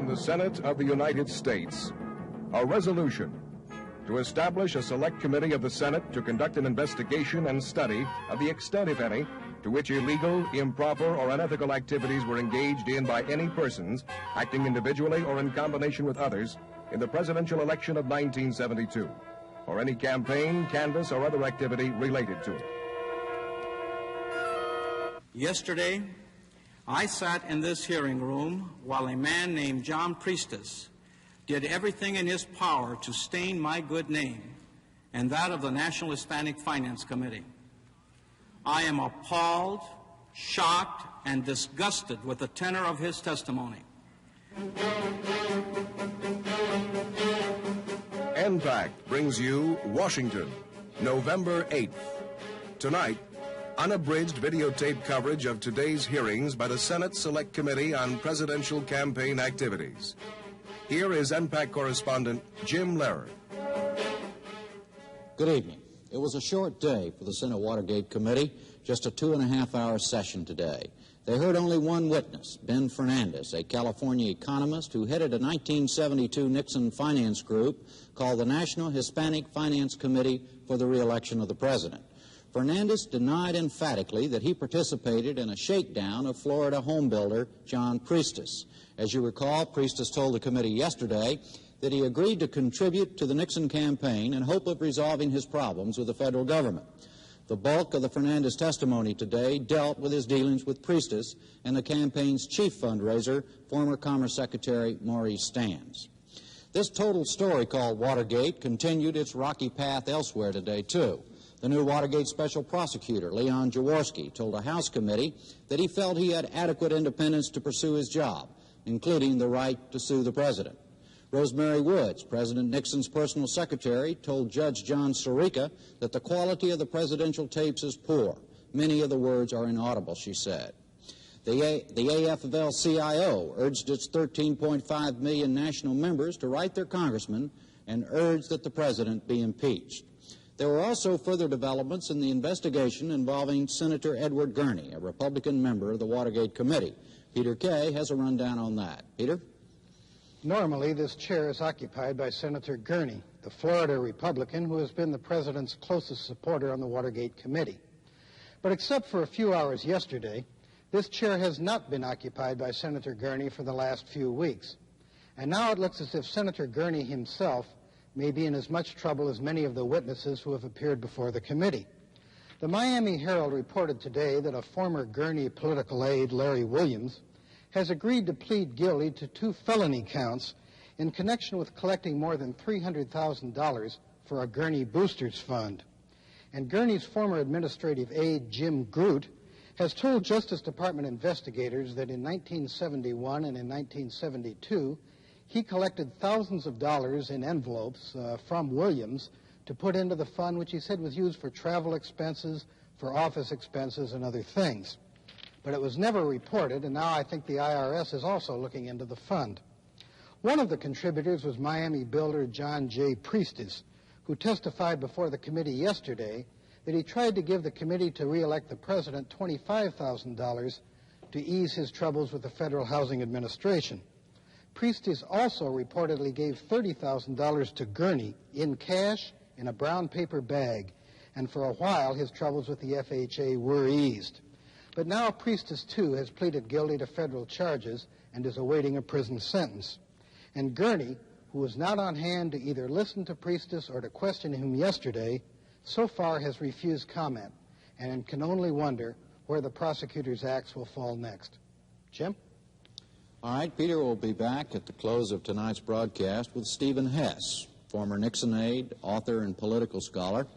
from the Senate of the United States, a resolution to establish a select committee of the Senate to conduct an investigation and study of the extent, if any, to which illegal, improper, or unethical activities were engaged in by any persons, acting individually or in combination with others, in the presidential election of 1972, or any campaign, canvass, or other activity related to it. Yesterday, I sat in this hearing room while a man named John Priestis did everything in his power to stain my good name and that of the National Hispanic Finance Committee. I am appalled, shocked, and disgusted with the tenor of his testimony. NPAC brings you Washington, November 8th. Tonight, unabridged videotape coverage of today's hearings by the Senate Select Committee on Presidential Campaign Activities. Here is NPAC correspondent Jim Lehrer. Good evening. It was a short day for the Senate Watergate Committee, just a 2.5-hour session today. They heard only one witness, Ben Fernandez, a California economist who headed a 1972 Nixon finance group called the National Hispanic Finance Committee for the re-election of the president. Fernandez denied emphatically that he participated in a shakedown of Florida homebuilder John Priestis. As you recall, Priestis told the committee yesterday that he agreed to contribute to the Nixon campaign in hope of resolving his problems with the federal government. The bulk of the Fernandez testimony today dealt with his dealings with Priestis and the campaign's chief fundraiser, former Commerce Secretary Maurice Stans. This total story called Watergate continued its rocky path elsewhere today, too. The new Watergate special prosecutor, Leon Jaworski, told a House committee that he felt he had adequate independence to pursue his job, including the right to sue the president. Rosemary Woods, President Nixon's personal secretary, told Judge John Sirica that the quality of the presidential tapes is poor. Many of the words are inaudible, she said. The AFL-CIO urged its 13.5 million national members to write their congressman and urged that the president be impeached. There were also further developments in the investigation involving Senator Edward Gurney, a Republican member of the Watergate Committee. Peter Kay has a rundown on that. Peter? Normally, this chair is occupied by Senator Gurney, the Florida Republican who has been the president's closest supporter on the Watergate Committee. But except for a few hours yesterday, this chair has not been occupied by Senator Gurney for the last few weeks. And now it looks as if Senator Gurney himself may be in as much trouble as many of the witnesses who have appeared before the committee. The Miami Herald reported today that a former Gurney political aide, Larry Williams, has agreed to plead guilty to 2 felony counts in connection with collecting more than $300,000 for a Gurney Boosters Fund. And Gurney's former administrative aide, Jim Groot, has told Justice Department investigators that in 1971 and in 1972, he collected thousands of dollars in envelopes from Williams to put into the fund, which he said was used for travel expenses, for office expenses, and other things. But it was never reported, and now I think the IRS is also looking into the fund. One of the contributors was Miami builder John J. Priestis, who testified before the committee yesterday that he tried to give the committee to re-elect the president $25,000 to ease his troubles with the Federal Housing Administration. Priestis also reportedly gave $30,000 to Gurney in cash in a brown paper bag, and for a while his troubles with the FHA were eased. But now Priestis, too, has pleaded guilty to federal charges and is awaiting a prison sentence. And Gurney, who was not on hand to either listen to Priestis or to question him yesterday, so far has refused comment and can only wonder where the prosecutor's axe will fall next. Jim? All right, Peter will be back at the close of tonight's broadcast with Stephen Hess, former Nixon aide, author, and political scholar,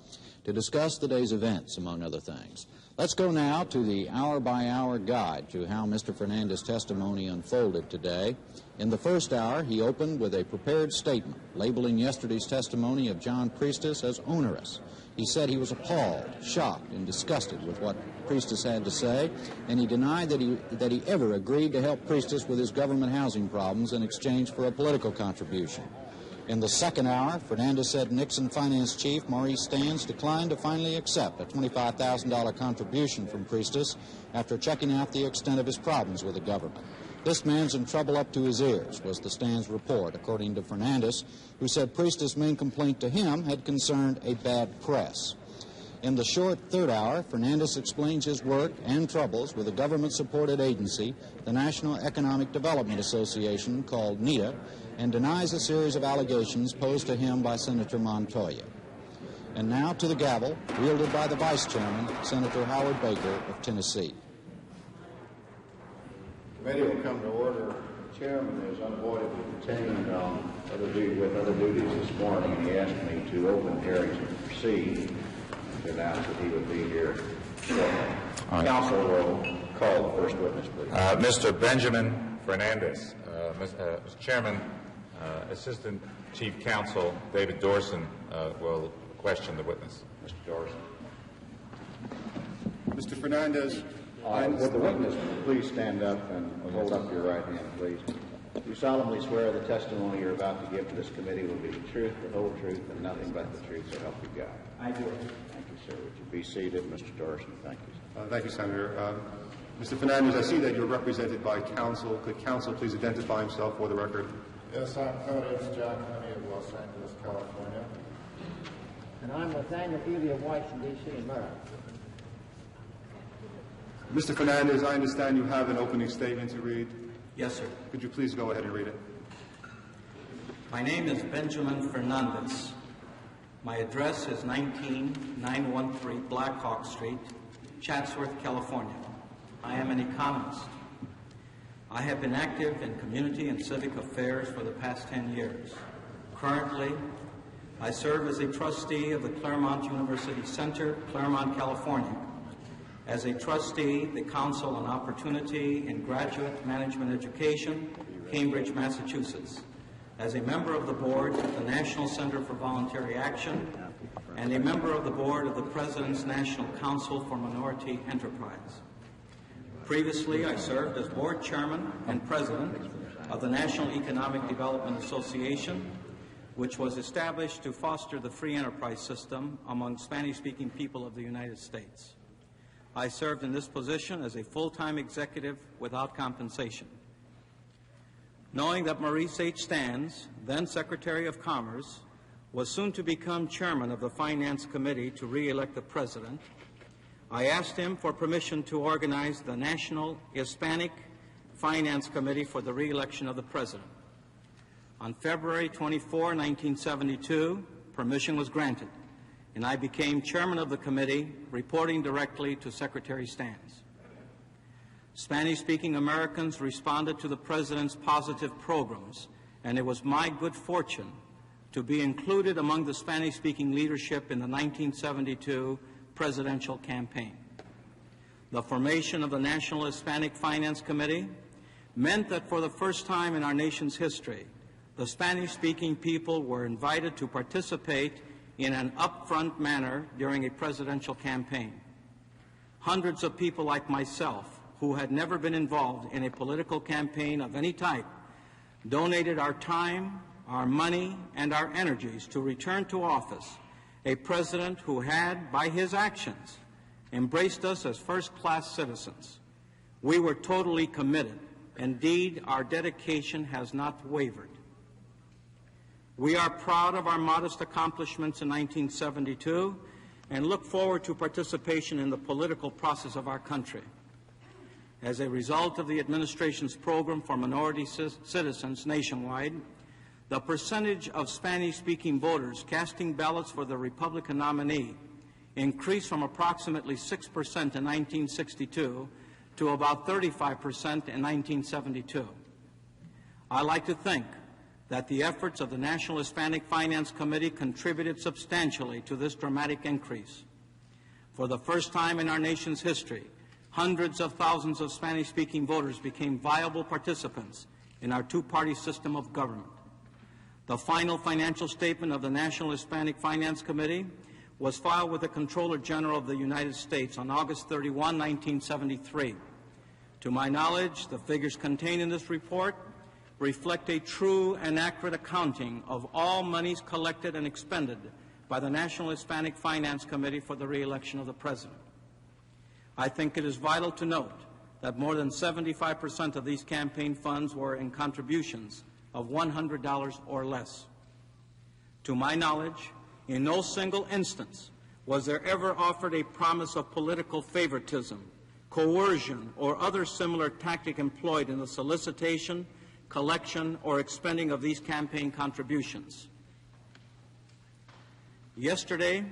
to discuss the day's events, among other things. Let's go now to the hour-by-hour guide to how Mr. Fernandez's testimony unfolded today. In the first hour, he opened with a prepared statement labeling yesterday's testimony of John Priestis as onerous. He said he was appalled, shocked, and disgusted with what Priestis had to say, and he denied that he ever agreed to help Priestis with his government housing problems in exchange for a political contribution. In the second hour, Fernandez said Nixon finance chief Maurice Stans declined to finally accept a $25,000 contribution from Priestis after checking out the extent of his problems with the government. This man's in trouble up to his ears, was the stand's report, according to Fernandez, who said Priestes' main complaint to him had concerned a bad press. In the short third hour, Fernandez explains his work and troubles with a government-supported agency, the National Economic Development Association, called NEDA, and denies a series of allegations posed to him by Senator Montoya. And now to the gavel, wielded by the Vice Chairman, Senator Howard Baker of Tennessee. The committee will come to order. The chairman is unavoidably detained on other duties this morning, and he asked me to open hearings and proceed, to announce that he would be here shortly. Right. Council will call the first witness, please. Mr. Benjamin Fernandez. Mr. Chairman, Assistant Chief Counsel David Dorson will question the witness. Mr. Dorson. Mr. Fernandez. Would the witness please stand up and hold up your right hand, please? You solemnly swear the testimony you're about to give to this committee will be the truth, the whole truth, and nothing but the truth, so help you God. I do. Thank you, sir. Would you be seated? Mr. Dorson, thank you. Thank you, Senator. Mr. Fernandez, I see that you're represented by counsel. Could counsel please identify himself for the record? Yes, I'm Codes John Honey of Los Angeles, California. And I'm Nathaniel Ely of Washington, D.C., Maryland. Mr. Fernandez, I understand you have an opening statement to read. Yes, sir. Could you please go ahead and read it? My name is Benjamin Fernandez. My address is 19913 Blackhawk Street, Chatsworth, California. I am an economist. I have been active in community and civic affairs for the past 10 years. Currently, I serve as a trustee of the Claremont University Center, Claremont, California. As a trustee, the Council on Opportunity in Graduate Management Education, Cambridge, Massachusetts. As a member of the board of the National Center for Voluntary Action, and a member of the board of the President's National Council for Minority Enterprise. Previously, I served as board chairman and president of the National Economic Development Association, which was established to foster the free enterprise system among Spanish-speaking people of the United States. I served in this position as a full-time executive without compensation. Knowing that Maurice H. Stans, then Secretary of Commerce, was soon to become chairman of the Finance Committee to re-elect the president, I asked him for permission to organize the National Hispanic Finance Committee for the re-election of the president. On February 24, 1972, permission was granted, and I became chairman of the committee, reporting directly to Secretary Stans. Spanish-speaking Americans responded to the president's positive programs, and it was my good fortune to be included among the Spanish-speaking leadership in the 1972 presidential campaign. The formation of the National Hispanic Finance Committee meant that for the first time in our nation's history, the Spanish-speaking people were invited to participate in an upfront manner during a presidential campaign. Hundreds of people like myself, who had never been involved in a political campaign of any type, donated our time, our money, and our energies to return to office a president who had, by his actions, embraced us as first-class citizens. We were totally committed. Indeed, our dedication has not wavered. We are proud of our modest accomplishments in 1972 and look forward to participation in the political process of our country. As a result of the administration's program for minority citizens nationwide, the percentage of Spanish-speaking voters casting ballots for the Republican nominee increased from approximately 6% in 1962 to about 35% in 1972. I like to think that the efforts of the National Hispanic Finance Committee contributed substantially to this dramatic increase. For the first time in our nation's history, hundreds of thousands of Spanish-speaking voters became viable participants in our two-party system of government. The final financial statement of the National Hispanic Finance Committee was filed with the Comptroller General of the United States on August 31, 1973. To my knowledge, the figures contained in this report reflect a true and accurate accounting of all monies collected and expended by the National Hispanic Finance Committee for the re-election of the President. I think it is vital to note that more than 75% of these campaign funds were in contributions of $100 or less. To my knowledge, in no single instance was there ever offered a promise of political favoritism, coercion, or other similar tactic employed in the solicitation, collection, or expending of these campaign contributions. Yesterday,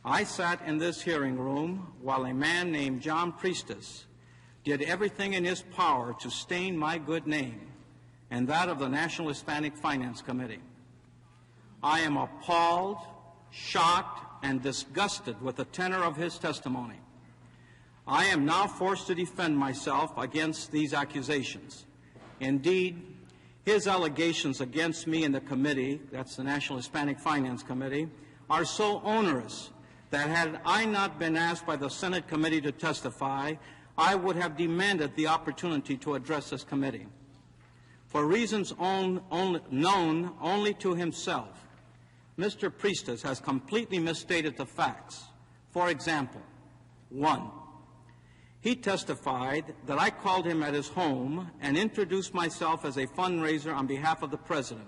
I sat in this hearing room while a man named John Priestes did everything in his power to stain my good name and that of the National Hispanic Finance Committee. I am appalled, shocked, and disgusted with the tenor of his testimony. I am now forced to defend myself against these accusations. Indeed, his allegations against me in the committee, that's the National Hispanic Finance Committee, are so onerous that had I not been asked by the Senate committee to testify, I would have demanded the opportunity to address this committee. For reasons known only to himself, Mr. Priestes has completely misstated the facts. For example, 1, he testified that I called him at his home and introduced myself as a fundraiser on behalf of the President.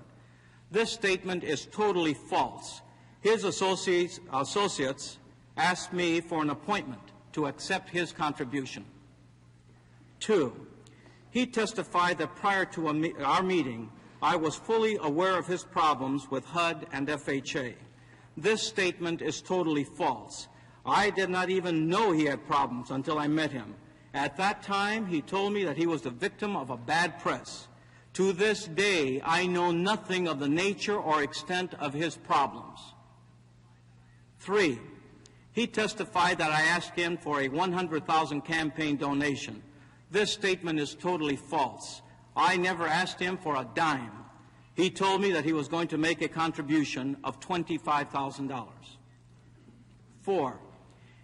This statement is totally false. His associates asked me for an appointment to accept his contribution. 2, he testified that prior to our meeting, I was fully aware of his problems with HUD and FHA. This statement is totally false. I did not even know he had problems until I met him. At that time, he told me that he was the victim of a bad press. To this day, I know nothing of the nature or extent of his problems. 3, he testified that I asked him for a $100,000 campaign donation. This statement is totally false. I never asked him for a dime. He told me that he was going to make a contribution of $25,000. 4,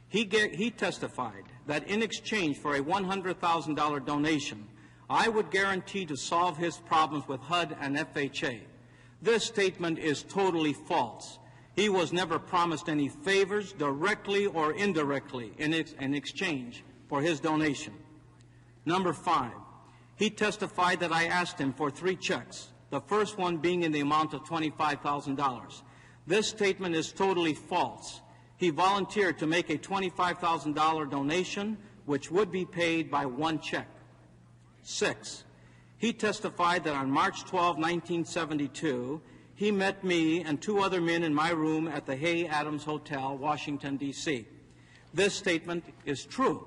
he testified that in exchange for a $100,000 donation, I would guarantee to solve his problems with HUD and FHA. This statement is totally false. He was never promised any favors, directly or indirectly, in exchange for his donation. Number 5, he testified that I asked him for 3 checks, the first one being in the amount of $25,000. This statement is totally false. He volunteered to make a $25,000 donation, which would be paid by 1 check. 6, he testified that on March 12, 1972, he met me and 2 other men in my room at the Hay Adams Hotel, Washington, D.C. This statement is true.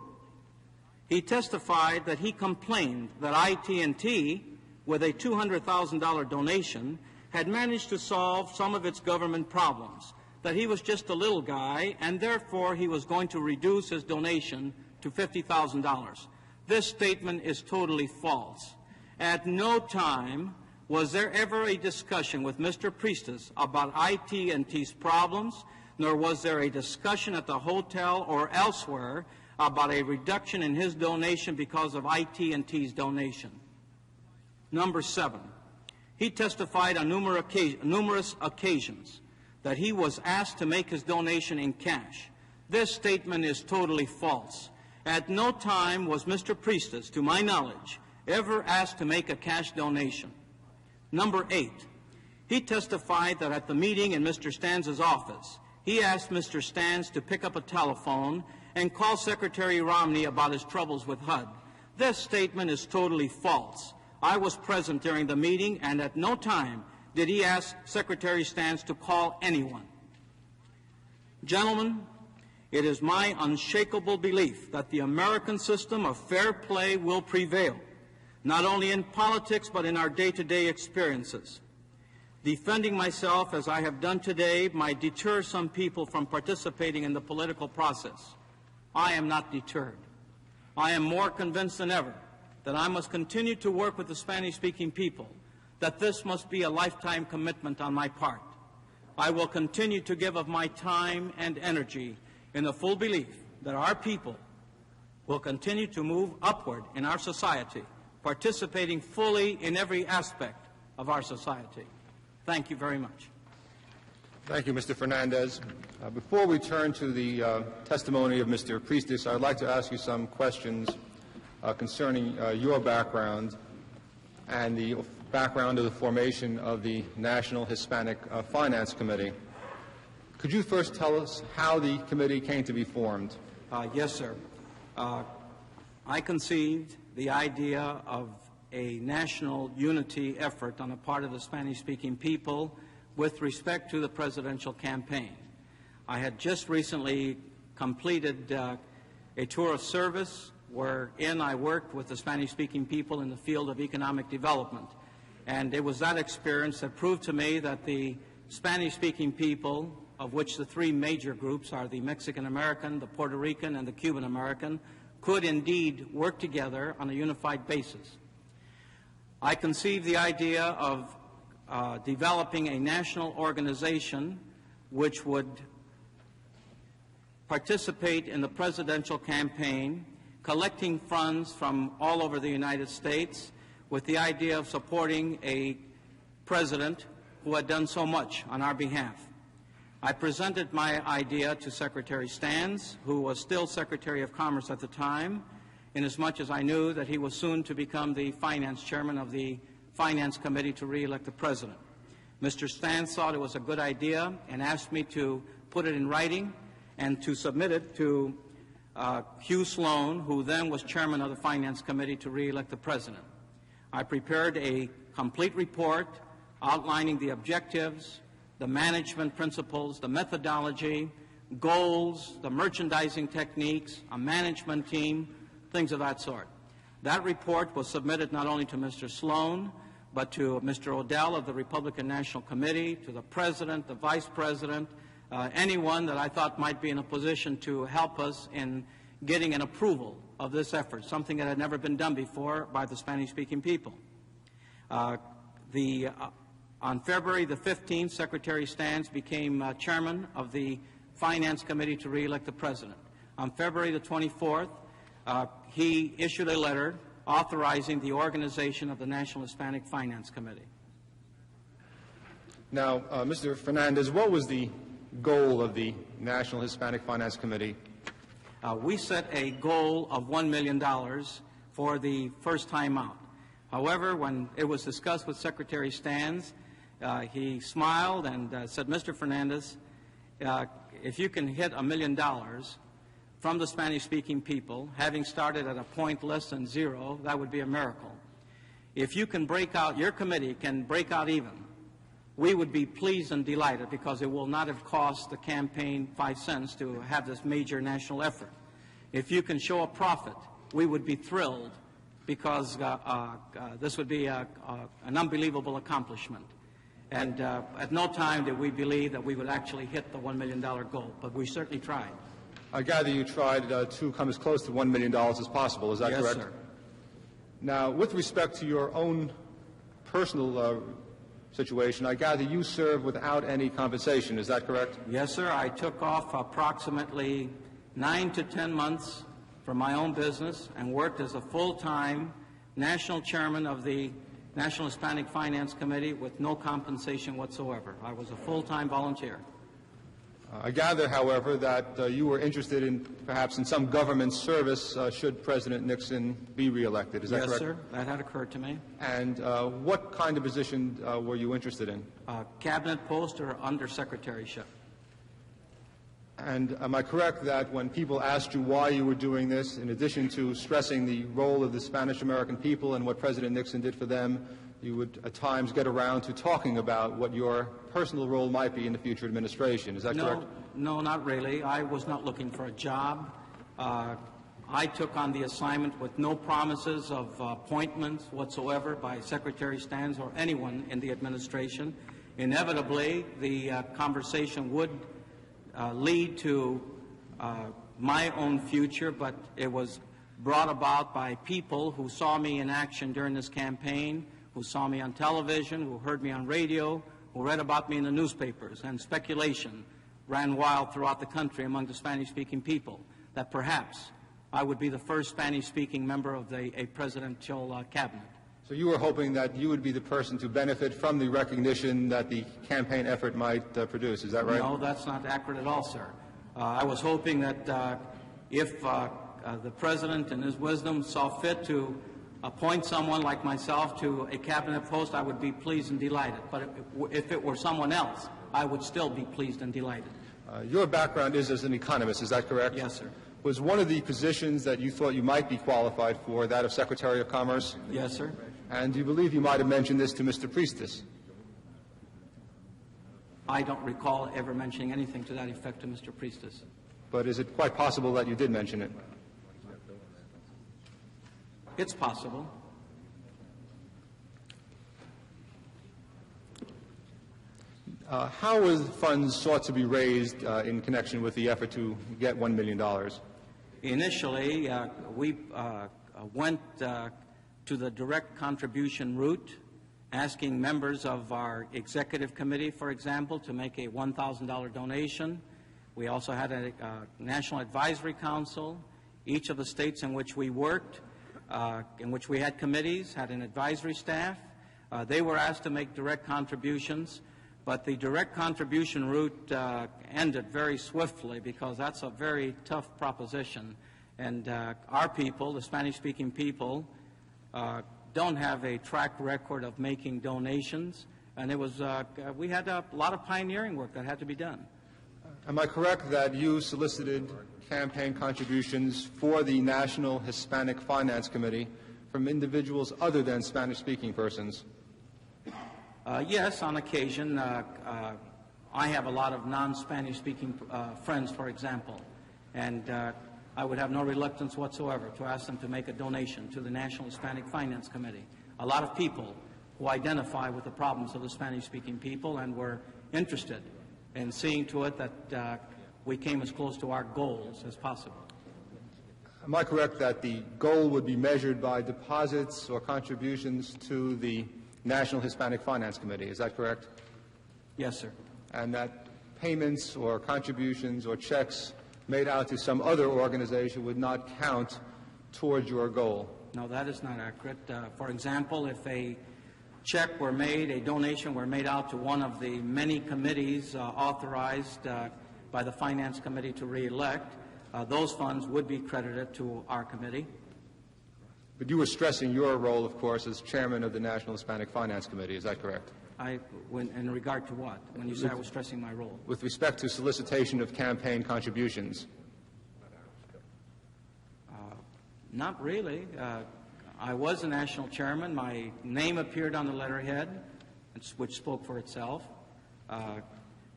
He testified that he complained that IT&T, with a $200,000 donation, had managed to solve some of its government problems, that he was just a little guy, and therefore he was going to reduce his donation to $50,000. This statement is totally false. At no time was there ever a discussion with Mr. Priestes about IT&T's problems, nor was there a discussion at the hotel or elsewhere about a reduction in his donation because of IT&T's donation. Number 7, he testified on numerous occasions that he was asked to make his donation in cash. This statement is totally false. At no time was Mr. Priestes, to my knowledge, ever asked to make a cash donation. Number 8, he testified that at the meeting in Mr. Stanz's office, he asked Mr. Stanz to pick up a telephone and call Secretary Romney about his troubles with HUD. This statement is totally false. I was present during the meeting, and at no time did he ask Secretary Stanz to call anyone. Gentlemen, it is my unshakable belief that the American system of fair play will prevail, not only in politics but in our day-to-day experiences. Defending myself as I have done today might deter some people from participating in the political process. I am not deterred. I am more convinced than ever that I must continue to work with the Spanish-speaking people, that this must be a lifetime commitment on my part. I will continue to give of my time and energy in the full belief that our people will continue to move upward in our society, participating fully in every aspect of our society. Thank you very much. Thank you, Mr. Fernandez. Before we turn to the testimony of Mr. Priestes, I'd like to ask you some questions concerning your background and the background of the formation of the National Hispanic Finance Committee. Could you first tell us how the committee came to be formed? Yes, sir. I conceived the idea of a national unity effort on the part of the Spanish-speaking people with respect to the presidential campaign. I had just recently completed a tour of service wherein I worked with the Spanish-speaking people in the field of economic development. And it was that experience that proved to me that the Spanish-speaking people, of which the three major groups are the Mexican-American, the Puerto Rican, and the Cuban-American, could indeed work together on a unified basis. I conceived the idea of developing a national organization which would participate in the presidential campaign, collecting funds from all over the United States with the idea of supporting a president who had done so much on our behalf. I presented my idea to Secretary Stans, who was still Secretary of Commerce at the time, inasmuch as I knew that he was soon to become the finance chairman of the Finance Committee to re-elect the president. Mr. Stans thought it was a good idea and asked me to put it in writing and to submit it to Hugh Sloan, who then was chairman of the Finance Committee to re-elect the president. I prepared a complete report outlining the objectives, the management principles, the methodology, goals, the merchandising techniques, a management team, things of that sort. That report was submitted not only to Mr. Sloan, but to Mr. Odell of the Republican National Committee, to the President, the Vice President, anyone that I thought might be in a position to help us in getting an approval of this effort, something that had never been done before by the Spanish-speaking people. On February the 15th, Secretary Stans became chairman of the Finance Committee to re-elect the president. On February the 24th, he issued a letter authorizing the organization of the National Hispanic Finance Committee. Now, Mr. Fernandez, what was the goal of the National Hispanic Finance Committee? We set a goal of $1 million for the first time out. However, when it was discussed with Secretary Stans, he smiled and said, Mr. Fernandez, if you can hit $1 million from the Spanish-speaking people, having started at a point less than zero, that would be a miracle. If you can break out, your committee can break out even, we would be pleased and delighted because it will not have cost the campaign 5 cents to have this major national effort. If you can show a profit, we would be thrilled because this would be an unbelievable accomplishment. And at no time did we believe that we would actually hit the $1 million goal, but we certainly tried. I gather you tried to come as close to $1 million as possible. Is that correct? Yes, sir. Now, with respect to your own personal situation, I gather you served without any compensation. Is that correct? Yes, sir. I took off approximately 9 to 10 months from my own business and worked as a full-time national chairman of the National Hispanic Finance Committee with no compensation whatsoever. I was a full-time volunteer. I gather, however, that you were interested in perhaps in some government service should President Nixon be reelected. Is that correct? Yes, sir. That had occurred to me. And what kind of position were you interested in? Cabinet post or undersecretaryship. And am I correct that when people asked you why you were doing this, in addition to stressing the role of the Spanish-American people and what President Nixon did for them, you would at times get around to talking about what your personal role might be in the future administration. Is that correct? No, not really. I was not looking for a job. I took on the assignment with no promises of appointments whatsoever by Secretary Stans or anyone in the administration. Inevitably, the conversation would lead to my own future, but it was brought about by people who saw me in action during this campaign, who saw me on television, who heard me on radio, who read about me in the newspapers, and speculation ran wild throughout the country among the Spanish-speaking people that perhaps I would be the first Spanish-speaking member of a presidential cabinet. So you were hoping that you would be the person to benefit from the recognition that the campaign effort might produce. Is that right? No, that's not accurate at all, sir. I was hoping that if the President, in his wisdom, saw fit to appoint someone like myself to a cabinet post, I would be pleased and delighted. But if it were someone else, I would still be pleased and delighted. Your background is as an economist, is that correct? Yes, sir. Was one of the positions that you thought you might be qualified for that of Secretary of Commerce? Yes, sir. And do you believe you might have mentioned this to Mr. Priestes? I don't recall ever mentioning anything to that effect to Mr. Priestes. But is it quite possible that you did mention it? It's possible. How were the funds sought to be raised in connection with the effort to get $1 million? Initially, we went to the direct contribution route, asking members of our executive committee, for example, to make a $1,000 donation. We also had a National Advisory Council. Each of the states in which we worked, in which we had committees, had an advisory staff. They were asked to make direct contributions, but the direct contribution route ended very swiftly because that's a very tough proposition. And our people, the Spanish-speaking people, don't have a track record of making donations, and it was we had a lot of pioneering work that had to be done. Am I correct that you solicited campaign contributions for the National Hispanic Finance Committee from individuals other than Spanish-speaking persons? Yes, on occasion. I have a lot of non-Spanish-speaking friends, for example, and I would have no reluctance whatsoever to ask them to make a donation to the National Hispanic Finance Committee. A lot of people who identify with the problems of the Spanish-speaking people and were interested in seeing to it that we came as close to our goals as possible. Am I correct that the goal would be measured by deposits or contributions to the National Hispanic Finance Committee? Is that correct? Yes, sir. And that payments or contributions or checks made out to some other organization would not count towards your goal? No, that is not accurate. For example, if a check were made, a donation were made out to one of the many committees authorized by the Finance Committee to re-elect, those funds would be credited to our committee. But you were stressing your role, of course, as chairman of the National Hispanic Finance Committee. Is that correct? In regard to what? When you say I was stressing my role? With respect to solicitation of campaign contributions. Not really. I was a national chairman. My name appeared on the letterhead, which spoke for itself.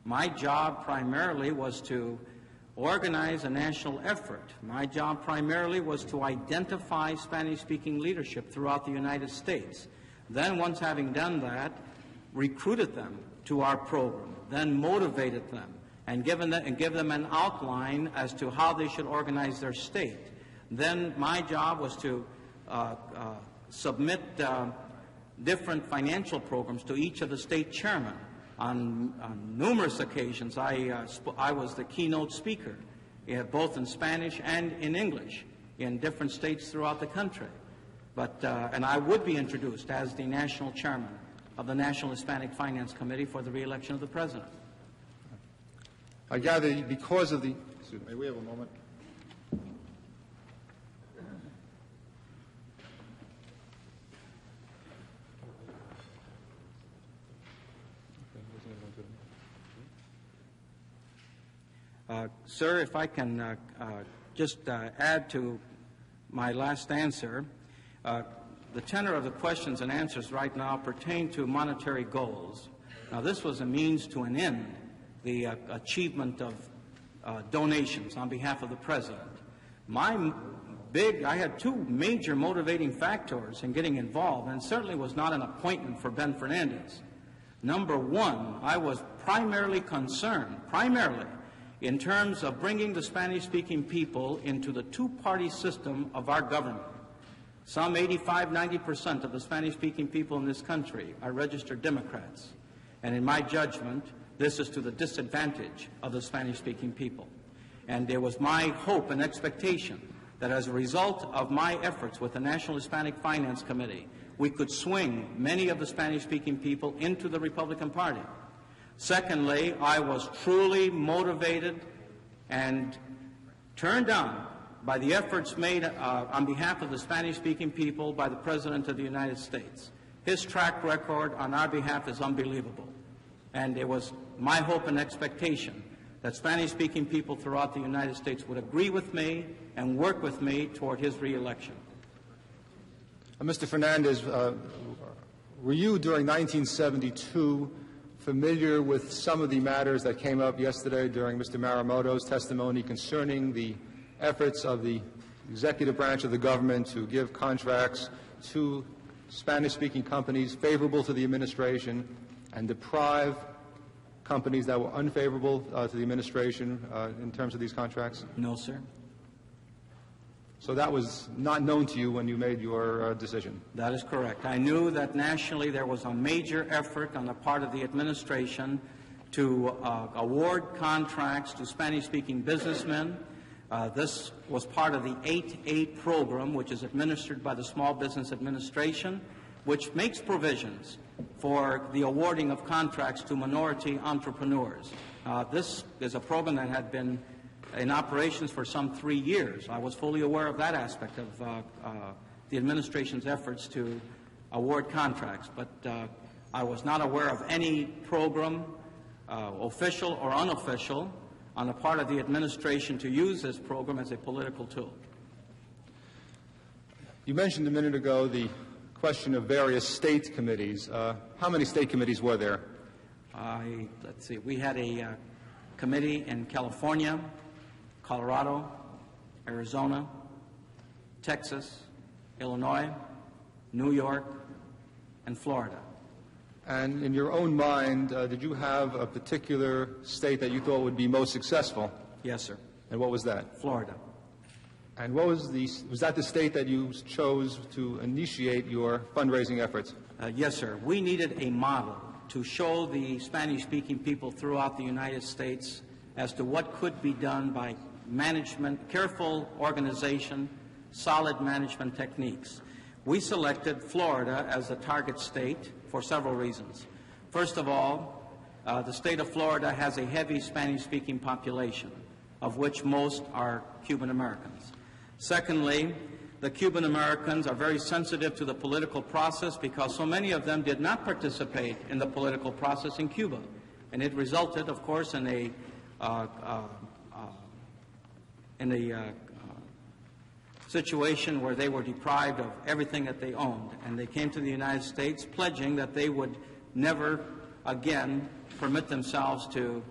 My job primarily was to organize a national effort. My job primarily was to identify Spanish-speaking leadership throughout the United States. Then, once having done that, recruited them to our program, then motivated them, and give them an outline as to how they should organize their state. Then my job was to submit different financial programs to each of the state chairmen. On numerous occasions, I was the keynote speaker, both in Spanish and in English, in different states throughout the country. And I would be introduced as the national chairman of the National Hispanic Finance Committee for the re-election of the President. I gather because of the... May we have a moment? Sir, if I can just add to my last answer, the tenor of the questions and answers right now pertain to monetary goals. Now, this was a means to an end, the achievement of donations on behalf of the President. I had two major motivating factors in getting involved, and certainly was not an appointment for Ben Fernandez. Number one, I was primarily concerned, in terms of bringing the Spanish-speaking people into the two-party system of our government. Some 85–90% of the Spanish-speaking people in this country are registered Democrats. And in my judgment, this is to the disadvantage of the Spanish-speaking people. And it was my hope and expectation that as a result of my efforts with the National Hispanic Finance Committee, we could swing many of the Spanish-speaking people into the Republican Party. Secondly, I was truly motivated and turned on by the efforts made on behalf of the Spanish-speaking people by the President of the United States. His track record on our behalf is unbelievable. And it was my hope and expectation that Spanish-speaking people throughout the United States would agree with me and work with me toward his re-election. Mr. Fernandez, were you during 1972 familiar with some of the matters that came up yesterday during Mr. Maramoto's testimony concerning the efforts of the executive branch of the government to give contracts to Spanish-speaking companies favorable to the administration and deprive companies that were unfavorable to the administration in terms of these contracts? No, sir. So that was not known to you when you made your decision? That is correct. I knew that nationally there was a major effort on the part of the administration to award contracts to Spanish-speaking businessmen. This was part of the 8-8 program, which is administered by the Small Business Administration, which makes provisions for the awarding of contracts to minority entrepreneurs. This is a program that had been in operations for some 3 years. I was fully aware of that aspect of the administration's efforts to award contracts, but I was not aware of any program, official or unofficial, on the part of the administration to use this program as a political tool. You mentioned a minute ago the question of various state committees. How many state committees were there? Let's see. We had a committee in California, Colorado, Arizona, Texas, Illinois, New York, and Florida. And in your own mind, did you have a particular state that you thought would be most successful? Yes, sir. And what was that? Florida. And what was that the state that you chose to initiate your fundraising efforts? Yes, sir. We needed a model to show the Spanish-speaking people throughout the United States as to what could be done by management, careful organization, solid management techniques. We selected Florida as the target state for several reasons. First of all, the state of Florida has a heavy Spanish-speaking population, of which most are Cuban Americans. Secondly, the Cuban Americans are very sensitive to the political process because so many of them did not participate in the political process in Cuba. And it resulted, of course, in a situation where they were deprived of everything that they owned. And they came to the United States pledging that they would never again permit themselves to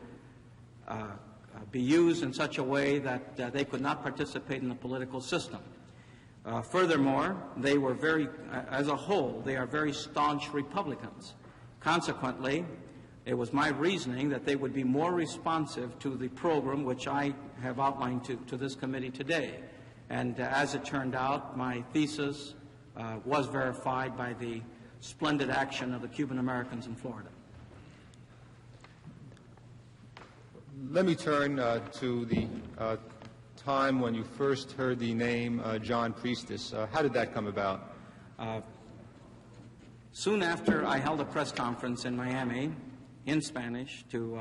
be used in such a way that they could not participate in the political system. Furthermore, they were as a whole, they are very staunch Republicans. Consequently, it was my reasoning that they would be more responsive to the program which I have outlined to this committee today. And as it turned out, my thesis was verified by the splendid action of the Cuban Americans in Florida. Let me turn to the time when you first heard the name John Priestes. How did that come about? Soon after I held a press conference in Miami in Spanish to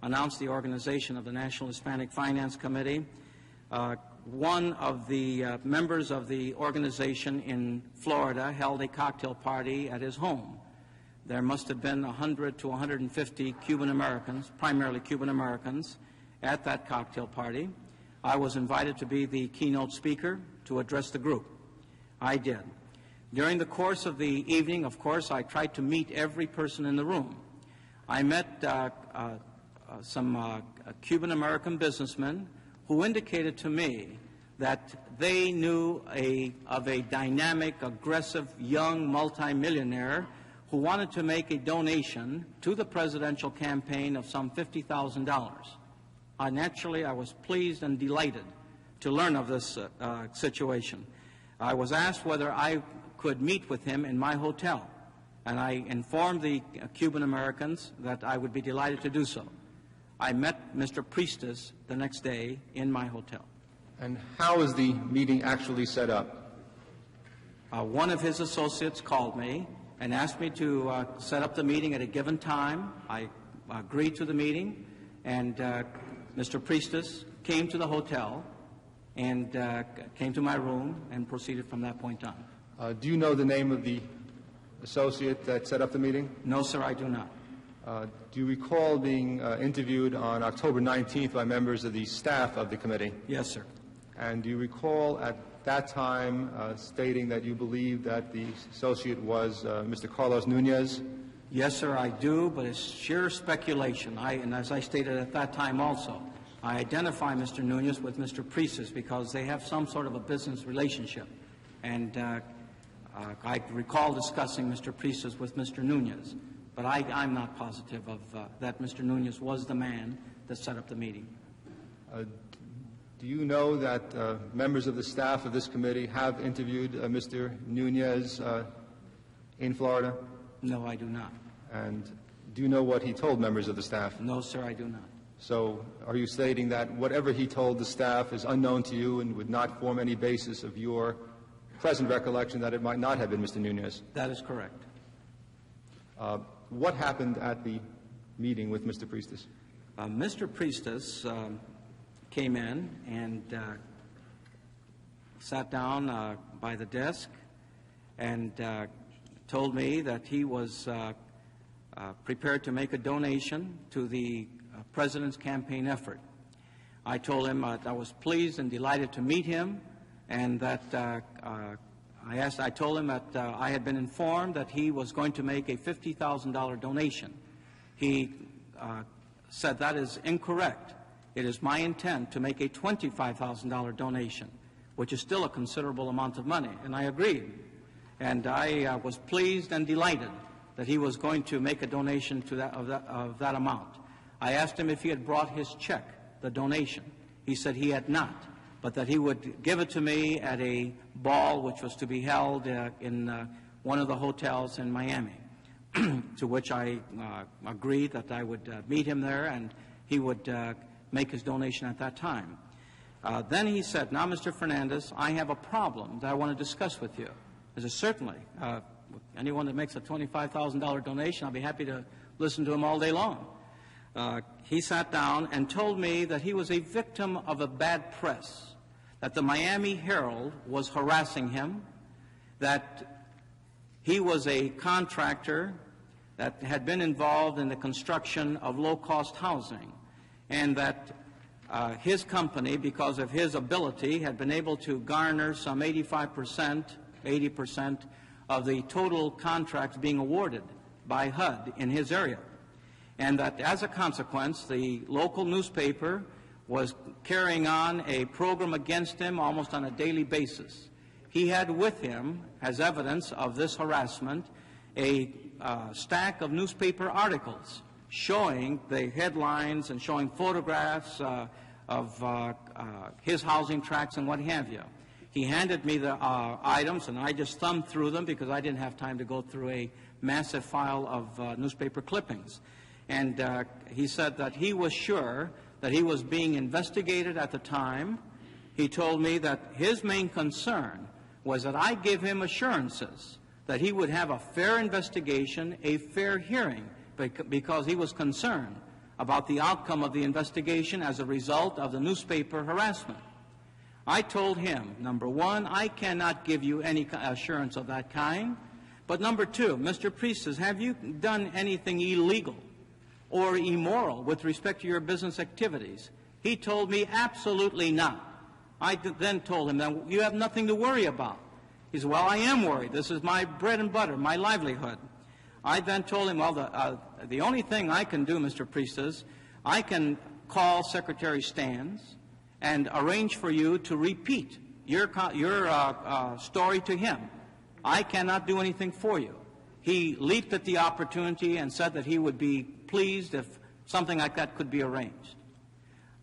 announce the organization of the National Hispanic Finance Committee, one of the members of the organization in Florida held a cocktail party at his home. There must have been 100 to 150 Cuban Americans, primarily Cuban Americans, at that cocktail party. I was invited to be the keynote speaker to address the group. I did. During the course of the evening, of course, I tried to meet every person in the room. I met some Cuban American businessmen who indicated to me that they knew of a dynamic, aggressive, young multimillionaire who wanted to make a donation to the presidential campaign of some $50,000. Naturally, I was pleased and delighted to learn of this situation. I was asked whether I could meet with him in my hotel, and I informed the Cuban Americans that I would be delighted to do so. I met Mr. Priestes the next day in my hotel. And how is the meeting actually set up? One of his associates called me and asked me to set up the meeting at a given time. I agreed to the meeting, and Mr. Priestes came to the hotel and came to my room and proceeded from that point on. Do you know the name of the associate that set up the meeting? No, sir, I do not. Do you recall being interviewed on October 19th by members of the staff of the committee? Yes, sir. And do you recall at that time stating that you believed that the associate was Mr. Carlos Nunez? Yes, sir, I do, but it's sheer speculation. And as I stated at that time also, I identify Mr. Nunez with Mr. Priestes because they have some sort of a business relationship. And I recall discussing Mr. Priestes with Mr. Nunez, but I'm not positive of that Mr. Nunez was the man that set up the meeting. Do you know that members of the staff of this committee have interviewed Mr. Nunez in Florida? No, I do not. And do you know what he told members of the staff? No, sir, I do not. So are you stating that whatever he told the staff is unknown to you and would not form any basis of your present recollection that it might not have been Mr. Nunez? That is correct. What happened at the meeting with Mr. Priestes? Mr. Priestes came in and sat down by the desk and told me that he was prepared to make a donation to the President's campaign effort. I told him I was pleased and delighted to meet him, and that I told him that I had been informed that he was going to make a $50,000 donation. He said that is incorrect. It is my intent to make a $25,000 donation, which is still a considerable amount of money, and I agreed. And I was pleased and delighted that he was going to make a donation to of that amount. I asked him if he had brought his check, the donation. He said he had not, but that he would give it to me at a ball which was to be held in one of the hotels in Miami, to which I agreed that I would meet him there and he would make his donation at that time. Then he said, "Now, Mr. Fernandez, I have a problem that I want to discuss with you." I said, "Certainly. Anyone that makes a $25,000 donation, I'll be happy to listen to him all day long." He sat down and told me that he was a victim of a bad press, that the Miami Herald was harassing him, that he was a contractor that had been involved in the construction of low-cost housing, and that his company, because of his ability, had been able to garner some 80% of the total contracts being awarded by HUD in his area. And that as a consequence, the local newspaper was carrying on a program against him almost on a daily basis. He had with him, as evidence of this harassment, a stack of newspaper articles showing the headlines and showing photographs of his housing tracts and what have you. He handed me the items, and I just thumbed through them because I didn't have time to go through a massive file of newspaper clippings. And he said that he was sure that he was being investigated at the time. He told me that his main concern was that I give him assurances that he would have a fair investigation, a fair hearing, because he was concerned about the outcome of the investigation as a result of the newspaper harassment. I told him, number one, I cannot give you any assurance of that kind. But number two, Mr. Priestes, have you done anything illegal or immoral with respect to your business activities? He told me absolutely not. I then told him that you have nothing to worry about. He said, well, I am worried. This is my bread and butter, my livelihood. I then told him, well, the only thing I can do, Mr. Priestes, I can call Secretary Stans and arrange for you to repeat your story to him. I cannot do anything for you. He leaped at the opportunity and said that he would be pleased if something like that could be arranged.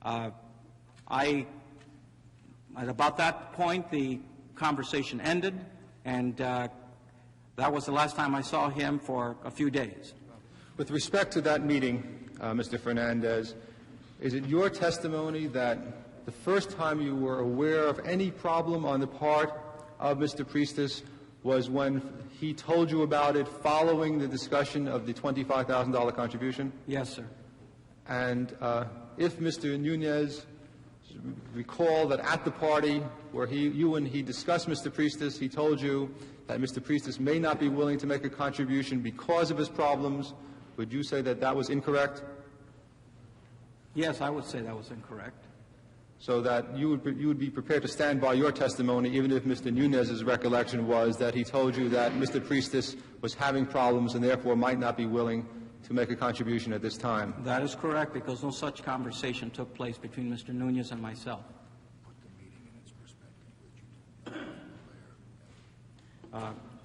At about that point, the conversation ended, and that was the last time I saw him for a few days. With respect to that meeting, Mr. Fernandez, is it your testimony that the first time you were aware of any problem on the part of Mr. Priestes was when he told you about it following the discussion of the $25,000 contribution? Yes, sir. And if Mr. Nunez's recall that at the party where you and he discussed Mr. Priestes, he told you that Mr. Priestes may not be willing to make a contribution because of his problems. Would you say that that was incorrect? Yes, I would say that was incorrect. So that you would be prepared to stand by your testimony, even if Mr. Nunez's recollection was that he told you that Mr. Priestes was having problems and therefore might not be willing to make a contribution at this time. That is correct, because no such conversation took place between Mr. Nunez and myself.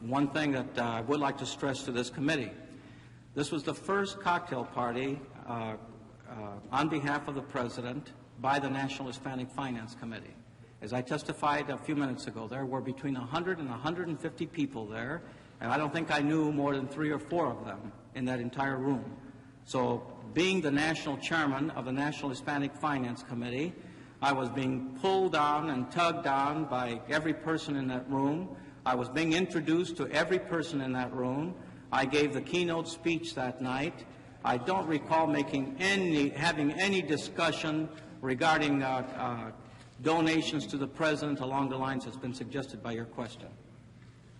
One thing that I would like to stress to this committee, this was the first cocktail party on behalf of the President by the National Hispanic Finance Committee. As I testified a few minutes ago, there were between 100 and 150 people there, and I don't think I knew more than 3 or 4 of them in that entire room. So being the national chairman of the National Hispanic Finance Committee, I was being pulled down and tugged down by every person in that room. I was being introduced to every person in that room. I gave the keynote speech that night. I don't recall having any discussion regarding donations to the President along the lines that's been suggested by your question.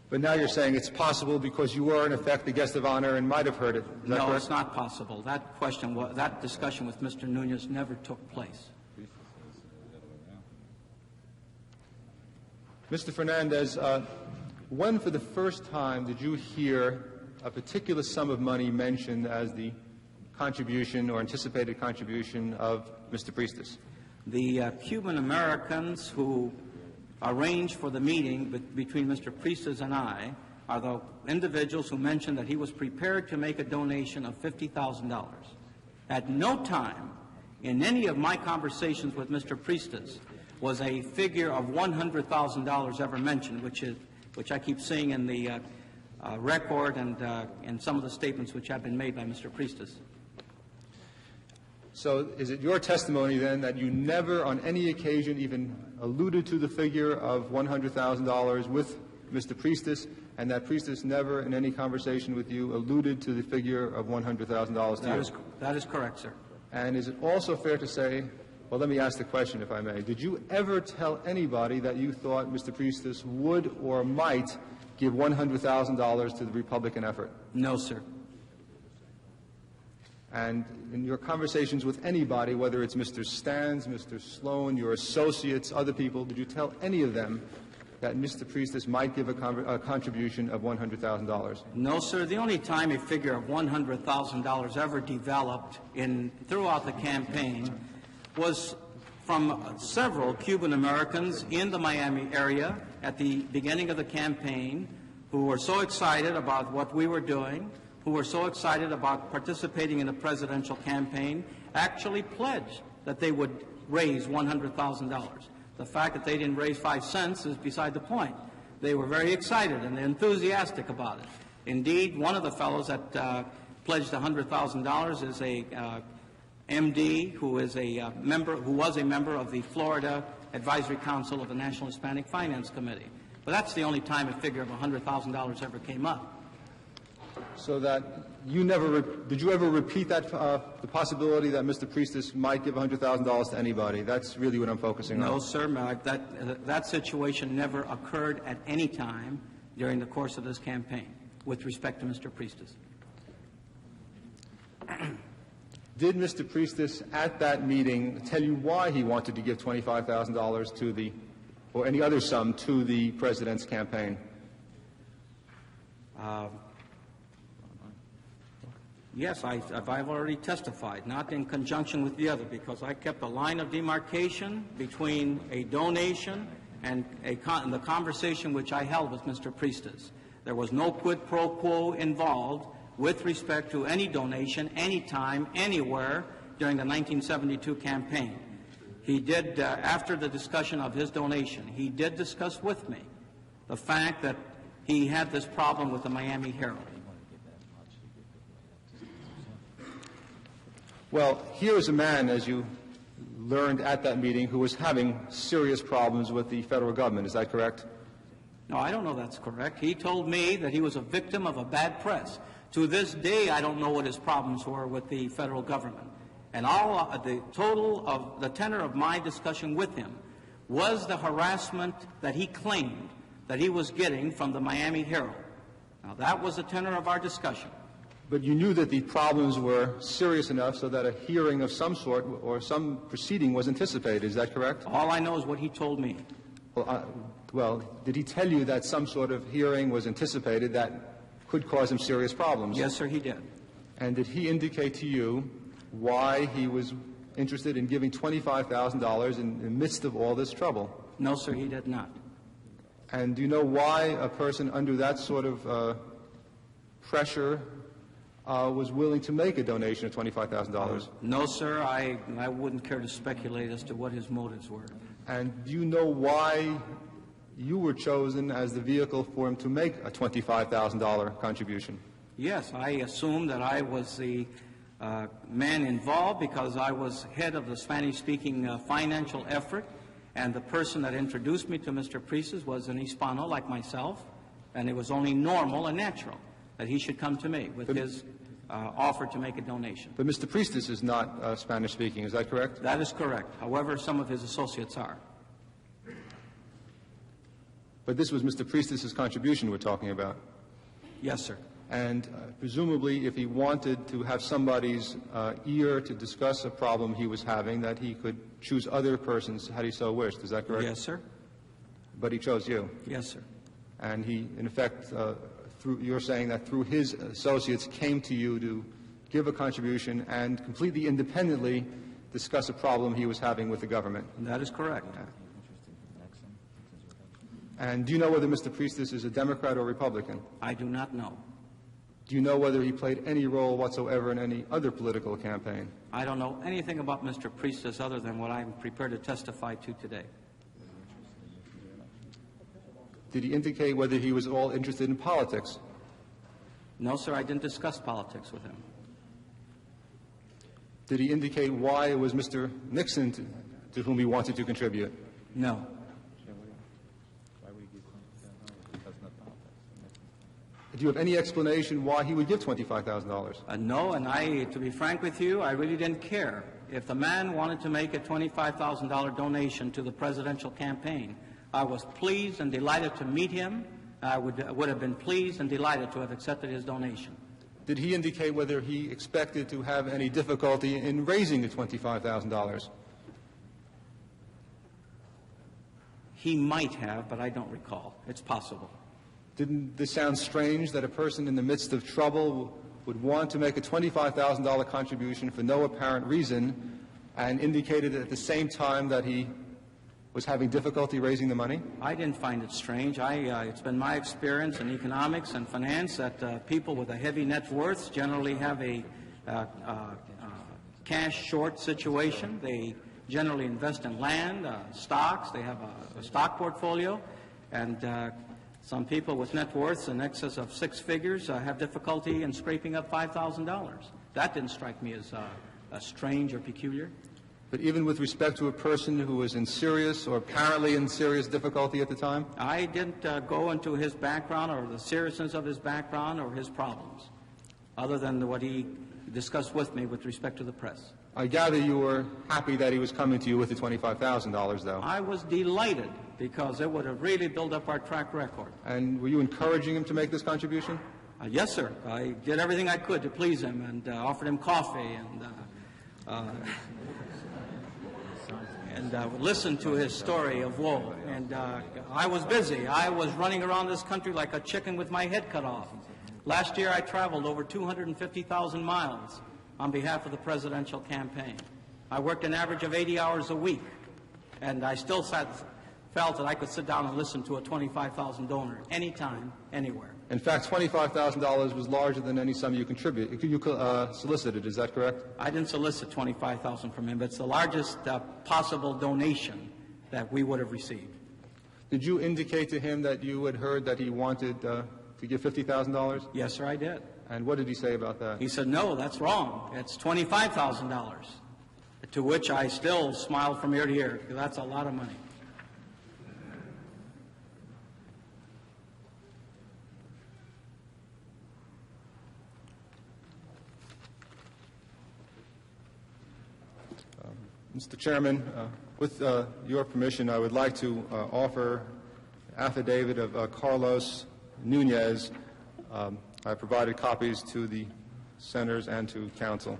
But now you're saying it's possible because you were, in effect, the guest of honor and might have heard it. Is that no, correct? It's not possible. That discussion with Mr. Nunez never took place. Mr. Fernandez, when for the first time did you hear a particular sum of money mentioned as the contribution or anticipated contribution of Mr. Priestes? The Cuban Americans who arranged for the meeting between Mr. Priestes and I are the individuals who mentioned that he was prepared to make a donation of $50,000. At no time in any of my conversations with Mr. Priestes was a figure of $100,000 ever mentioned, which I keep seeing in the record and in some of the statements which have been made by Mr. Priestes. So is it your testimony, then, that you never on any occasion even alluded to the figure of $100,000 with Mr. Priestes, and that Priestes never in any conversation with you alluded to the figure of $100,000 to you? That is correct, sir. And is it also fair to say, well, let me ask the question, if I may. Did you ever tell anybody that you thought Mr. Priestes would or might give $100,000 to the Republican effort? No, sir. And in your conversations with anybody, whether it's Mr. Stans, Mr. Sloan, your associates, other people, did you tell any of them that Mr. Priestes might give a contribution of $100,000? No, sir. The only time a figure of $100,000 ever developed throughout the campaign was from several Cuban Americans in the Miami area at the beginning of the campaign who were so excited about what we were doing, who were so excited about participating in the presidential campaign, actually pledged that they would raise $100,000. The fact that they didn't raise 5 cents is beside the point. They were very excited and enthusiastic about it. Indeed, one of the fellows that pledged $100,000 is a MD who was a member of the Florida Advisory Council of the National Hispanic Finance Committee. But that's the only time a figure of $100,000 ever came up. So that you never did you ever repeat that the possibility that Mr. Priestes might give $100,000 to anybody? That's really what I'm focusing on. No, sir. That situation never occurred at any time during the course of this campaign with respect to Mr. Priestes. Did Mr. Priestes at that meeting tell you why he wanted to give $25,000 to the, or any other sum to the president's campaign? Yes, I've already testified, not in conjunction with the other, because I kept a line of demarcation between a donation and the conversation which I held with Mr. Priestes. There was no quid pro quo involved with respect to any donation, anytime, anywhere during the 1972 campaign. He did, after the discussion of his donation, he did discuss with me the fact that he had this problem with the Miami Herald. Well, here is a man, as you learned at that meeting, who was having serious problems with the federal government. Is that correct? No, I don't know that's correct. He told me that he was a victim of a bad press. To this day, I don't know what his problems were with the federal government. And all the total of the tenor of my discussion with him was the harassment that he claimed that he was getting from the Miami Herald. Now, that was the tenor of our discussion. But you knew that the problems were serious enough so that a hearing of some sort or some proceeding was anticipated. Is that correct? All I know is what he told me. Well, did he tell you that some sort of hearing was anticipated that could cause him serious problems? Yes, sir, he did. And did he indicate to you why he was interested in giving $25,000 in the midst of all this trouble? No, sir, he did not. And do you know why a person under that sort of pressure was willing to make a donation of $25,000? No, sir, I wouldn't care to speculate as to what his motives were. And do you know why you were chosen as the vehicle for him to make a $25,000 contribution? Yes, I assumed that I was the man involved because I was head of the Spanish-speaking financial effort, and the person that introduced me to Mr. Priestes was an Hispano like myself, and it was only normal and natural that he should come to me with his offer to make a donation. But Mr. Priestes is not Spanish-speaking, is that correct? That is correct. However, some of his associates are. But this was Mr. Priestes' contribution we're talking about. Yes, sir. And presumably, if he wanted to have somebody's ear to discuss a problem he was having, that he could choose other persons had he so wished. Is that correct? Yes, sir. But he chose you. Yes, sir. And he, in effect, you're saying that through his associates came to you to give a contribution and completely independently discuss a problem he was having with the government. That is correct. And do you know whether Mr. Priestes is a Democrat or Republican? I do not know. Do you know whether he played any role whatsoever in any other political campaign? I don't know anything about Mr. Priestes other than what I'm prepared to testify to today. Did he indicate whether he was at all interested in politics? No, sir, I didn't discuss politics with him. Did he indicate why it was Mr. Nixon to whom he wanted to contribute? No. Do you have any explanation why he would give $25,000? No, and to be frank with you, I really didn't care. If the man wanted to make a $25,000 donation to the presidential campaign, I was pleased and delighted to meet him. I would have been pleased and delighted to have accepted his donation. Did he indicate whether he expected to have any difficulty in raising the $25,000? He might have, but I don't recall. It's possible. Didn't this sound strange that a person in the midst of trouble would want to make a $25,000 contribution for no apparent reason and indicated at the same time that he was having difficulty raising the money? I didn't find it strange. It's been my experience in economics and finance that people with a heavy net worth generally have a cash short situation. They generally invest in land, stocks. They have a stock portfolio, and some people with net worths in excess of six figures have difficulty in scraping up $5,000. That didn't strike me as strange or peculiar. But even with respect to a person who was in serious or apparently in serious difficulty at the time? I didn't go into his background or the seriousness of his background or his problems, other than what he discussed with me with respect to the press. I gather you were happy that he was coming to you with the $25,000, though. I was delighted because it would have really built up our track record. And were you encouraging him to make this contribution? Yes, sir. I did everything I could to please him and offered him coffee and listened to his story of woe. And I was busy. I was running around this country like a chicken with my head cut off. Last year I traveled over 250,000 miles on behalf of the presidential campaign. I worked an average of 80 hours a week, and I still felt that I could sit down and listen to a $25,000 donor anytime, anywhere. In fact, $25,000 was larger than any sum you solicited. Is that correct? I didn't solicit $25,000 from him, but it's the largest possible donation that we would have received. Did you indicate to him that you had heard that he wanted to give $50,000? Yes, sir, I did. And what did he say about that? He said, no, that's wrong. It's $25,000, to which I still smiled from ear to ear, because that's a lot of money. Mr. Chairman, with your permission, I would like to offer affidavit of Carlos Nunez. I provided copies to the senators and to counsel.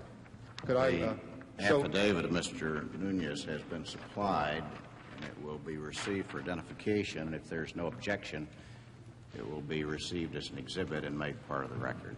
Could I show? Affidavit of Mr. Nunez has been supplied, and it will be received for identification. If there's no objection, it will be received as an exhibit and made part of the record.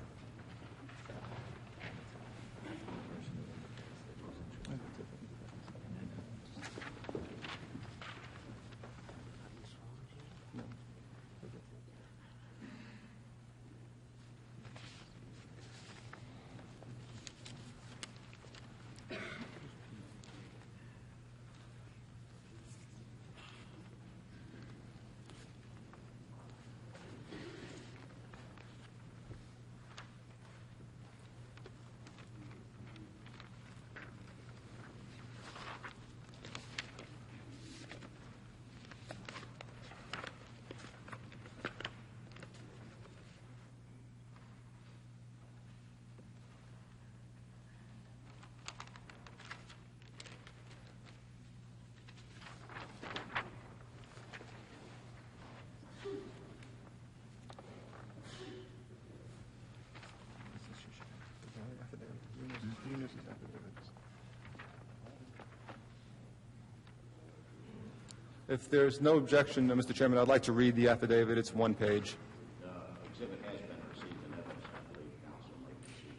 If there's no objection, Mr. Chairman, I'd like to read the affidavit. It's one page. The exhibit has been received in evidence. I believe counsel may proceed.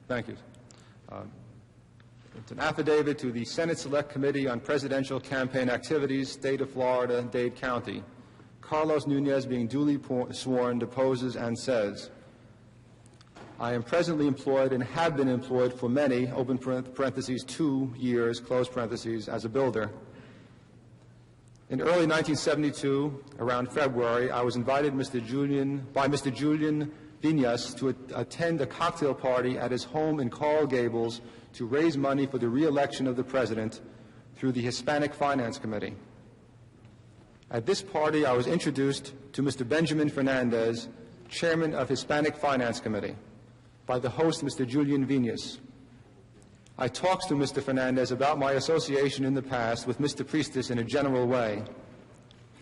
Thank you. It's an affidavit to the Senate Select Committee on Presidential Campaign Activities, State of Florida, Dade County. Carlos Nunez, being duly sworn, deposes and says, I am presently employed and have been employed for many, open parentheses, 2 years, close parentheses, as a builder. In early 1972, around February, I was invited by Mr. Julian Vinas to attend a cocktail party at his home in Coral Gables to raise money for the re-election of the President through the Hispanic Finance Committee. At this party, I was introduced to Mr. Benjamin Fernandez, Chairman of Hispanic Finance Committee, by the host, Mr. Julian Vinas. I talked to Mr. Fernandez about my association in the past with Mr. Priestes in a general way.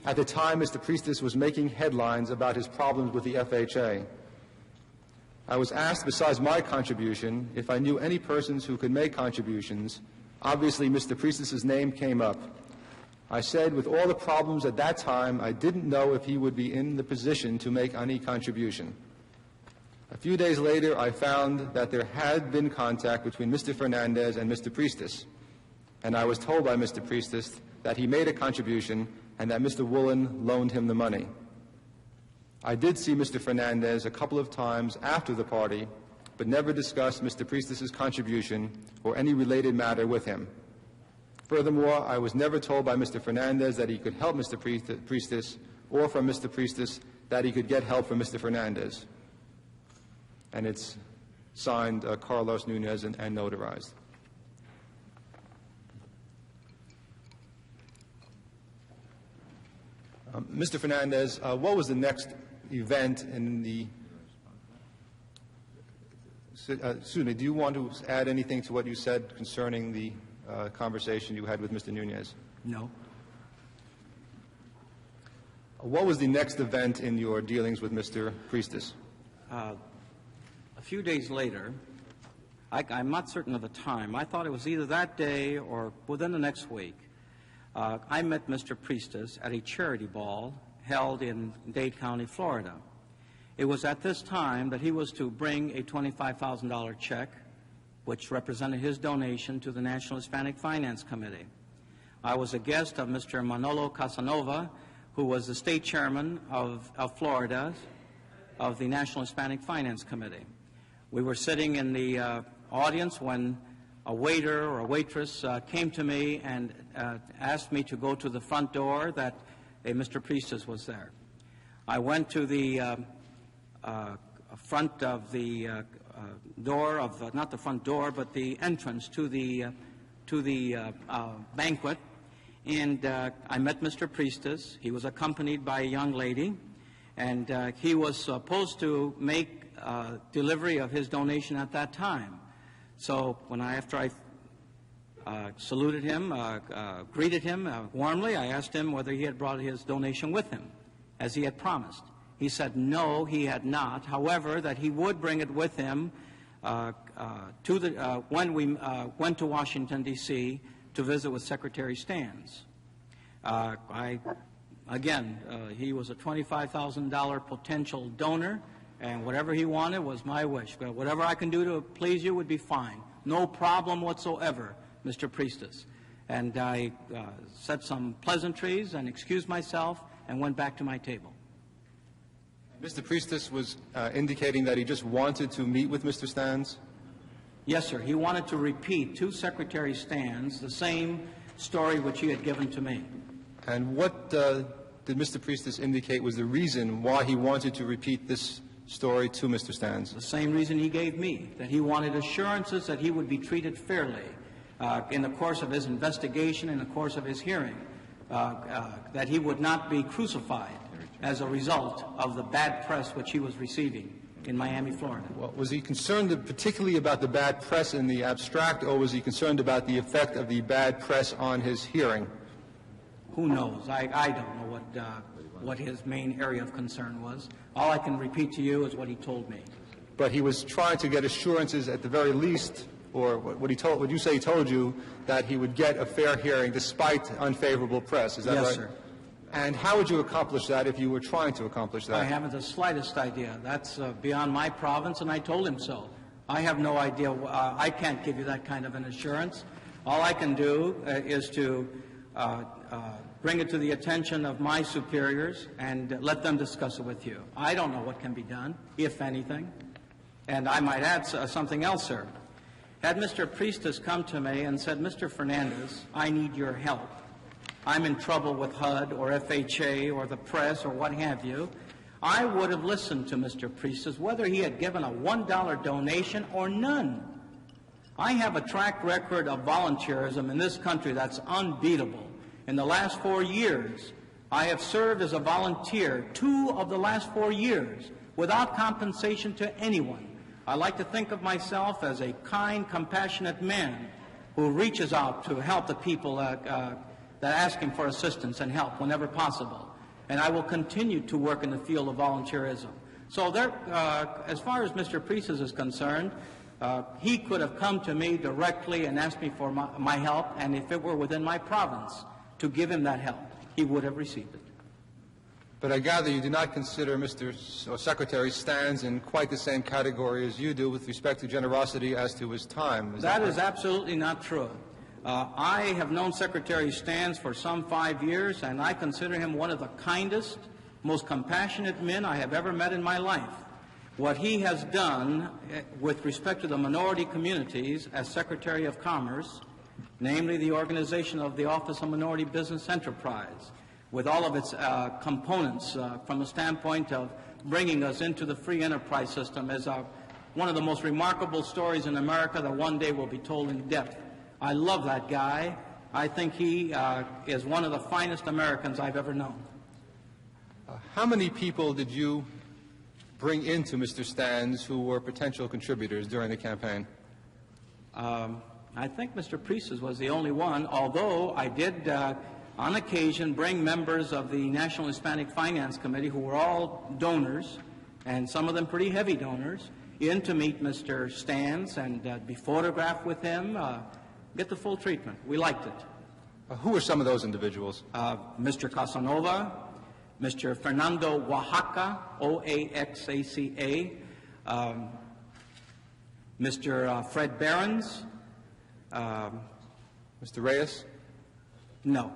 At the time, Mr. Priestes was making headlines about his problems with the FHA. I was asked, besides my contribution, if I knew any persons who could make contributions. Obviously, Mr. Priestes's name came up. I said, with all the problems at that time, I didn't know if he would be in the position to make any contribution. A few days later, I found that there had been contact between Mr. Fernandez and Mr. Priestes, and I was told by Mr. Priestes that he made a contribution and that Mr. Woolen loaned him the money. I did see Mr. Fernandez a couple of times after the party, but never discussed Mr. Priestes's contribution or any related matter with him. Furthermore, I was never told by Mr. Fernandez that he could help Mr. Priestes or from Mr. Priestes that he could get help from Mr. Fernandez. And it's signed Carlos Nunez and notarized. Mr. Fernandez, what was the next event in the... excuse me, do you want to add anything to what you said concerning the conversation you had with Mr. Nunez? No. What was the next event in your dealings with Mr. Priestes? A few days later, I'm not certain of the time. I thought it was either that day or within the next week. I met Mr. Priestes at a charity ball held in Dade County, Florida. It was at this time that he was to bring a $25,000 check, which represented his donation to the National Hispanic Finance Committee. I was a guest of Mr. Manolo Casanova, who was the state chairman of Florida, of the National Hispanic Finance Committee. We were sitting in the audience when a waiter or a waitress came to me and asked me to go to the front door, that Mr. Priestes was there. I went to the front of the door of, not the front door, but the entrance to the banquet, and I met Mr. Priestes. He was accompanied by a young lady, and he was supposed to make delivery of his donation at that time. So after I saluted him, greeted him warmly. I asked him whether he had brought his donation with him, as he had promised. He said no, he had not. However, that he would bring it with him when we went to Washington, D.C. to visit with Secretary Stans. He was a $25,000 potential donor, and whatever he wanted was my wish. But whatever I can do to please you would be fine. No problem whatsoever, Mr. Priestes. And I said some pleasantries and excused myself and went back to my table. Mr. Priestes was indicating that he just wanted to meet with Mr. Stans? Yes, sir. He wanted to repeat to Secretary Stans the same story which he had given to me. And what did Mr. Priestes indicate was the reason why he wanted to repeat this story to Mr. Stans? The same reason he gave me, that he wanted assurances that he would be treated fairly in the course of his investigation, in the course of his hearing, that he would not be crucified as a result of the bad press which he was receiving in Miami, Florida. Well, was he concerned particularly about the bad press in the abstract, or was he concerned about the effect of the bad press on his hearing? Who knows? I don't know what his main area of concern was. All I can repeat to you is what he told me. But he was trying to get assurances at the very least, or what you say he told you, that he would get a fair hearing despite unfavorable press. Is that right? Yes, sir. And how would you accomplish that if you were trying to accomplish that? I haven't the slightest idea. That's beyond my province, and I told him so. I have no idea. I can't give you that kind of an assurance. All I can do is to bring it to the attention of my superiors and let them discuss it with you. I don't know what can be done, if anything. And I might add something else, sir. Had Mr. Priestes come to me and said, Mr. Fernandez, I need your help. I'm in trouble with HUD or FHA or the press or what have you, I would have listened to Mr. Priestes whether he had given a $1 donation or none. I have a track record of volunteerism in this country that's unbeatable. In the last 4 years, I have served as a volunteer 2 of the last 4 years without compensation to anyone. I like to think of myself as a kind, compassionate man who reaches out to help the people that ask him for assistance and help whenever possible. And I will continue to work in the field of volunteerism. So there, as far as Mr. Priestes is concerned, he could have come to me directly and asked me for my help, and if it were within my province to give him that help, he would have received it. But I gather you do not consider Mr. Secretary Stans in quite the same category as you do with respect to generosity as to his time. That is absolutely not true. I have known Secretary Stans for some 5 years, and I consider him one of the kindest, most compassionate men I have ever met in my life. What he has done with respect to the minority communities as Secretary of Commerce, namely the organization of the Office of Minority Business Enterprise, with all of its components from the standpoint of bringing us into the free enterprise system, is one of the most remarkable stories in America that one day will be told in depth. I love that guy. I think he is one of the finest Americans I've ever known. How many people did you bring into Mr. Stans who were potential contributors during the campaign? I think Mr. Priestes was the only one, although I did, on occasion, bring members of the National Hispanic Finance Committee, who were all donors, and some of them pretty heavy donors, in to meet Mr. Stans and be photographed with him, get the full treatment. We liked it. Who were some of those individuals? Mr. Casanova, Mr. Fernando Oaxaca, O-A-X-A-C-A, Mr. Fred Behrens. Mr. Reyes? No.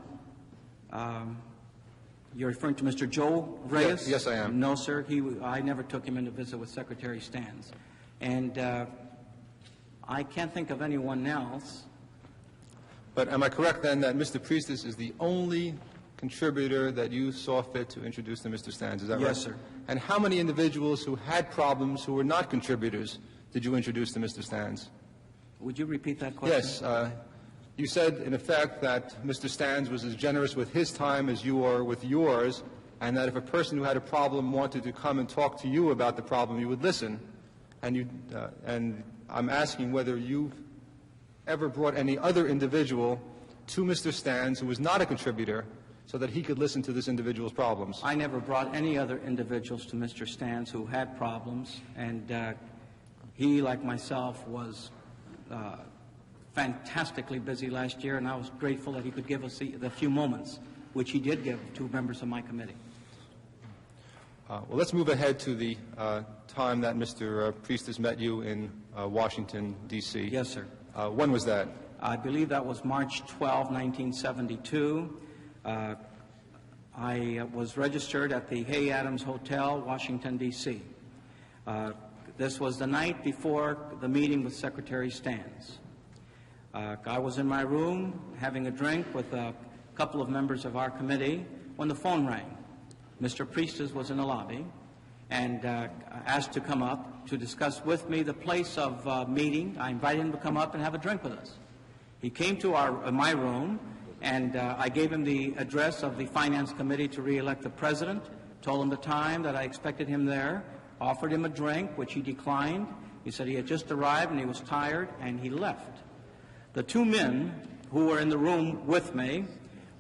You're referring to Mr. Joe Reyes? Yes, I am. No, sir. I never took him in to visit with Secretary Stans. And I can't think of anyone else. But am I correct, then, that Mr. Priestes is the only contributor that you saw fit to introduce to Mr. Stans? Is that right? Yes, sir. And how many individuals who had problems who were not contributors did you introduce to Mr. Stans? Would you repeat that question? Yes. You said, in effect, that Mr. Stans was as generous with his time as you are with yours, and that if a person who had a problem wanted to come and talk to you about the problem, you would listen. And I'm asking whether you ever brought any other individual to Mr. Stans who was not a contributor so that he could listen to this individual's problems? I never brought any other individuals to Mr. Stans who had problems, and he, like myself, was fantastically busy last year, and I was grateful that he could give us the few moments, which he did give to members of my committee. Well, let's move ahead to the time that Mr. Priestes met you in Washington, D.C. Yes, sir. When was that? I believe that was March 12, 1972. I was registered at the Hay Adams Hotel, Washington, D.C. This was the night before the meeting with Secretary Stans. I was in my room having a drink with a couple of members of our committee when the phone rang. Mr. Priestes was in the lobby and asked to come up to discuss with me the place of meeting. I invited him to come up and have a drink with us. He came to my room, and I gave him the address of the Finance Committee to re-elect the President, told him the time that I expected him there, offered him a drink, which he declined. He said he had just arrived and he was tired, and he left. The two men who were in the room with me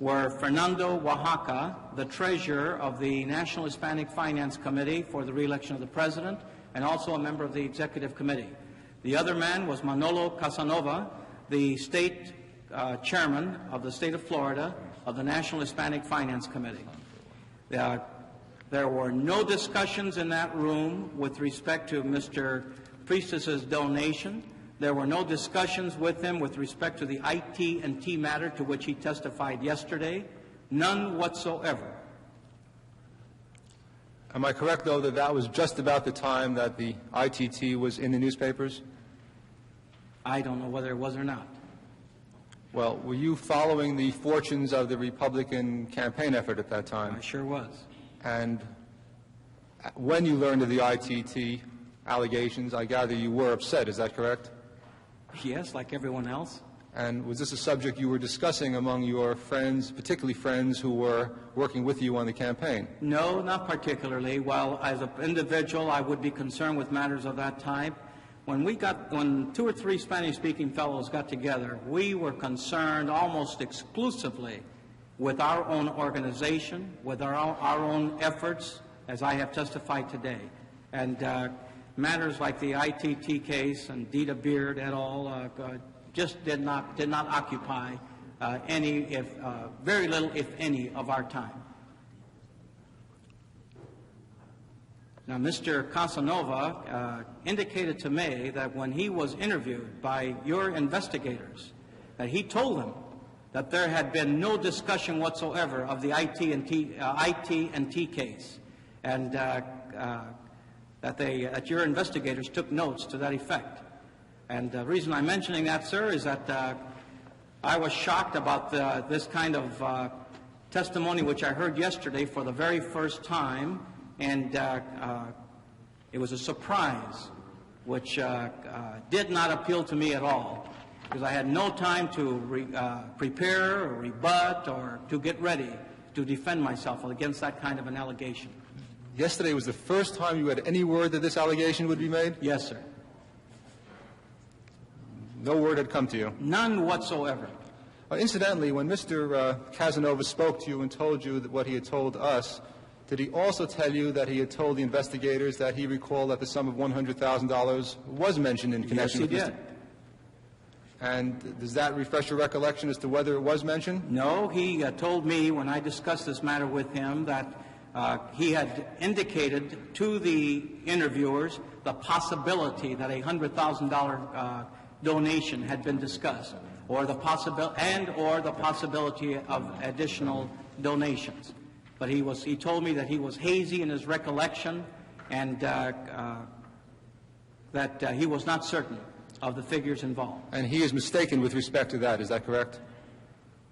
were Fernando Oaxaca, the treasurer of the National Hispanic Finance Committee for the re-election of the President, and also a member of the Executive Committee. The other man was Manolo Casanova, the state chairman of the state of Florida of the National Hispanic Finance Committee. There were no discussions in that room with respect to Mr. Priestes's donation. There were no discussions with him with respect to the IT&T matter to which he testified yesterday. None whatsoever. Am I correct, though, that that was just about the time that the ITT was in the newspapers? I don't know whether it was or not. Well, were you following the fortunes of the Republican campaign effort at that time? I sure was. And when you learned of the ITT allegations, I gather you were upset. Is that correct? Yes, like everyone else. And was this a subject you were discussing among your friends, particularly friends who were working with you on the campaign? No, not particularly. While as an individual I would be concerned with matters of that type, when two or three Spanish-speaking fellows got together, we were concerned almost exclusively with our own organization, with our own efforts, as I have testified today. And matters like the ITT case and Dita Beard et al. Just did not occupy very little, if any, of our time. Now, Mr. Casanova indicated to me that when he was interviewed by your investigators, that he told them that there had been no discussion whatsoever of the IT&T case, and that your investigators took notes to that effect. And the reason I'm mentioning that, sir, is that I was shocked about this kind of testimony which I heard yesterday for the very first time, and it was a surprise which did not appeal to me at all, because I had no time to prepare or rebut or to get ready to defend myself against that kind of an allegation. Yesterday was the first time you had any word that this allegation would be made? Yes, sir. No word had come to you? None whatsoever. Incidentally, when Mr. Casanova spoke to you and told you that what he had told us, did he also tell you that he had told the investigators that he recalled that the sum of $100,000 was mentioned in connection with this? Yes, he did. And does that refresh your recollection as to whether it was mentioned? No, he told me when I discussed this matter with him that he had indicated to the interviewers the possibility that a $100,000 donation had been discussed, or the possibility of additional donations. But he told me that he was hazy in his recollection, and that he was not certain of the figures involved. And he is mistaken with respect to that, is that correct?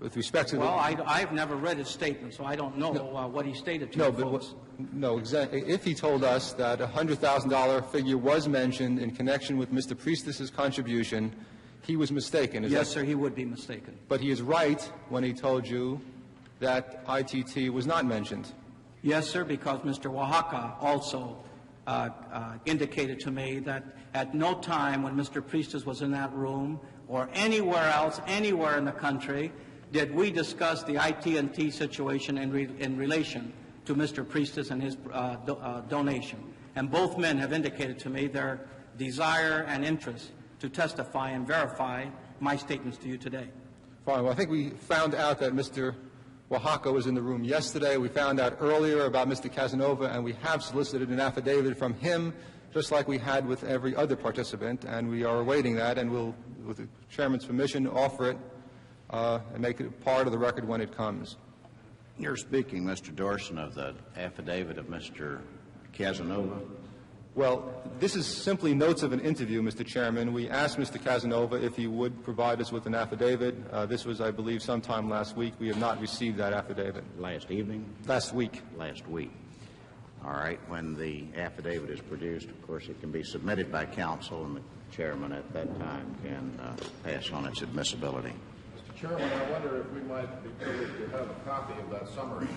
With respect to I've never read his statement, so I don't know what he stated to you folks. No, exactly. If he told us that a $100,000 figure was mentioned in connection with Mr. Priestes's contribution, he was mistaken. Yes, sir, he would be mistaken. But he is right when he told you that ITT was not mentioned. Yes, sir, because Mr. Oaxaca also indicated to me that at no time when Mr. Priestes was in that room or anywhere else, anywhere in the country, did we discuss the IT&T situation in relation to Mr. Priestes and his donation. And both men have indicated to me their desire and interest to testify and verify my statements to you today. Fine. Well, I think we found out that Mr. Oaxaca was in the room yesterday. We found out earlier about Mr. Casanova, and we have solicited an affidavit from him, just like we had with every other participant, and we are awaiting that, and we'll, with the Chairman's permission, offer it and make it part of the record when it comes. You're speaking, Mr. Dorson, of the affidavit of Mr. Casanova? Well, this is simply notes of an interview, Mr. Chairman. We asked Mr. Casanova if he would provide us with an affidavit. This was, I believe, sometime last week. We have not received that affidavit. Last evening? Last week. Last week. All right. When the affidavit is produced, of course, it can be submitted by counsel, and the chairman at that time can pass on its admissibility. Mr. Chairman, I wonder if we might be privileged to have a copy of that summary.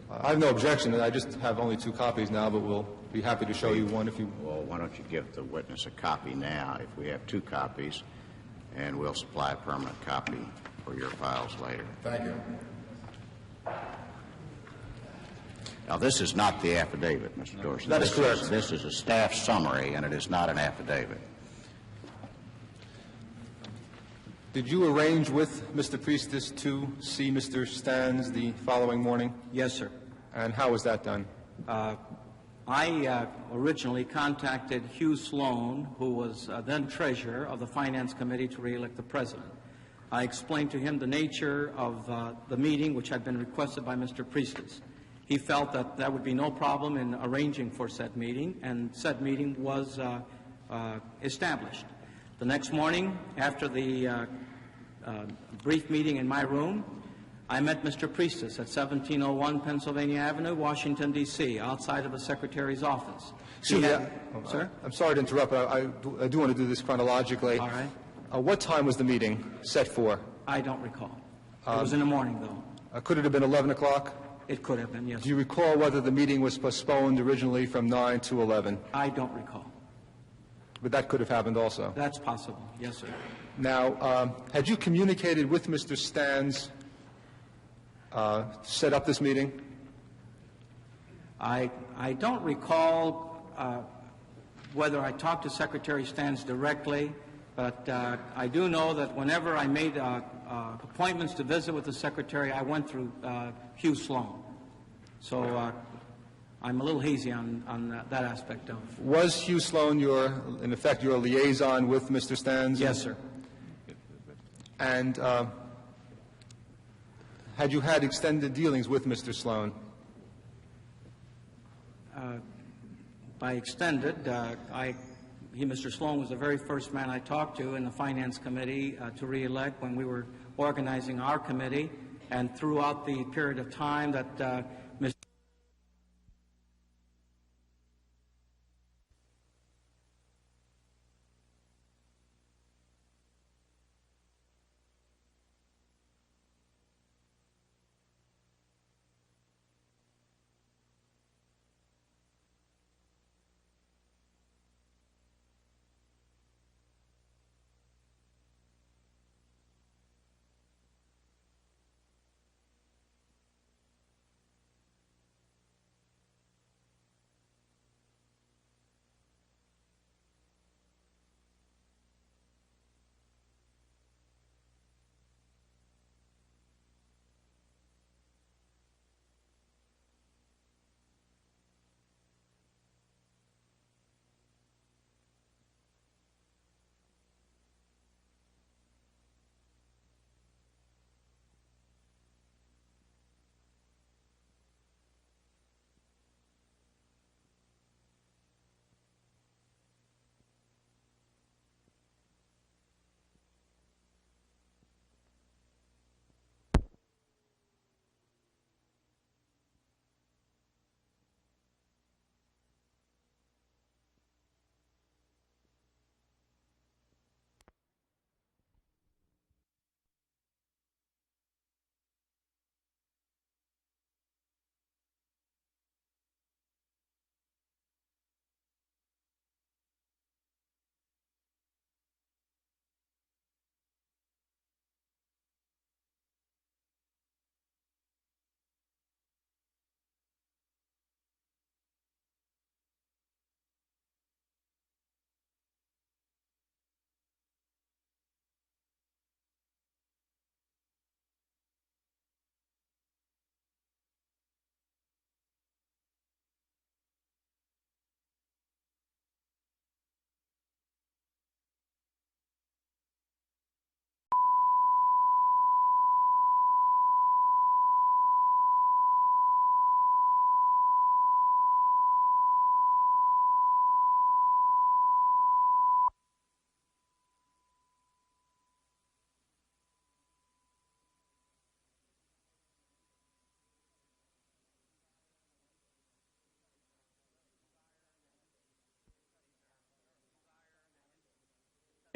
I have no objection. I just have only 2 copies now, but we'll be happy to show you one if you... Well, why don't you give the witness a copy now if we have 2 copies, and we'll supply a permanent copy for your files later. Thank you. Now, this is not the affidavit, Mr. Dorson. That is correct. This is a staff summary, and it is not an affidavit. Did you arrange with Mr. Priestes to see Mr. Stans the following morning? Yes, sir. And how was that done? I originally contacted Hugh Sloan, who was then treasurer of the Finance Committee to re-elect the president. I explained to him the nature of the meeting, which had been requested by Mr. Priestes. He felt that there would be no problem in arranging for said meeting, and said meeting was established. The next morning, after the brief meeting in my room, I met Mr. Priestes at 1701 Pennsylvania Avenue, Washington, D.C., outside of the Secretary's office. Sir? I'm sorry to interrupt, but I do want to do this chronologically. All right. What time was the meeting set for? I don't recall. It was in the morning, though. Could it have been 11 o'clock? It could have been, yes. Do you recall whether the meeting was postponed originally from 9 to 11? I don't recall. But that could have happened also. That's possible, yes, sir. Now, had you communicated with Mr. Stans to set up this meeting? I don't recall whether I talked to Secretary Stans directly, but I do know that whenever I made appointments to visit with the Secretary, I went through Hugh Sloan. So I'm a little hazy on that aspect of it. Was Hugh Sloan, in effect, your liaison with Mr. Stans? Yes, sir. And had you had extended dealings with Mr. Sloan? By extended, Mr. Sloan was the very first man I talked to in the Finance Committee to re-elect when we were organizing our committee, and throughout the period of time that Mr.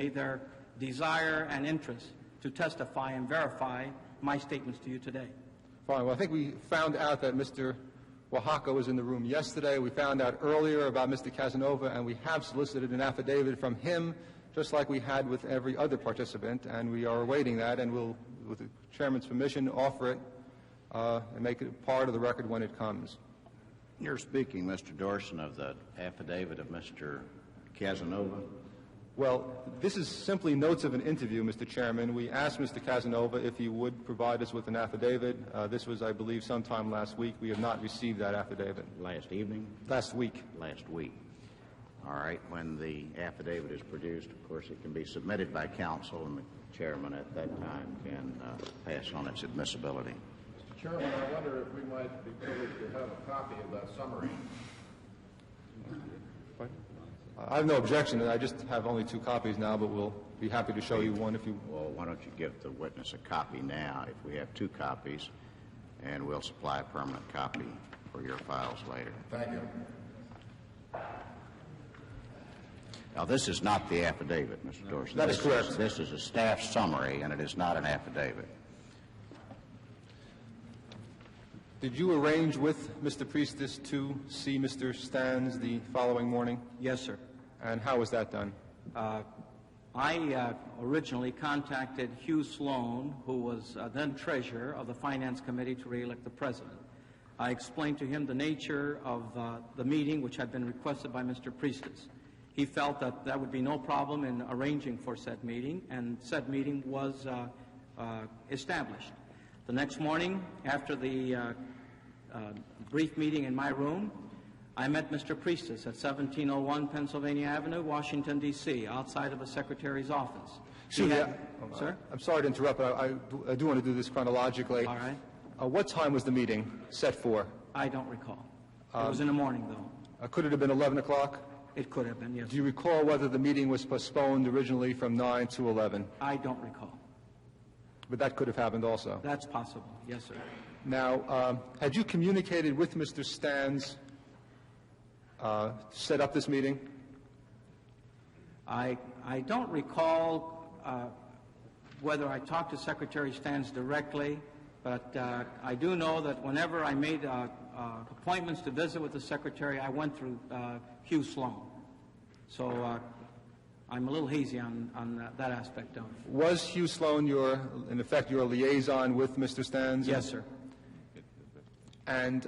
their desire and interest to testify and verify my statements to you today. Fine. Well, I think we found out that Mr. Oaxaca was in the room yesterday. We found out earlier about Mr. Casanova, and we have solicited an affidavit from him, just like we had with every other participant, and we are awaiting that, and we'll, with the chairman's permission, offer it and make it part of the record when it comes. You're speaking, Mr. Dorson, of the affidavit of Mr. Casanova? Well, this is simply notes of an interview, Mr. Chairman. We asked Mr. Casanova if he would provide us with an affidavit. This was, I believe, sometime last week. We have not received that affidavit. Last evening? Last week. Last week. All right. When the affidavit is produced, of course, it can be submitted by counsel, and the chairman at that time can pass on its admissibility. Mr. Chairman, I wonder if we might be privileged to have a copy of that summary. I have no objection. I just have only 2 copies now, but we'll be happy to show you one if you... Well, why don't you give the witness a copy now if we have 2 copies, and we'll supply a permanent copy for your files later. Thank you. Now, this is not the affidavit, Mr. Dorson. That is correct. This is a staff summary, and it is not an affidavit. Did you arrange with Mr. Priestis to see Mr. Stans the following morning? Yes, sir. And how was that done? I originally contacted Hugh Sloan, who was then treasurer of the Finance Committee to re-elect the president. I explained to him the nature of the meeting which had been requested by Mr. Priestis. He felt that there would be no problem in arranging for said meeting, and said meeting was established. The next morning, after the brief meeting in my room, I met Mr. Priestis at 1701 Pennsylvania Avenue, Washington, D.C., outside of the Secretary's office. Sir? I'm sorry to interrupt, but I do want to do this chronologically. All right. What time was the meeting set for? I don't recall. It was in the morning, though. Could it have been 11 o'clock? It could have been, yes. Do you recall whether the meeting was postponed originally from 9 to 11? I don't recall. But that could have happened also. That's possible, yes, sir. Now, had you communicated with Mr. Stans to set up this meeting? I don't recall whether I talked to Secretary Stans directly, but I do know that whenever I made appointments to visit with the Secretary, I went through Hugh Sloan. So I'm a little hazy on that aspect of it. Was Hugh Sloan, in effect, your liaison with Mr. Stans? Yes, sir. And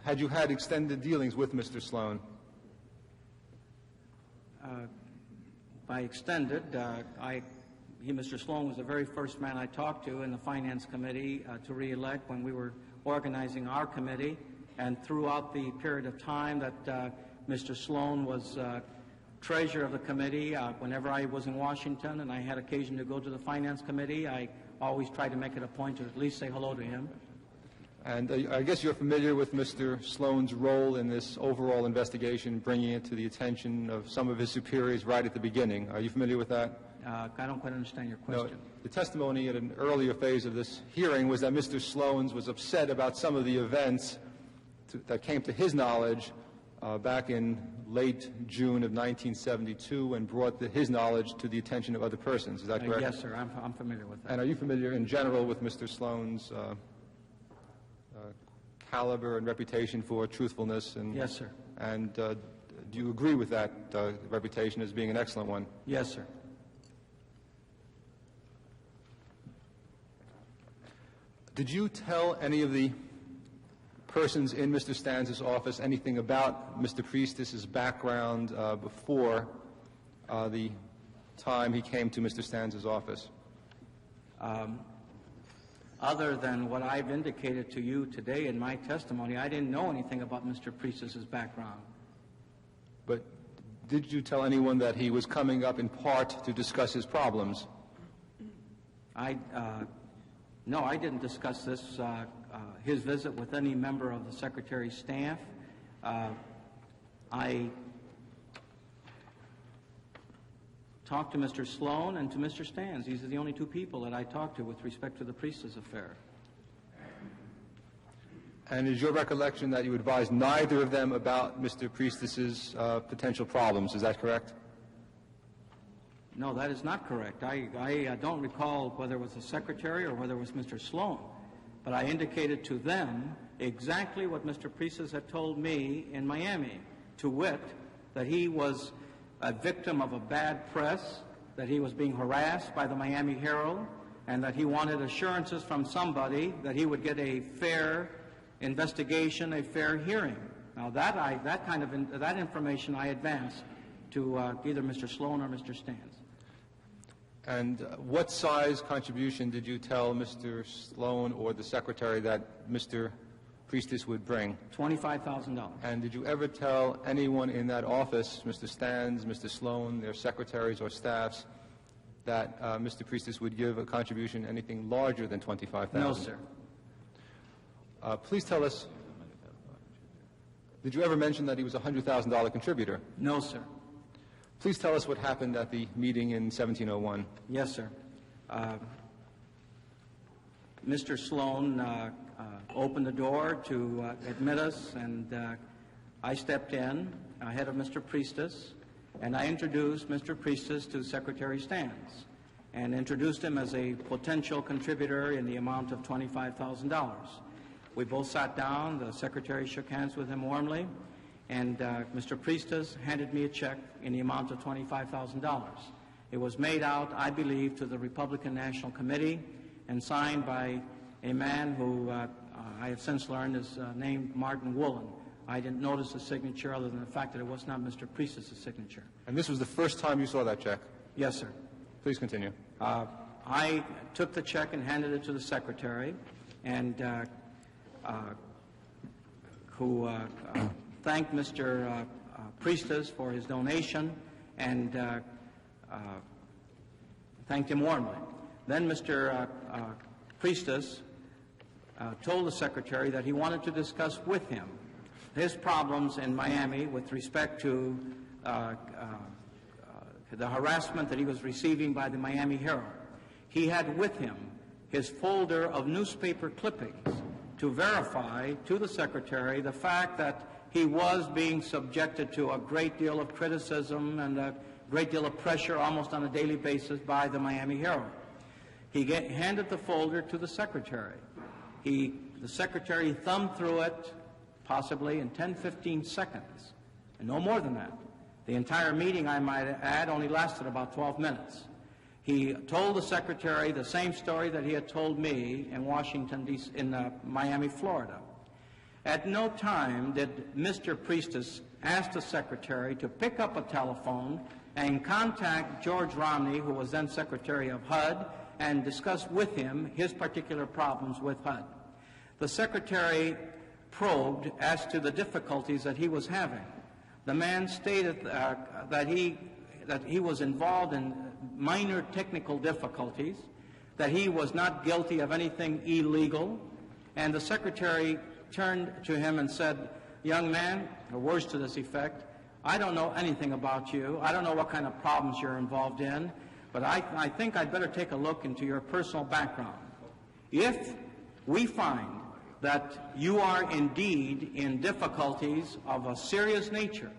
had you had extended dealings with Mr. Sloan? By extended, Mr. Sloan was the very first man I talked to in the Finance Committee to re-elect when we were organizing our committee, and throughout the period of time that Mr. Sloan was treasurer of the committee, whenever I was in Washington and I had occasion to go to the Finance Committee, I always tried to make it a point to at least say hello to him. And I guess you're familiar with Mr. Sloan's role in this overall investigation, bringing it to the attention of some of his superiors right at the beginning. Are you familiar with that? I don't quite understand your question. No, the testimony at an earlier phase of this hearing was that Mr. Sloan was upset about some of the events that came to his knowledge back in late June of 1972 and brought his knowledge to the attention of other persons. Is that correct? Yes, sir. I'm familiar with that. And are you familiar in general with Mr. Sloan's caliber and reputation for truthfulness? And, yes, sir. And do you agree with that reputation as being an excellent one? Yes, sir. Did you tell any of the persons in Mr. Stans' office anything about Mr. Priestis' background before the time he came to Mr. Stans' office? Other than what I've indicated to you today in my testimony, I didn't know anything about Mr. Priestis' background. But did you tell anyone that he was coming up in part to discuss his problems? No, I didn't discuss this, his visit with any member of the Secretary's staff. I talked to Mr. Sloan and to Mr. Stans. These are the only 2 people that I talked to with respect to the Priestis affair. And is your recollection that you advised neither of them about Mr. Priestis' potential problems? Is that correct? No, that is not correct. I don't recall whether it was the secretary or whether it was Mr. Sloan, but I indicated to them exactly what Mr. Priestes had told me in Miami, to wit, that he was a victim of a bad press, that he was being harassed by the Miami Herald, and that he wanted assurances from somebody that he would get a fair investigation, a fair hearing. Now that information I advanced to either Mr. Sloan or Mr. Stans. And what size contribution did you tell Mr. Sloan or the secretary that Mr. Priestes would bring? $25,000. And did you ever tell anyone in that office, Mr. Stans, Mr. Sloan, their secretaries or staffs, that Mr. Priestes would give a contribution anything larger than $25,000? No, sir. Please tell us, did you ever mention that he was a $100,000 contributor? No, sir. Please tell us what happened at the meeting in 1701. Yes, sir. Mr. Sloan opened the door to admit us, and I stepped in ahead of Mr. Priestes, and I introduced Mr. Priestes to Secretary Stans and introduced him as a potential contributor in the amount of $25,000. We both sat down. The secretary shook hands with him warmly, and Mr. Priestes handed me a check in the amount of $25,000. It was made out, I believe, to the Republican National Committee and signed by a man who I have since learned is named Martin Woolen. I didn't notice the signature other than the fact that it was not Mr. Priestes' signature. And this was the first time you saw that check? Yes, sir. Please continue. I took the check and handed it to the secretary, and who thanked Mr. Priestes for his donation and thanked him warmly. Then Mr. Priestes told the secretary that he wanted to discuss with him his problems in Miami with respect to the harassment that he was receiving by the Miami Herald. He had with him his folder of newspaper clippings to verify to the secretary the fact that he was being subjected to a great deal of criticism and a great deal of pressure almost on a daily basis by the Miami Herald. He handed the folder to the secretary. The secretary thumbed through it possibly in 10-15 seconds, and no more than that. The entire meeting, I might add, only lasted about 12 minutes. He told the secretary the same story that he had told me in Washington, D.C., in Miami, Florida. At no time did Mr. Priestes ask the secretary to pick up a telephone and contact George Romney, who was then Secretary of HUD, and discuss with him his particular problems with HUD. The secretary probed as to the difficulties that he was having. The man stated that he was involved in minor technical difficulties, that he was not guilty of anything illegal, and the secretary turned to him and said, "Young man," or words to this effect, "I don't know anything about you. I don't know what kind of problems you're involved in, but I think I'd better take a look into your personal background. If we find that you are indeed in difficulties of a serious nature,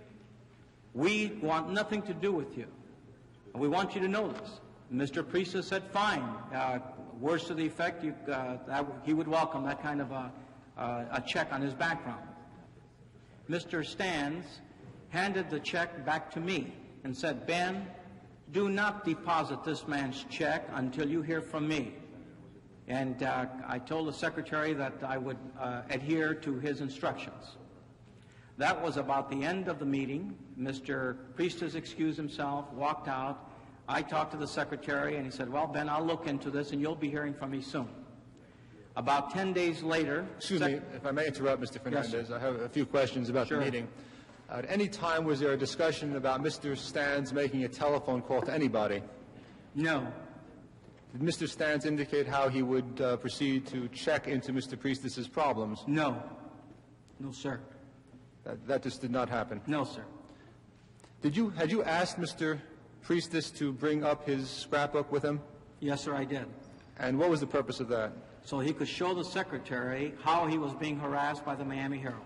we want nothing to do with you. We want you to know this." Mr. Priestes said, "Fine." Words to the effect, he would welcome that kind of a check on his background. Mr. Stans handed the check back to me and said, "Ben, do not deposit this man's check until you hear from me." And I told the secretary that I would adhere to his instructions. That was about the end of the meeting. Mr. Priestes excused himself, walked out. I talked to the secretary, and he said, "Well, Ben, I'll look into this, and you'll be hearing from me soon." About 10 days later... Excuse me, if I may interrupt, Mr. Fernandez. Yes, I have a few questions about the meeting. At any time, was there a discussion about Mr. Stans making a telephone call to anybody? No. Did Mr. Stans indicate how he would proceed to check into Mr. Priestes' problems? No. No, sir. That just did not happen? No, sir. Had you asked Mr. Priestes to bring up his scrapbook with him? Yes, sir, I did. And what was the purpose of that? So he could show the secretary how he was being harassed by the Miami Herald.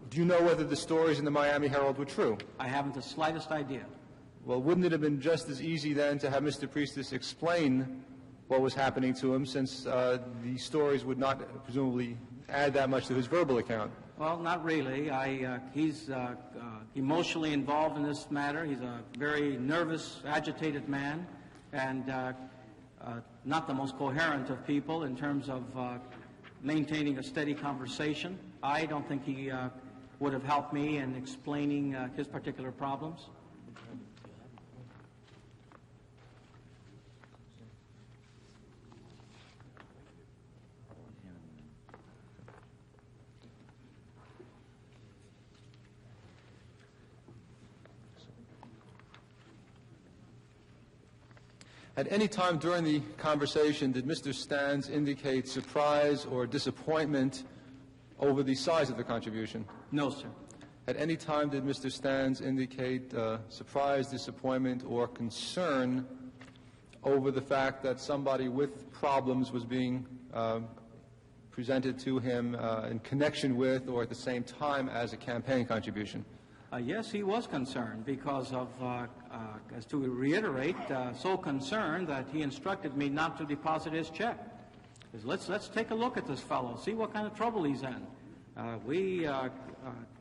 Do you know whether the stories in the Miami Herald were true? I haven't the slightest idea. Well, wouldn't it have been just as easy then to have Mr. Priestes explain what was happening to him, since the stories would not presumably add that much to his verbal account? Well, not really. He's emotionally involved in this matter. He's a very nervous, agitated man, and not the most coherent of people in terms of maintaining a steady conversation. I don't think he would have helped me in explaining his particular problems. At any time during the conversation, did Mr. Stans indicate surprise or disappointment over the size of the contribution? No, sir. At any time did Mr. Stans indicate surprise, disappointment, or concern over the fact that somebody with problems was being presented to him in connection with or at the same time as a campaign contribution? Yes, he was concerned because of, as to reiterate, so concerned that he instructed me not to deposit his check. Let's take a look at this fellow, see what kind of trouble he's in.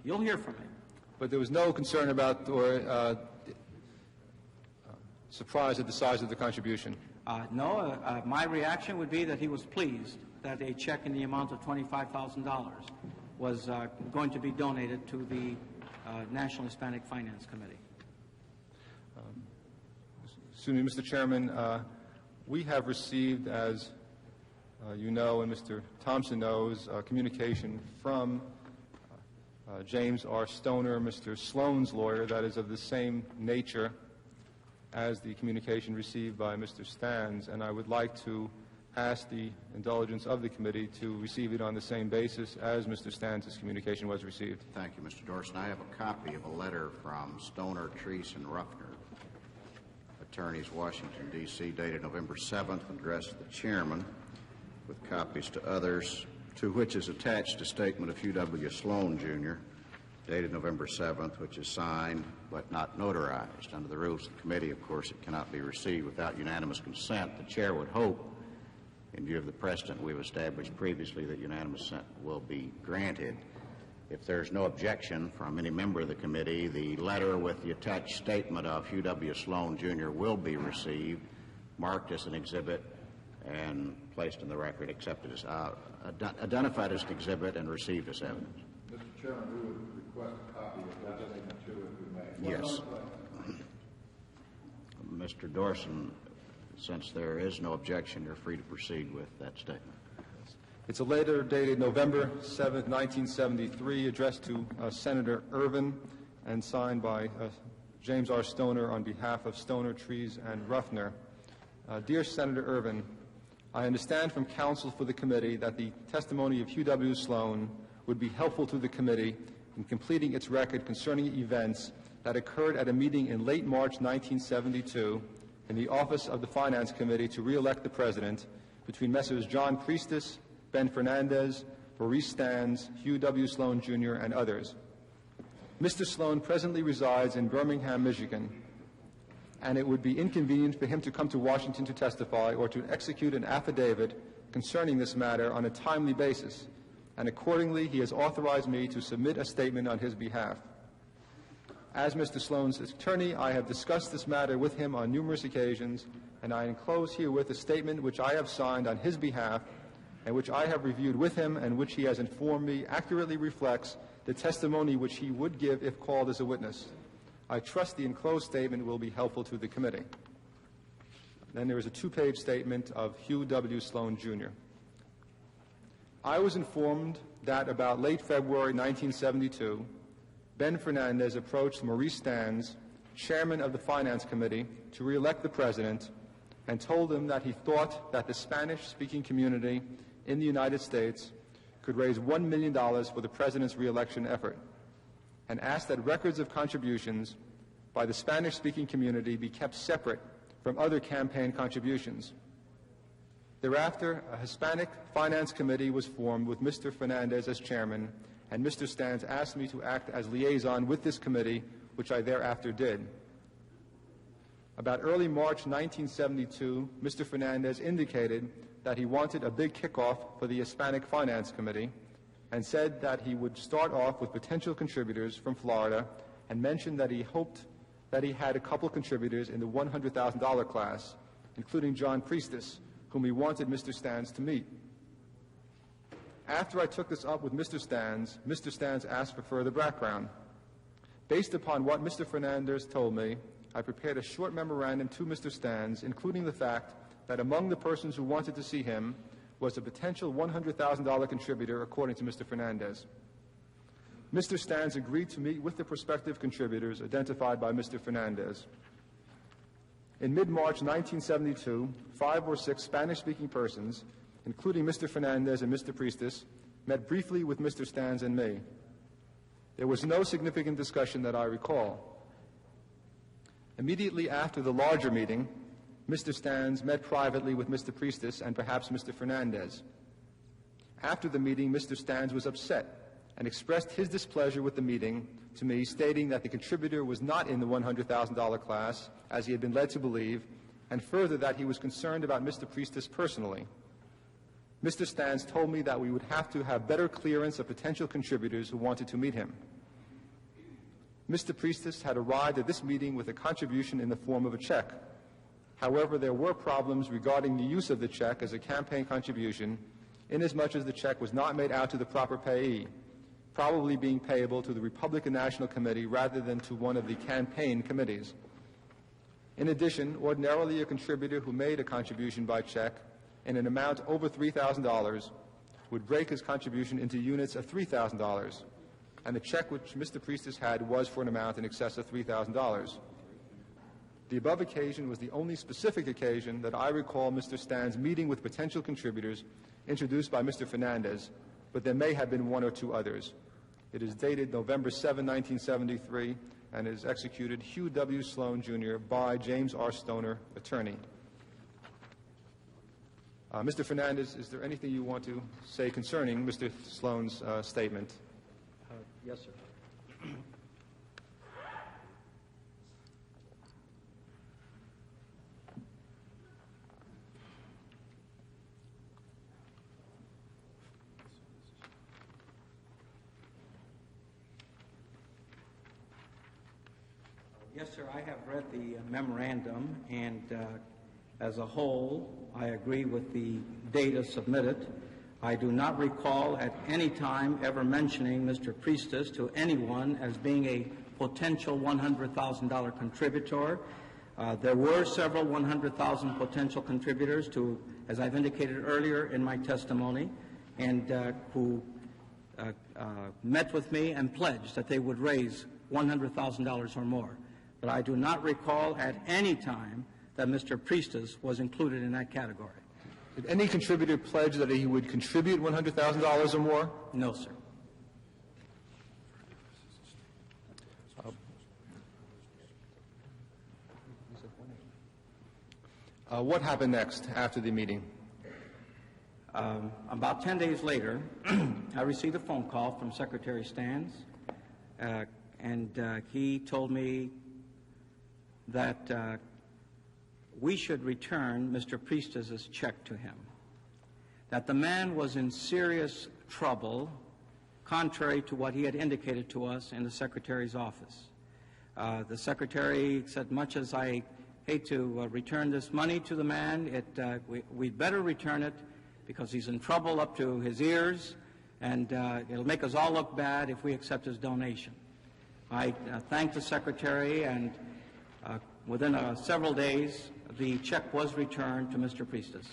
You'll hear from me. But there was no concern about or surprise at the size of the contribution? No, my reaction would be that he was pleased that a check in the amount of $25,000 was going to be donated to the National Hispanic Finance Committee. Excuse me, Mr. Chairman, we have received, as you know and Mr. Thompson knows, communication from James R. Stoner, Mr. Sloan's lawyer, that is of the same nature as the communication received by Mr. Stans, and I would like to ask the indulgence of the committee to receive it on the same basis as Mr. Stans' communication was received. Thank you, Mr. Dorson. I have a copy of a letter from Stoner, Treese, and Ruffner, attorneys, Washington, D.C., dated November 7th, addressed to the chairman, with copies to others, to which is attached a statement of Hugh W. Sloan, Jr., dated November 7th, which is signed but not notarized. Under the rules of the committee, of course, it cannot be received without unanimous consent. The chair would hope, in view of the precedent we've established previously, that unanimous consent will be granted. If there's no objection from any member of the committee, the letter with the attached statement of Hugh W. Sloan, Jr. will be received, marked as an exhibit, and placed in the record, accepted as identified as an exhibit, and received as evidence. Mr. Chairman, we would request a copy of that statement too, if we may. Yes. Mr. Dorson, since there is no objection, you're free to proceed with that statement. It's a letter dated November 7th, 1973, addressed to Senator Ervin and signed by James R. Stoner on behalf of Stoner, Treese, and Ruffner. Dear Senator Ervin, I understand from counsel for the committee that the testimony of Hugh W. Sloan would be helpful to the committee in completing its record concerning events that occurred at a meeting in late March 1972 in the office of the Finance Committee to re-elect the President between Messrs. John Priestes, Ben Fernandez, Maurice Stans, Hugh W. Sloan, Jr., and others. Mr. Sloan presently resides in Birmingham, Michigan, and it would be inconvenient for him to come to Washington to testify or to execute an affidavit concerning this matter on a timely basis, and accordingly he has authorized me to submit a statement on his behalf. As Mr. Sloan's attorney, I have discussed this matter with him on numerous occasions, and I enclose herewith a statement which I have signed on his behalf and which I have reviewed with him and which he has informed me accurately reflects the testimony which he would give if called as a witness. I trust the enclosed statement will be helpful to the committee. Then there is a two-page statement of Hugh W. Sloan, Jr. I was informed that about late February 1972, Ben Fernandez approached Maurice Stans, chairman of the Finance Committee, to re-elect the President, and told him that he thought that the Spanish-speaking community in the United States could raise $1 million for the President's re-election effort, and asked that records of contributions by the Spanish-speaking community be kept separate from other campaign contributions. Thereafter, a Hispanic Finance Committee was formed with Mr. Fernandez as chairman, and Mr. Stans asked me to act as liaison with this committee, which I thereafter did. About early March 1972, Mr. Fernandez indicated that he wanted a big kickoff for the Hispanic Finance Committee and said that he would start off with potential contributors from Florida and mentioned that he hoped that he had a couple contributors in the $100,000 class, including John Priestis, whom he wanted Mr. Stans to meet. After I took this up with Mr. Stans asked for further background. Based upon what Mr. Fernandez told me, I prepared a short memorandum to Mr. Stans, including the fact that among the persons who wanted to see him was a potential $100,000 contributor, according to Mr. Fernandez. Mr. Stans agreed to meet with the prospective contributors identified by Mr. Fernandez. In mid-March 1972, 5 or 6 Spanish-speaking persons, including Mr. Fernandez and Mr. Priestis, met briefly with Mr. Stans and me. There was no significant discussion that I recall. Immediately after the larger meeting, Mr. Stans met privately with Mr. Priestis and perhaps Mr. Fernandez. After the meeting, Mr. Stans was upset and expressed his displeasure with the meeting to me, stating that the contributor was not in the $100,000 class, as he had been led to believe, and further that he was concerned about Mr. Priestis personally. Mr. Stans told me that we would have to have better clearance of potential contributors who wanted to meet him. Mr. Priestis had arrived at this meeting with a contribution in the form of a check. However, there were problems regarding the use of the check as a campaign contribution, inasmuch as the check was not made out to the proper payee, probably being payable to the Republican National Committee rather than to one of the campaign committees. In addition, ordinarily a contributor who made a contribution by check in an amount over $3,000 would break his contribution into units of $3,000, and the check which Mr. Priestis had was for an amount in excess of $3,000. The above occasion was the only specific occasion that I recall Mr. Stans meeting with potential contributors introduced by Mr. Fernandez, but there may have been 1 or 2 others. It is dated November 7, 1973, and is executed Hugh W. Sloan, Jr. by James R. Stoner, attorney. Mr. Fernandez, is there anything you want to say concerning Mr. Sloan's statement? Yes, sir. Yes, sir, I have read the memorandum, and as a whole, I agree with the data submitted. I do not recall at any time ever mentioning Mr. Priestis to anyone as being a potential $100,000 contributor. There were several 100,000 potential contributors to, as I've indicated earlier in my testimony, and who met with me and pledged that they would raise $100,000 or more. But I do not recall at any time that Mr. Priestis was included in that category. Did any contributor pledge that he would contribute $100,000 or more? No, sir. What happened next after the meeting? About 10 days later, I received a phone call from Secretary Stans, and he told me that we should return Mr. Priestis' check to him, that the man was in serious trouble, contrary to what he had indicated to us in the Secretary's office. The Secretary said, much as I hate to return this money to the man, we'd better return it because he's in trouble up to his ears, and it'll make us all look bad if we accept his donation. I thanked the Secretary, and within several days, the check was returned to Mr. Priestis.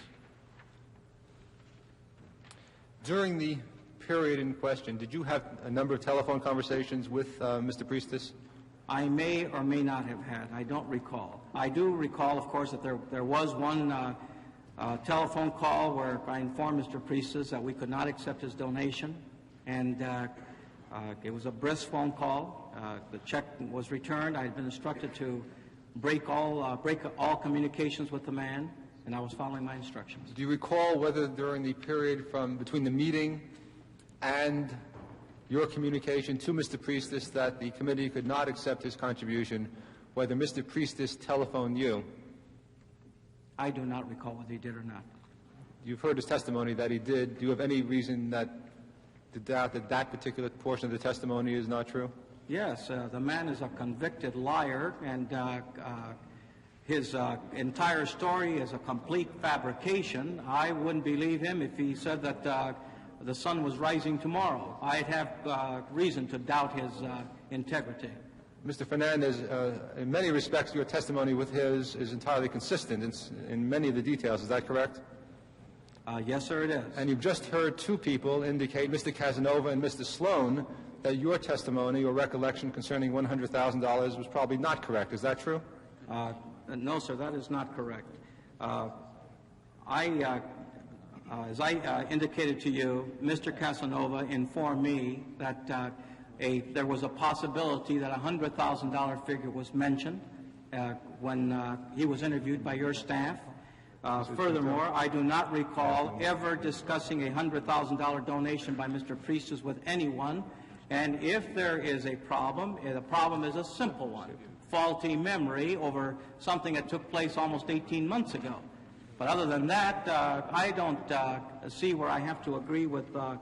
During the period in question, did you have a number of telephone conversations with Mr. Priestis? I may or may not have had. I don't recall. I do recall, of course, that there was one telephone call where I informed Mr. Priestis that we could not accept his donation, and it was a brisk phone call. The check was returned. I had been instructed to break all communications with the man, and I was following my instructions. Do you recall whether during the period between the meeting and your communication to Mr. Priestis that the committee could not accept his contribution, whether Mr. Priestis telephoned you? I do not recall whether he did or not. You've heard his testimony that he did. Do you have any reason to doubt that that particular portion of the testimony is not true? Yes, the man is a convicted liar, and his entire story is a complete fabrication. I wouldn't believe him if he said that the sun was rising tomorrow. I'd have reason to doubt his integrity. Mr. Fernandez, in many respects, your testimony with his is entirely consistent in many of the details. Is that correct? Yes, sir, it is. And you've just heard two people indicate, Mr. Casanova and Mr. Sloan, that your testimony or recollection concerning $100,000 was probably not correct. Is that true? No, sir, that is not correct. As I indicated to you, Mr. Casanova informed me that there was a possibility that a $100,000 figure was mentioned when he was interviewed by your staff. Furthermore, I do not recall ever discussing a $100,000 donation by Mr. Priestis with anyone. And if there is a problem, the problem is a simple one: faulty memory over something that took place almost 18 months ago. But other than that, I don't see where I have to agree with the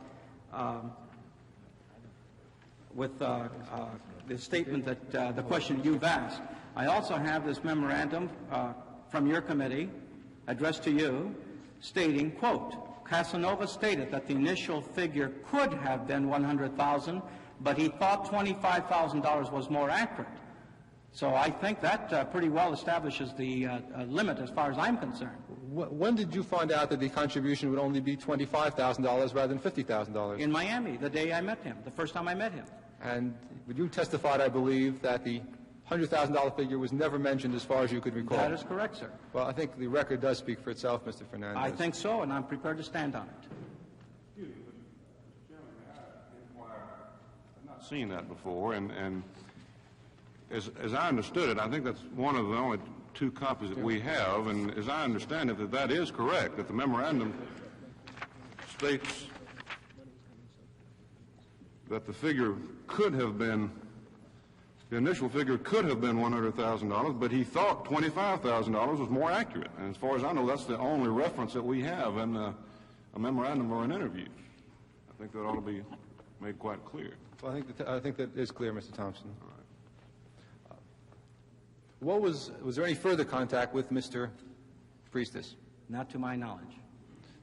statement that the question you've asked. I also have this memorandum from your committee addressed to you stating, quote, Casanova stated that the initial figure could have been $100,000, but he thought $25,000 was more accurate. So I think that pretty well establishes the limit as far as I'm concerned. When did you find out that the contribution would only be $25,000 rather than $50,000? In Miami, the day I met him, the first time I met him. And you testified, I believe, that the $100,000 figure was never mentioned as far as you could recall. That is correct, sir. Well, I think the record does speak for itself, Mr. Fernandez. I think so, and I'm prepared to stand on it. Excuse me, Mr. Chairman, may I inquire? I've not seen that before, and as I understood it, I think that's one of the only two copies that we have, and as I understand it, that is correct, that the memorandum states that the figure could have been, the initial figure could have been $100,000, but he thought $25,000 was more accurate. And as far as I know, that's the only reference that we have in a memorandum or an interview. I think that ought to be made quite clear. Well, I think that is clear, Mr. Thompson. All right. Was there any further contact with Mr. Priestis? Not to my knowledge.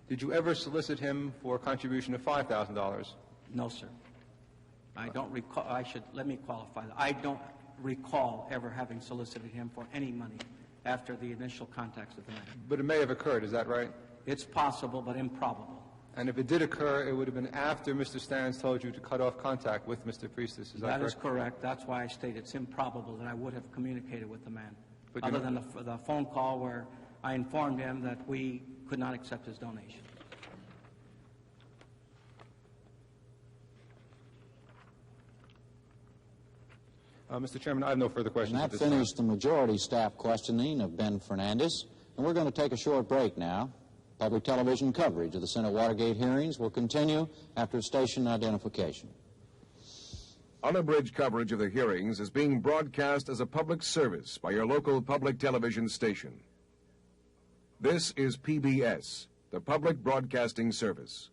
Did you ever solicit him for a contribution of $5,000? No, sir. I don't recall. Let me qualify that. I don't recall ever having solicited him for any money after the initial contacts with the man. But it may have occurred, is that right? It's possible, but improbable. And if it did occur, it would have been after Mr. Stans told you to cut off contact with Mr. Priestis, is that correct? That is correct. That's why I state it's improbable that I would have communicated with the man, but other than the phone call where I informed him that we could not accept his donation. Mr. Chairman, I have no further questions. And that finished the majority staff questioning of Ben Fernandez. And we're going to take a short break now. Public television coverage of the Senate Watergate hearings will continue after station identification. Unabridged coverage of the hearings is being broadcast as a public service by your local public television station. This is PBS, the Public Broadcasting Service.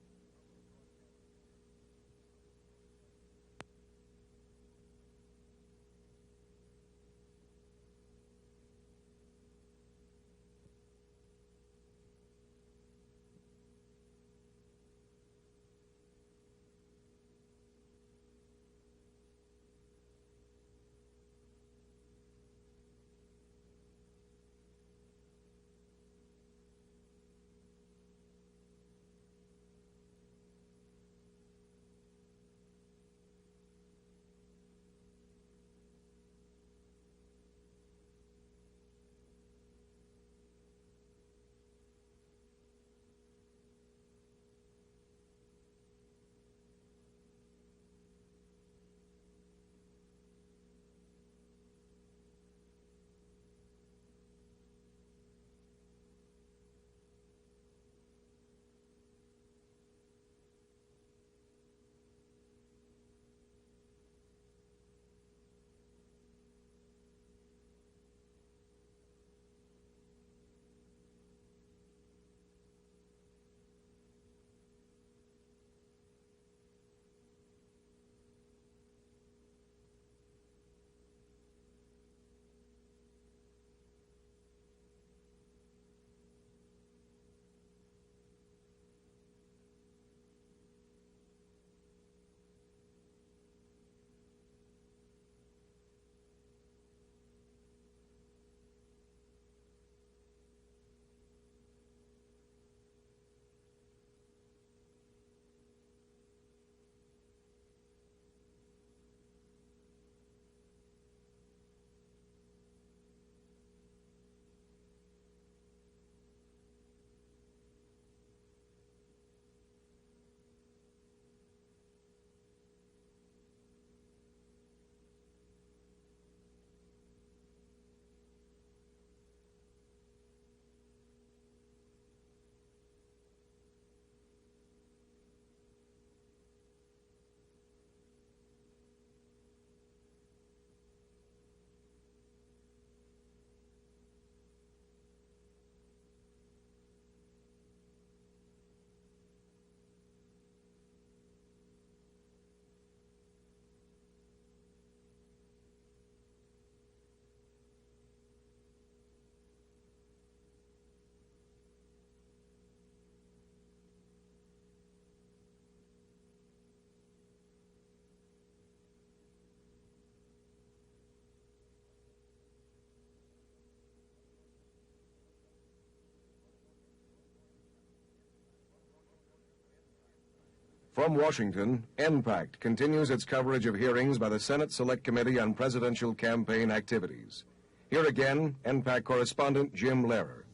From Washington, NPACT continues its coverage of hearings by the Senate Select Committee on Presidential Campaign Activities. Here again, NPACT correspondent Jim Lehrer.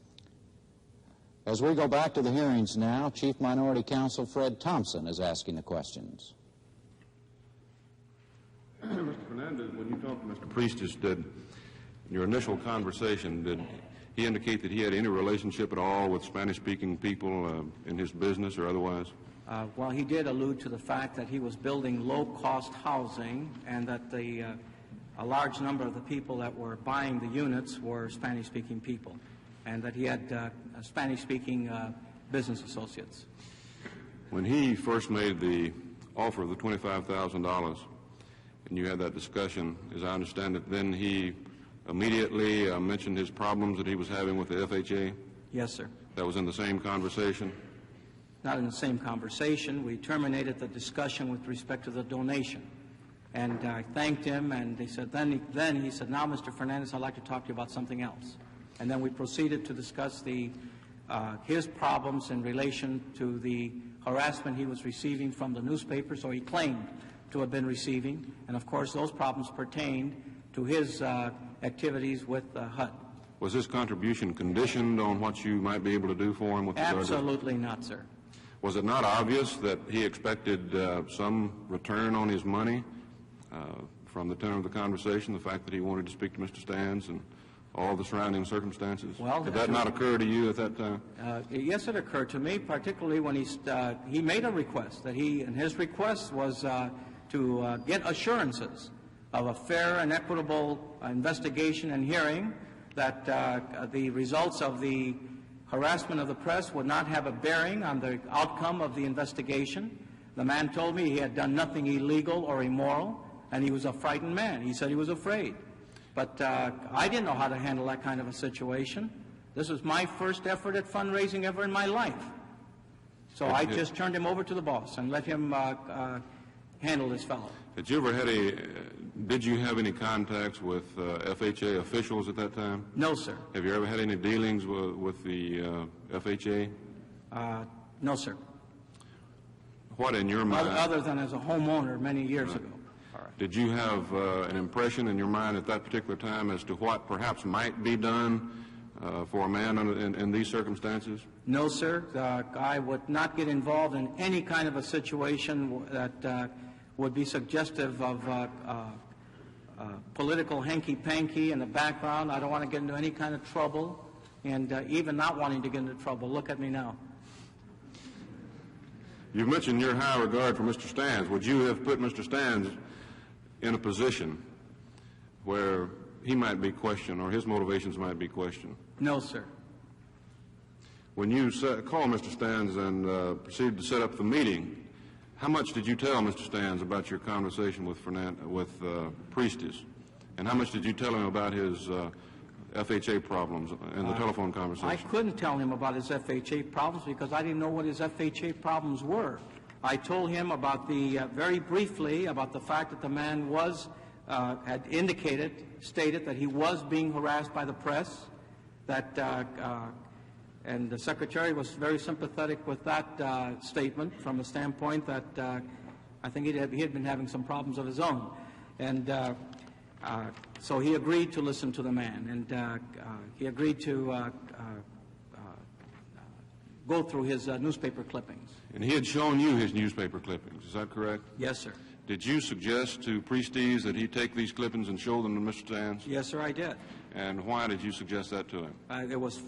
As we go back to the hearings now, Chief Minority Counsel Fred Thompson is asking the questions. Mr. Fernandez, when you talked to Mr. Priestis, in your initial conversation, did he indicate that he had any relationship at all with Spanish-speaking people in his business or otherwise? Well, he did allude to the fact that he was building low-cost housing and that a large number of the people that were buying the units were Spanish-speaking people, and that he had Spanish-speaking business associates. When he first made the offer of the $25,000, and you had that discussion, as I understand it, then he immediately mentioned his problems that he was having with the FHA? Yes, sir. That was in the same conversation? Not in the same conversation. We terminated the discussion with respect to the donation. And I thanked him, and he said, then he said, now, Mr. Fernandez, I'd like to talk to you about something else. And then we proceeded to discuss his problems in relation to the harassment he was receiving from the newspapers, or he claimed to have been receiving. And, of course, those problems pertained to his activities with HUD. Was his contribution conditioned on what you might be able to do for him with regard to... Absolutely not, sir. Was it not obvious that he expected some return on his money from the tenor of the conversation, the fact that he wanted to speak to Mr. Stans and all the surrounding circumstances? Well, did that not occur to you at that time? Yes, it occurred to me, particularly when he made a request. And his request was to get assurances of a fair and equitable investigation and hearing, that the results of the harassment of the press would not have a bearing on the outcome of the investigation. The man told me he had done nothing illegal or immoral, and he was a frightened man. He said he was afraid. But I didn't know how to handle that kind of a situation. This was my first effort at fundraising ever in my life. So I just turned him over to the boss and let him handle this fellow. Did you have any contacts with FHA officials at that time? No, sir. Have you ever had any dealings with the FHA? No, sir. What in your mind? Other than as a homeowner many years ago. Did you have an impression in your mind at that particular time as to what perhaps might be done for a man in these circumstances? No, sir. I would not get involved in any kind of a situation that would be suggestive of political hanky-panky in the background. I don't want to get into any kind of trouble, and even not wanting to get into trouble. Look at me now. You've mentioned your high regard for Mr. Stans. Would you have put Mr. Stans in a position where he might be questioned or his motivations might be questioned? No, sir. When you called Mr. Stans and proceeded to set up the meeting, how much did you tell Mr. Stans about your conversation with Priestis? And how much did you tell him about his FHA problems in the telephone conversation? I couldn't tell him about his FHA problems because I didn't know what his FHA problems were. I told him about very briefly about the fact that the man had stated that he was being harassed by the press, and the Secretary was very sympathetic with that statement from the standpoint that I think he had been having some problems of his own. And so he agreed to listen to the man, and he agreed to go through his newspaper clippings. And he had shown you his newspaper clippings, is that correct? Yes, sir. Did you suggest to Priestis that he take these clippings and show them to Mr. Stans? Yes, sir, I did. And why did you suggest that to him? There was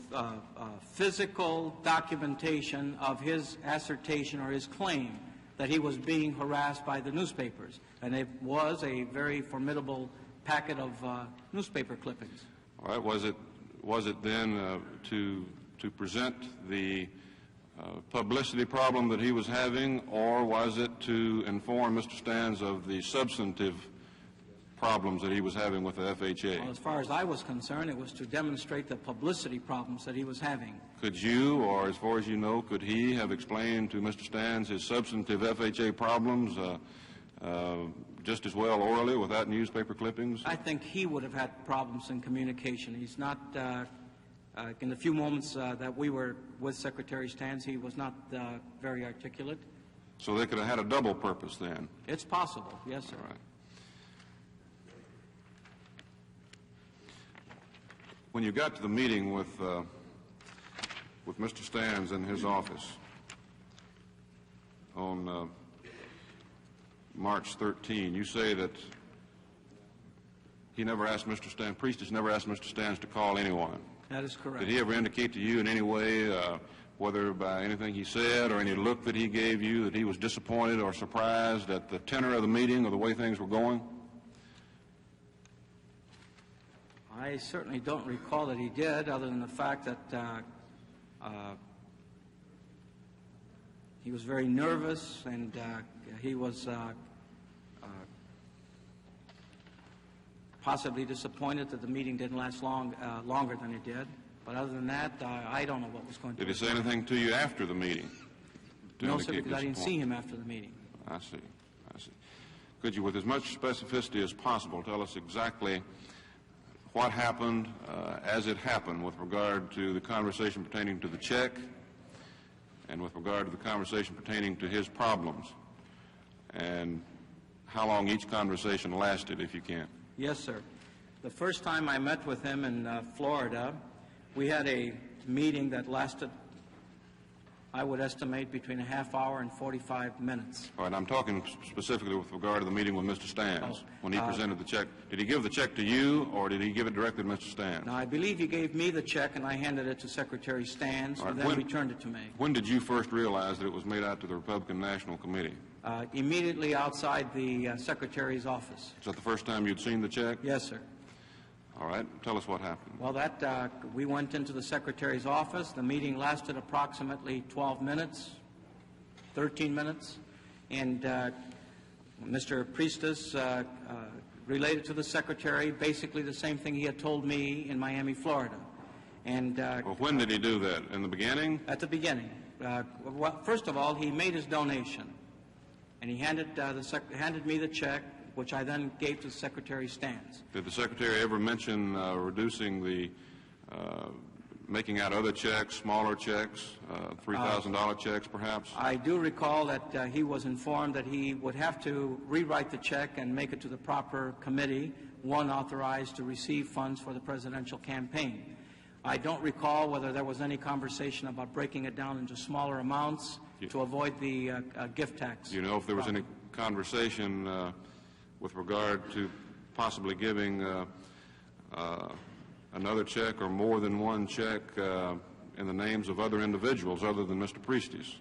physical documentation of his assertion or his claim that he was being harassed by the newspapers. And it was a very formidable packet of newspaper clippings. All right. Was it then to present the publicity problem that he was having, or was it to inform Mr. Stans of the substantive problems that he was having with the FHA? Well, as far as I was concerned, it was to demonstrate the publicity problems that he was having. Could you, or as far as you know, could he have explained to Mr. Stans his substantive FHA problems just as well orally without newspaper clippings? I think he would have had problems in communication. He's not, in the few moments that we were with Secretary Stans, he was not very articulate. So they could have had a double purpose then. It's possible, yes, sir. All right. When you got to the meeting with Mr. Stans in his office on March 13, you say that he never asked Mr. Stans, Priestis never asked Mr. Stans to call anyone. That is correct. Did he ever indicate to you in any way, whether by anything he said or any look that he gave you, that he was disappointed or surprised at the tenor of the meeting or the way things were going? I certainly don't recall that he did, other than the fact that he was very nervous and he was possibly disappointed that the meeting didn't last longer than it did. But other than that, I don't know what was going to Did he say anything to you after the meeting? No, sir, because I didn't see him after the meeting. I see. I see. Could you, with as much specificity as possible, tell us exactly what happened as it happened with regard to the conversation pertaining to the check and with regard to the conversation pertaining to his problems, and how long each conversation lasted, if you can? Yes, sir. The first time I met with him in Florida, we had a meeting that lasted, I would estimate, between a half hour and 45 minutes. All right, I'm talking specifically with regard to the meeting with Mr. Stans, when he presented the check. Did he give the check to you, or did he give it directly to Mr. Stans? Now, I believe he gave me the check, and I handed it to Secretary Stans, who then returned it to me. When did you first realize that it was made out to the Republican National Committee? Immediately outside the Secretary's office. Is that the first time you'd seen the check? Yes, sir. All right. Tell us what happened. Well, we went into the Secretary's office. The meeting lasted approximately 12 minutes, 13 minutes, and Mr. Priestis related to the Secretary basically the same thing he had told me in Miami, Florida. And well, when did he do that? In the beginning? At the beginning. Well, first of all, he made his donation, and he handed me the check, which I then gave to Secretary Stans. Did the Secretary ever mention reducing the, making out other checks, smaller checks, $3,000 checks perhaps? I do recall that he was informed that he would have to rewrite the check and make it to the proper committee, one authorized to receive funds for the presidential campaign. I don't recall whether there was any conversation about breaking it down into smaller amounts to avoid the gift tax. Do you know if there was any conversation with regard to possibly giving another check or more than one check in the names of other individuals other than Mr. Priestis?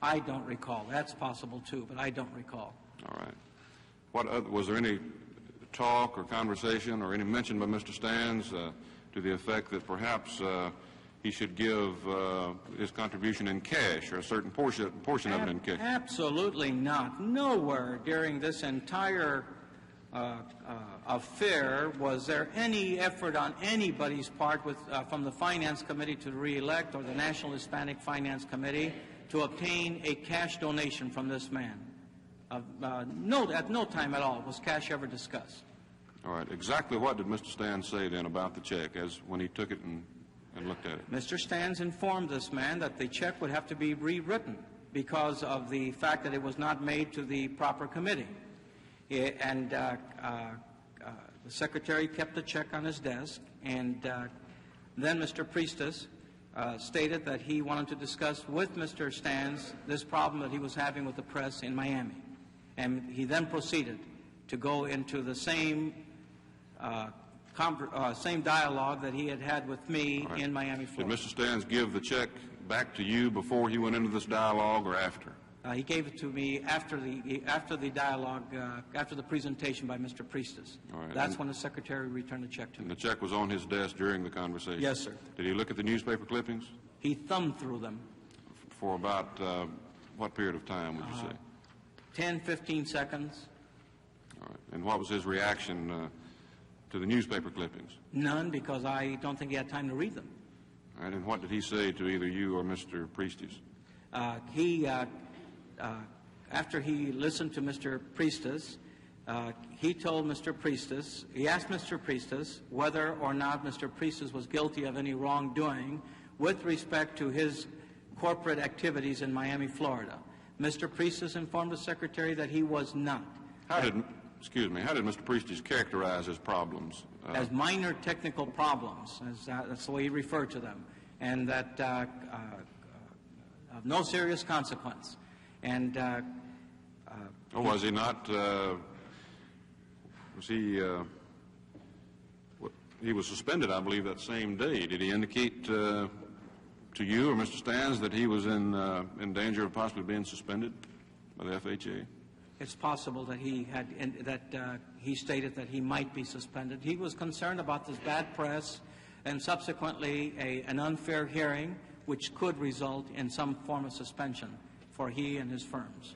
I don't recall. That's possible too, but I don't recall. All right. Was there any talk or conversation or any mention by Mr. Stans to the effect that perhaps he should give his contribution in cash, or a certain portion of it in cash? Absolutely not. Nowhere during this entire affair was there any effort on anybody's part from the Finance Committee to re-elect or the National Hispanic Finance Committee to obtain a cash donation from this man. At no time at all was cash ever discussed. All right. Exactly what did Mr. Stans say then about the check as when he took it and looked at it? Mr. Stans informed this man that the check would have to be rewritten because of the fact that it was not made to the proper committee. And the Secretary kept the check on his desk, and then Mr. Priestis stated that he wanted to discuss with Mr. Stans this problem that he was having with the press in Miami. And he then proceeded to go into the same dialogue that he had had with me in Miami, Florida. Did Mr. Stans give the check back to you before he went into this dialogue or after? He gave it to me after the dialogue, after the presentation by Mr. Priestis. All right. That's when the Secretary returned the check to me. And the check was on his desk during the conversation? Yes, sir. Did he look at the newspaper clippings? He thumbed through them. For about what period of time, would you say? 10, 15 seconds. All right. And what was his reaction to the newspaper clippings? None, because I don't think he had time to read them. All right. And what did he say to either you or Mr. Priestis? After he listened to Mr. Priestis, he told Mr. Priestis, he asked Mr. Priestis whether or not Mr. Priestis was guilty of any wrongdoing with respect to his corporate activities in Miami, Florida. Mr. Priestes informed the Secretary that he was not. How did Mr. Priestes characterize his problems? As minor technical problems, that's the way he referred to them, and that of no serious consequence. And was he not? He was suspended, I believe, that same day. Did he indicate to you or Mr. Stans that he was in danger of possibly being suspended by the FHA? It's possible that he stated that he might be suspended. He was concerned about this bad press and subsequently an unfair hearing, which could result in some form of suspension for he and his firms.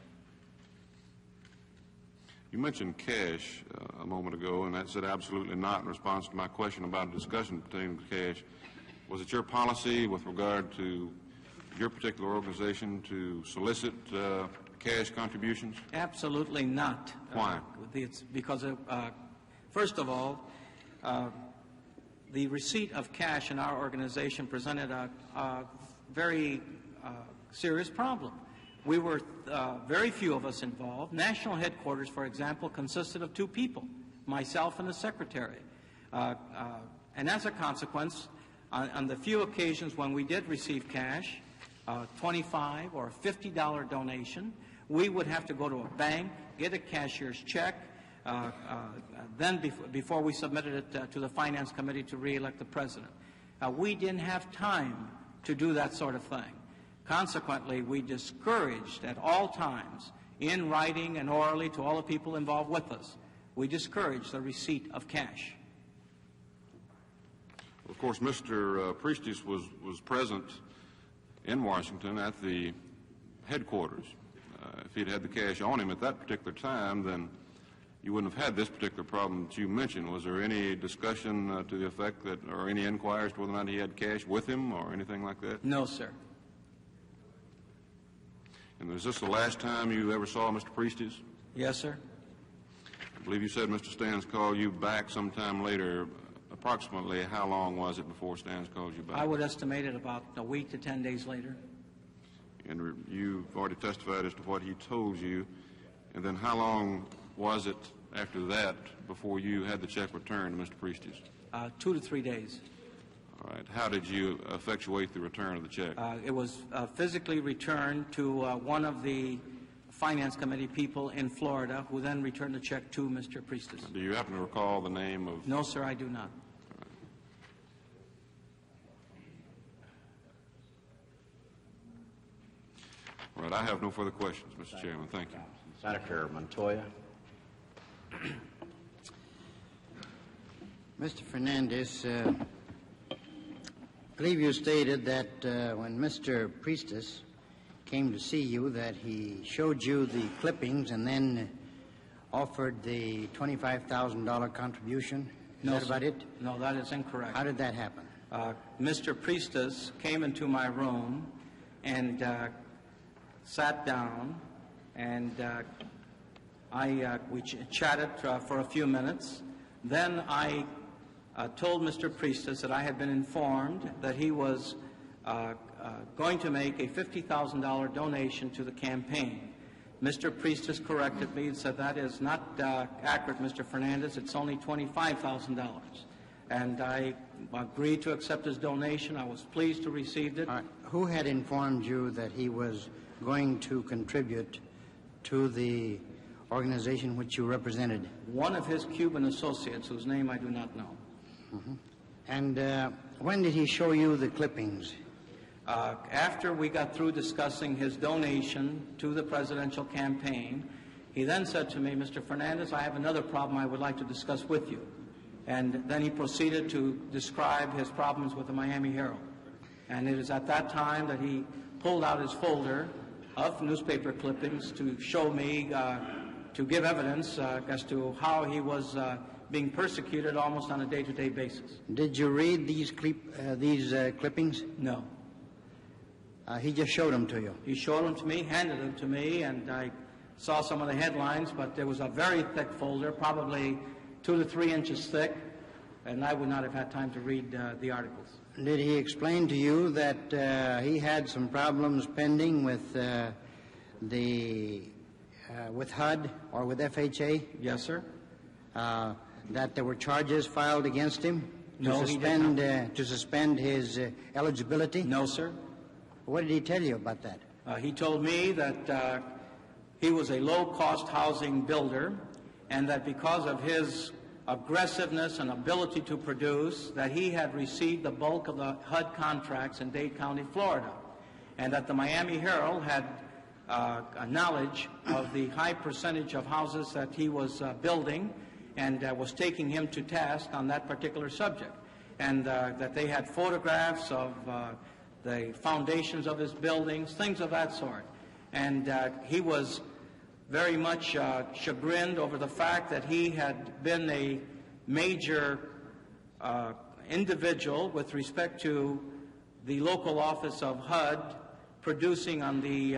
You mentioned cash a moment ago, and that said absolutely not in response to my question about a discussion pertaining to cash. Was it your policy with regard to your particular organization to solicit cash contributions? Absolutely not. Why? It's because, first of all, the receipt of cash in our organization presented a very serious problem. We were very few of us involved. National headquarters, for example, consisted of 2 people, myself and the secretary. And as a consequence, on the few occasions when we did receive cash, $25 or $50 donation, we would have to go to a bank, get a cashier's check, before we submitted it to the Finance Committee to re-elect the President. We didn't have time to do that sort of thing. Consequently, we discouraged at all times, in writing and orally to all the people involved with us, we discouraged the receipt of cash. Of course, Mr. Priestes was present in Washington at the headquarters. If he'd had the cash on him at that particular time, then you wouldn't have had this particular problem that you mentioned. Was there any discussion to the effect that, or any inquiries to whether or not he had cash with him or anything like that? No, sir. And was this the last time you ever saw Mr. Priestes? Yes, sir. I believe you said Mr. Stans called you back sometime later. Approximately how long was it before Stans called you back? I would estimate it about a week to 10 days later. And you've already testified as to what he told you. And then how long was it after that before you had the check returned to Mr. Priestes? 2 to 3 days. All right. How did you effectuate the return of the check? It was physically returned to one of the Finance Committee people in Florida, who then returned the check to Mr. Priestes. Do you happen to recall the name of? No, sir, I do not. All right. I have no further questions, Mr. Chairman. Thank you. Senator Montoya. Mr. Fernandez, I believe you stated that when Mr. Priestes came to see you that he showed you the clippings and then offered the $25,000 contribution. Is that about it? No, that is incorrect. How did that happen? Mr. Priestes came into my room and sat down, and we chatted for a few minutes. Then I told Mr. Priestes that I had been informed that he was going to make a $50,000 donation to the campaign. Mr. Priestes corrected me and said that is not accurate, Mr. Fernandez. It's only $25,000. And I agreed to accept his donation. I was pleased to receive it. All right. Who had informed you that he was going to contribute to the organization which you represented? One of his Cuban associates, whose name I do not know. Mm-hmm. And when did he show you the clippings? After we got through discussing his donation to the presidential campaign, he then said to me, Mr. Fernandez, I have another problem I would like to discuss with you. And then he proceeded to describe his problems with the Miami Herald. And it is at that time that he pulled out his folder of newspaper clippings to show me, to give evidence as to how he was being persecuted almost on a day-to-day basis. Did you read these clippings? No. He just showed them to you? He showed them to me, handed them to me, and I saw some of the headlines, but there was a very thick folder, probably 2 to 3 inches thick, and I would not have had time to read the articles. Did he explain to you that he had some problems pending with with HUD or with FHA? Yes, sir. That there were charges filed against him No, he did not. to suspend his eligibility? No, sir. What did he tell you about that? He told me that he was a low-cost housing builder, and that because of his aggressiveness and ability to produce, that he had received the bulk of the HUD contracts in Dade County, Florida, and that the Miami Herald had a knowledge of the high percentage of houses that he was building, and was taking him to task on that particular subject, and that they had photographs of the foundations of his buildings, things of that sort. And he was very much chagrined over the fact that he had been a major individual with respect to the local office of HUD producing on the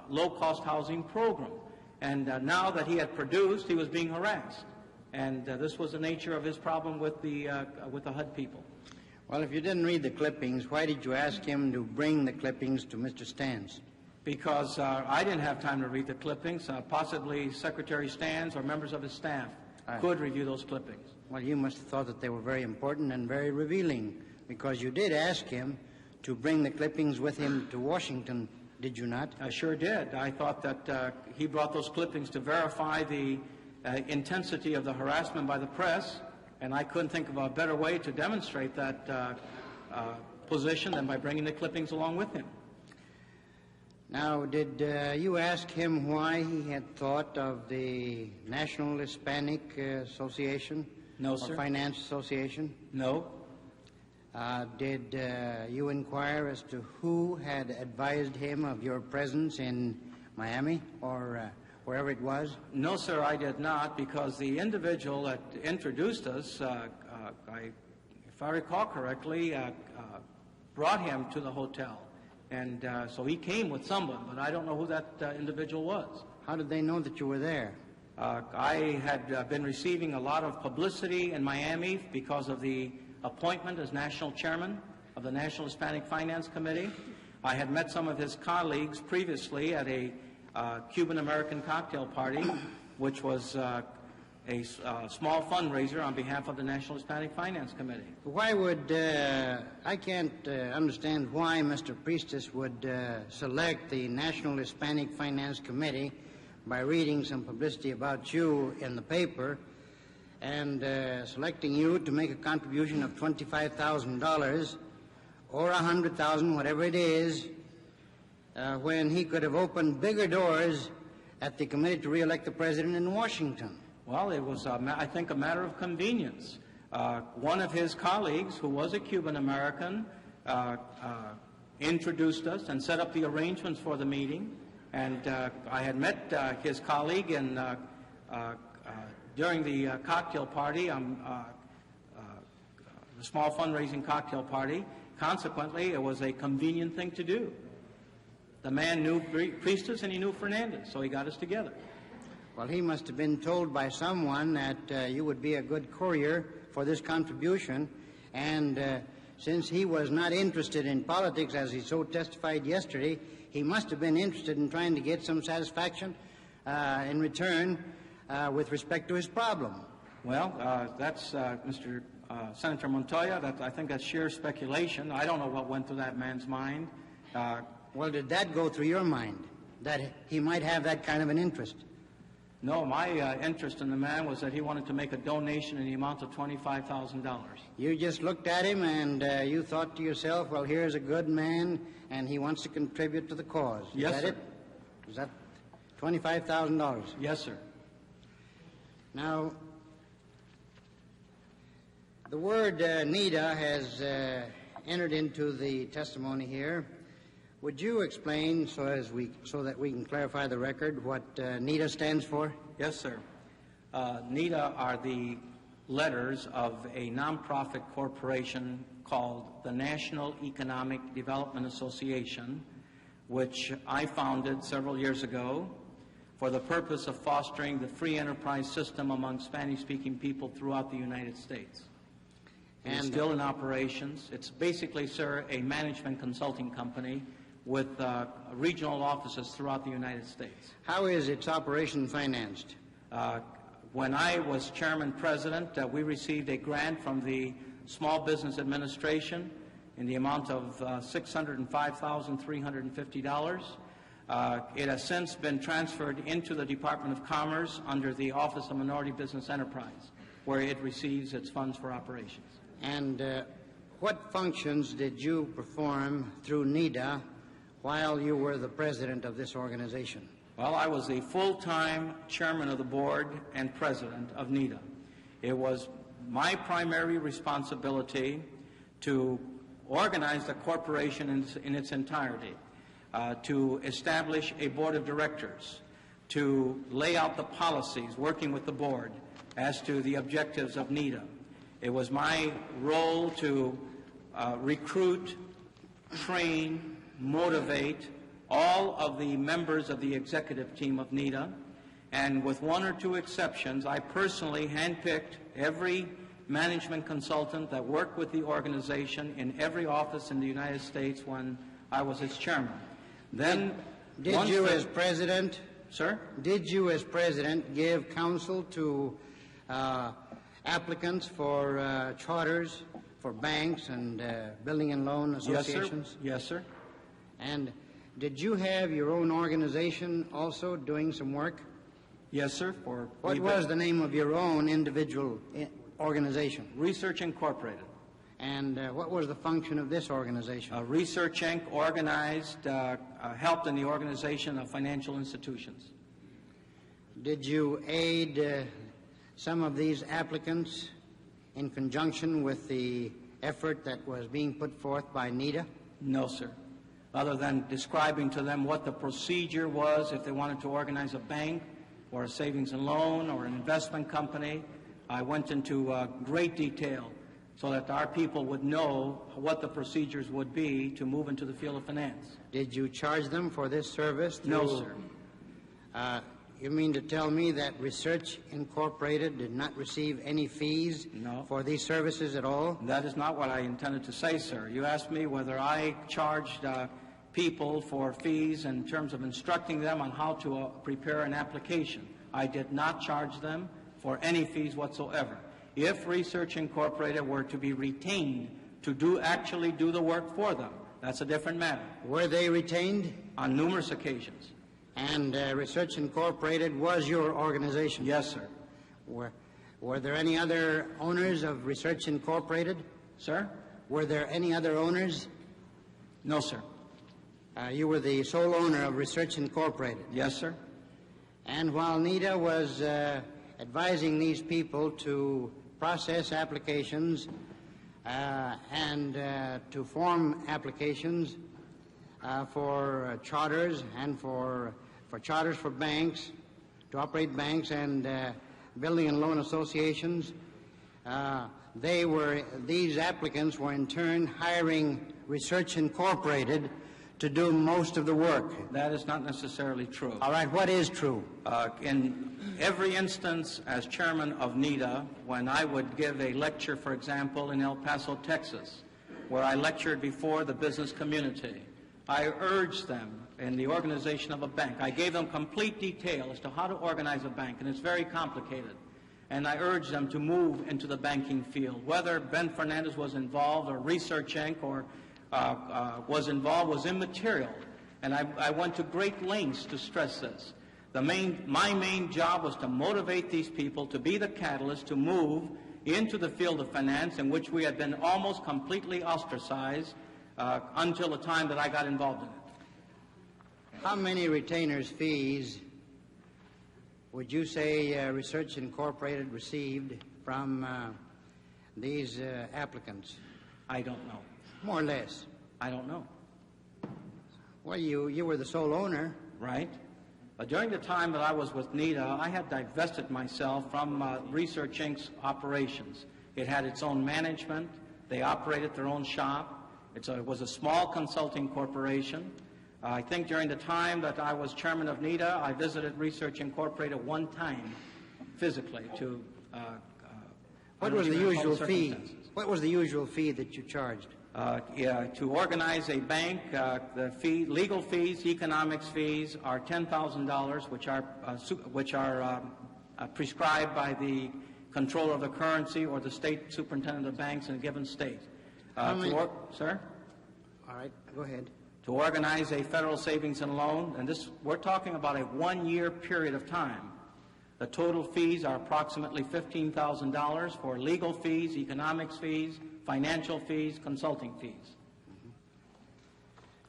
low-cost housing program. And now that he had produced, he was being harassed. And this was the nature of his problem with the HUD people. Well, if you didn't read the clippings, why did you ask him to bring the clippings to Mr. Stans? Because I didn't have time to read the clippings. Possibly Secretary Stans or members of his staff could review those clippings. Well, you must have thought that they were very important and very revealing, because you did ask him to bring the clippings with him to Washington, did you not? I sure did. I thought that he brought those clippings to verify the intensity of the harassment by the press, and I couldn't think of a better way to demonstrate that position than by bringing the clippings along with him. Now, did you ask him why he had thought of the National Hispanic Association? No, sir. Or Finance Association? No. Did you inquire as to who had advised him of your presence in Miami or wherever it was? No, sir, I did not, because the individual that introduced us, if I recall correctly, brought him to the hotel. And so he came with someone, but I don't know who that individual was. How did they know that you were there? I had been receiving a lot of publicity in Miami because of the appointment as national chairman of the National Hispanic Finance Committee. I had met some of his colleagues previously at a Cuban-American cocktail party, which was a small fundraiser on behalf of the National Hispanic Finance Committee. Why would, I can't understand why Mr. Priestes would select the National Hispanic Finance Committee by reading some publicity about you in the paper and selecting you to make a contribution of $25,000 or $100,000, whatever it is, when he could have opened bigger doors at the committee to re-elect the president in Washington. Well, it was, I think, a matter of convenience. One of his colleagues, who was a Cuban-American, introduced us and set up the arrangements for the meeting. And I had met his colleague during the cocktail party, the small fundraising cocktail party. Consequently, it was a convenient thing to do. The man knew Priestes and he knew Fernandez, so he got us together. Well, he must have been told by someone that you would be a good courier for this contribution, and since he was not interested in politics, as he so testified yesterday, he must have been interested in trying to get some satisfaction in return with respect to his problem. Well, that's Mr. Senator Montoya. I think that's sheer speculation. I don't know what went through that man's mind. Well, did that go through your mind, that he might have that kind of an interest? No, my interest in the man was that he wanted to make a donation in the amount of $25,000. You just looked at him and you thought to yourself, well, here's a good man and he wants to contribute to the cause. Yes, Is that sir. it? Is that $25,000? Yes, sir. Now, the word NEDA has entered into the testimony here. Would you explain, so that we can clarify the record, what NEDA stands for? Yes, sir. NEDA are the letters of a nonprofit corporation called the National Economic Development Association, which I founded several years ago for the purpose of fostering the free enterprise system among Spanish-speaking people throughout the United States. It's still in operations. It's basically, sir, a management consulting company with regional offices throughout the United States. How is its operation financed? When I was chairman-president, we received a grant from the Small Business Administration in the amount of $605,350. It has since been transferred into the Department of Commerce under the Office of Minority Business Enterprise, where it receives its funds for operations. And what functions did you perform through NEDA while you were the president of this organization? Well, I was the full-time chairman of the board and president of NEDA. It was my primary responsibility to organize the corporation in its entirety, to establish a board of directors, to lay out the policies, working with the board as to the objectives of NEDA. It was my role to recruit, train, motivate all of the members of the executive team of NEDA, and with one or two exceptions, I personally handpicked every management consultant that worked with the organization in every office in the United States when I was its chairman. Then, did you as president, sir? Did you as president give counsel to applicants for charters for banks and building and loan associations? Yes, sir. And did you have your own organization also doing some work? Yes, sir. What was the name of your own individual organization? Research Incorporated. And what was the function of this organization? Research Inc. organized, helped in the organization of financial institutions. Did you aid some of these applicants in conjunction with the effort that was being put forth by NEDA? No, sir. Other than describing to them what the procedure was if they wanted to organize a bank or a savings and loan or an investment company, I went into great detail so that our people would know what the procedures would be to move into the field of finance. Did you charge them for this service? No, sir. You mean to tell me that Research Incorporated did not receive any fees for these services at all? That is not what I intended to say, sir. You asked me whether I charged people for fees in terms of instructing them on how to prepare an application. I did not charge them for any fees whatsoever. If Research Incorporated were to be retained to actually do the work for them, that's a different matter. Were they retained? On numerous occasions. And Research Incorporated was your organization? Yes, sir. Were there any other owners of Research Incorporated? Sir? Were there any other owners? No, sir. You were the sole owner of Research Incorporated? Yes, sir. And while NEDA was advising these people to process applications and to form applications for charters and for charters for banks, to operate banks and building and loan associations, these applicants were in turn hiring Research Incorporated to do most of the work. That is not necessarily true. All right, what is true? In every instance as chairman of NEDA, when I would give a lecture, for example, in El Paso, Texas, where I lectured before the business community, I urged them in the organization of a bank. I gave them complete detail as to how to organize a bank, and it's very complicated. And I urged them to move into the banking field. Whether Ben Fernandez was involved or Research Inc. or was involved was immaterial, and I went to great lengths to stress this. My main job was to motivate these people to be the catalyst to move into the field of finance, in which we had been almost completely ostracized until the time that I got involved in it. How many retainers' fees would you say Research Incorporated received from these applicants? I don't know. More or less? I don't know. Well, you were the sole owner. Right. But during the time that I was with NEDA, I had divested myself from Research Inc.'s operations. It had its own management. They operated their own shop. It was a small consulting corporation. I think during the time that I was chairman of NEDA, I visited Research Incorporated one time physically to... What was the usual fee? What was the usual fee that you charged? To organize a bank, the legal fees, economics fees are $10,000, which are prescribed by the controller of the currency or the state superintendent of banks in a given state. Sir? All right, go ahead. To organize a federal savings and loan, and we're talking about a 1-year period of time. The total fees are approximately $15,000 for legal fees, economics fees, financial fees, consulting fees.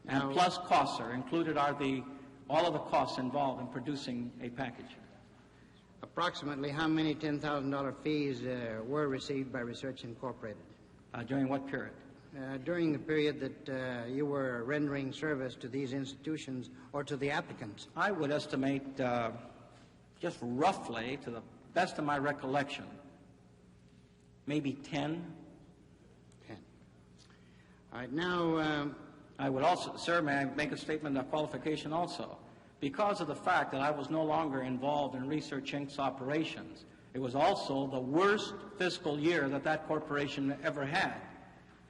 And plus costs are included all of the costs involved in producing a package. Approximately how many $10,000 fees were received by Research Incorporated? During what period? During the period that you were rendering service to these institutions or to the applicants. I would estimate, just roughly, to the best of my recollection, maybe 10. 10. All right, now... I would also, sir, may I make a statement of qualification also? Because of the fact that I was no longer involved in Research Inc.'s operations, it was also the worst fiscal year that corporation ever had.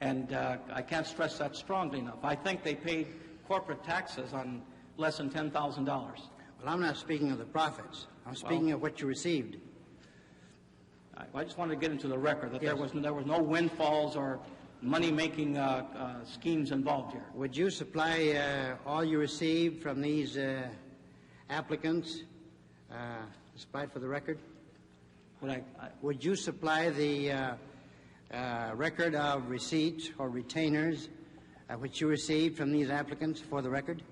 And I can't stress that strongly enough. I think they paid corporate taxes on less than $10,000. Well, I'm not speaking of the profits. I'm speaking of what you received. I just wanted to get into the record that there was no windfalls or money-making schemes involved here. Would you supply all you received from these applicants, despite for the record? Would you supply the record of receipts or retainers which you received from these applicants for the record?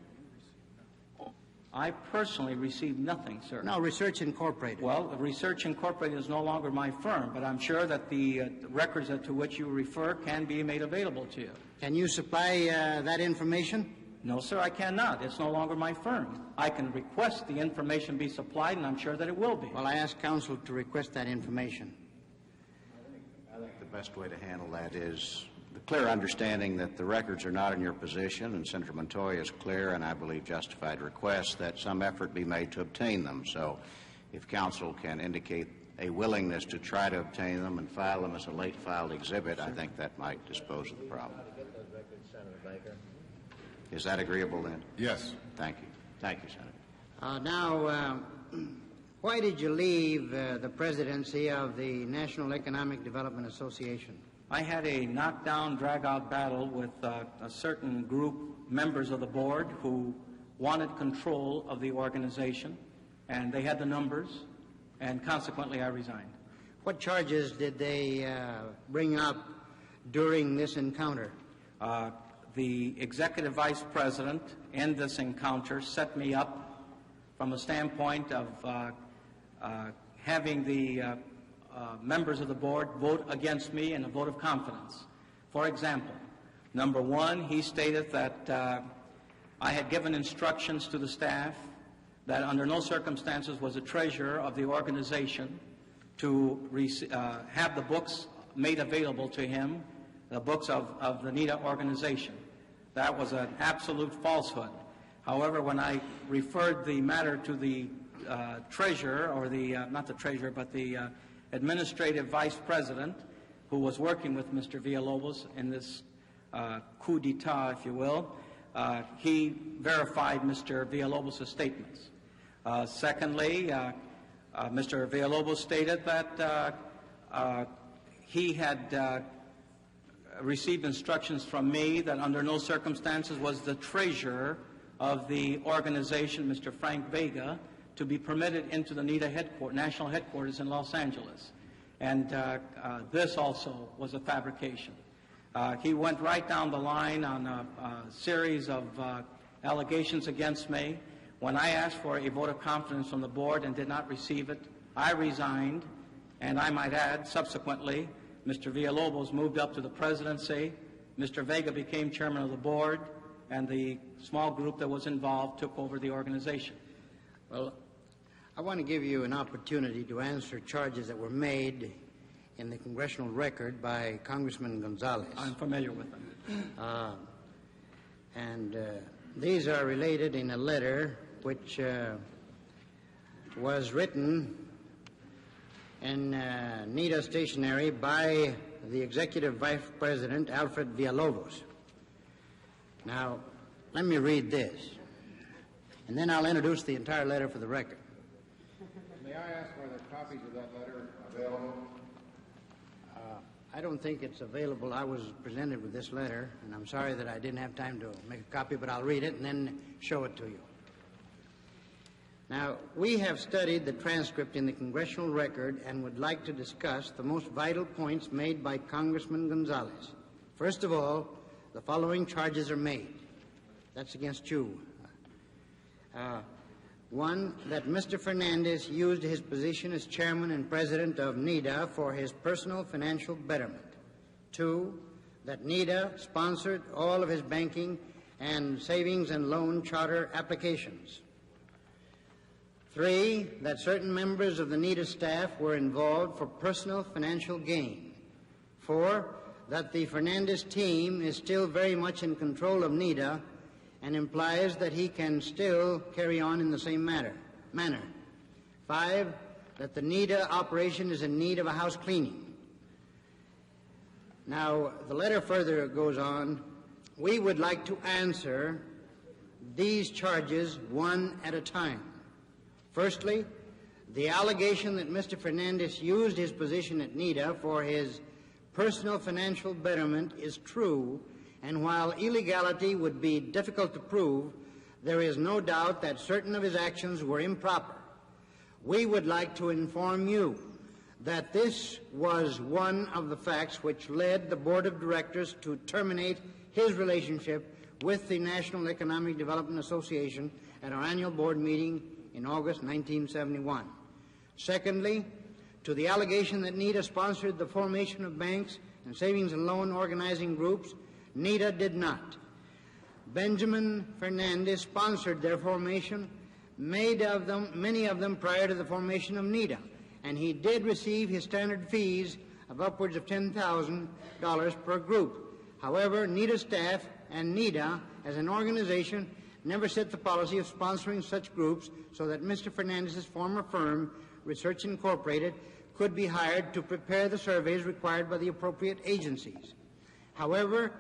I personally received nothing, sir. No, Research Incorporated. Well, Research Incorporated is no longer my firm, but I'm sure that the records to which you refer can be made available to you. Can you supply that information? No, sir, I cannot. It's no longer my firm. I can request the information be supplied, and I'm sure that it will be. Well, I ask counsel to request that information. I think the best way to handle that is the clear understanding that the records are not in your possession, and Senator Montoya's clear and I believe justified request that some effort be made to obtain them. So if counsel can indicate a willingness to try to obtain them and file them as a late filed exhibit, I think that might dispose of the problem. Is that agreeable then? Yes. Thank you. Thank you, Senator. Now, why did you leave the presidency of the National Economic Development Association? I had a knockdown, drag-out battle with a certain group, members of the board, who wanted control of the organization, and they had the numbers, and consequently I resigned. What charges did they bring up during this encounter? The executive vice president in this encounter set me up from a standpoint of having the members of the board vote against me in a vote of confidence. For example, number one, he stated that I had given instructions to the staff that under no circumstances was the treasurer of the organization to have the books made available to him, the books of the NEDA organization. That was an absolute falsehood. However, when I referred the matter to the treasurer, or not the treasurer, but the administrative vice president, who was working with Mr. Villalobos in this coup d'etat, if you will, he verified Mr. Villalobos' statements. Secondly, Mr. Villalobos stated that he had received instructions from me that under no circumstances was the treasurer of the organization, Mr. Frank Vega, to be permitted into the NEDA national headquarters in Los Angeles. And this also was a fabrication. He went right down the line on a series of allegations against me. When I asked for a vote of confidence from the board and did not receive it, I resigned, and I might add, subsequently, Mr. Villalobos moved up to the presidency, Mr. Vega became chairman of the board, and the small group that was involved took over the organization. Well, I want to give you an opportunity to answer charges that were made in the congressional record by Congressman Gonzalez. I'm familiar with them. These are related in a letter which was written in NEDA stationery by the Executive Vice President, Alfred Villalobos. Now, let me read this, and then I'll introduce the entire letter for the record. May I ask whether copies of that letter are available? I don't think it's available. I was presented with this letter, and I'm sorry that I didn't have time to make a copy, but I'll read it and then show it to you. Now, we have studied the transcript in the congressional record and would like to discuss the most vital points made by Congressman Gonzalez. First of all, the following charges are made. That's against you. One, that Mr. Fernandez used his position as chairman and president of NEDA for his personal financial betterment. Two, that NEDA sponsored all of his banking and savings and loan charter applications. Three, that certain members of the NEDA staff were involved for personal financial gain. Four, that the Fernandez team is still very much in control of NEDA and implies that he can still carry on in the same manner. Five, that the NEDA operation is in need of a house cleaning. Now, the letter further goes on. We would like to answer these charges one at a time. Firstly, the allegation that Mr. Fernandez used his position at NEDA for his personal financial betterment is true, and while illegality would be difficult to prove, there is no doubt that certain of his actions were improper. We would like to inform you that this was one of the facts which led the Board of Directors to terminate his relationship with the National Economic Development Association at our annual board meeting in August 1971. Secondly, to the allegation that NEDA sponsored the formation of banks and savings and loan organizing groups, NEDA did not. Benjamin Fernandez sponsored their formation, many of them prior to the formation of NEDA, and he did receive his standard fees of upwards of $10,000 per group. However, NEDA staff and NEDA as an organization never set the policy of sponsoring such groups so that Mr. Fernandez's former firm, Research Incorporated, could be hired to prepare the surveys required by the appropriate agencies. However,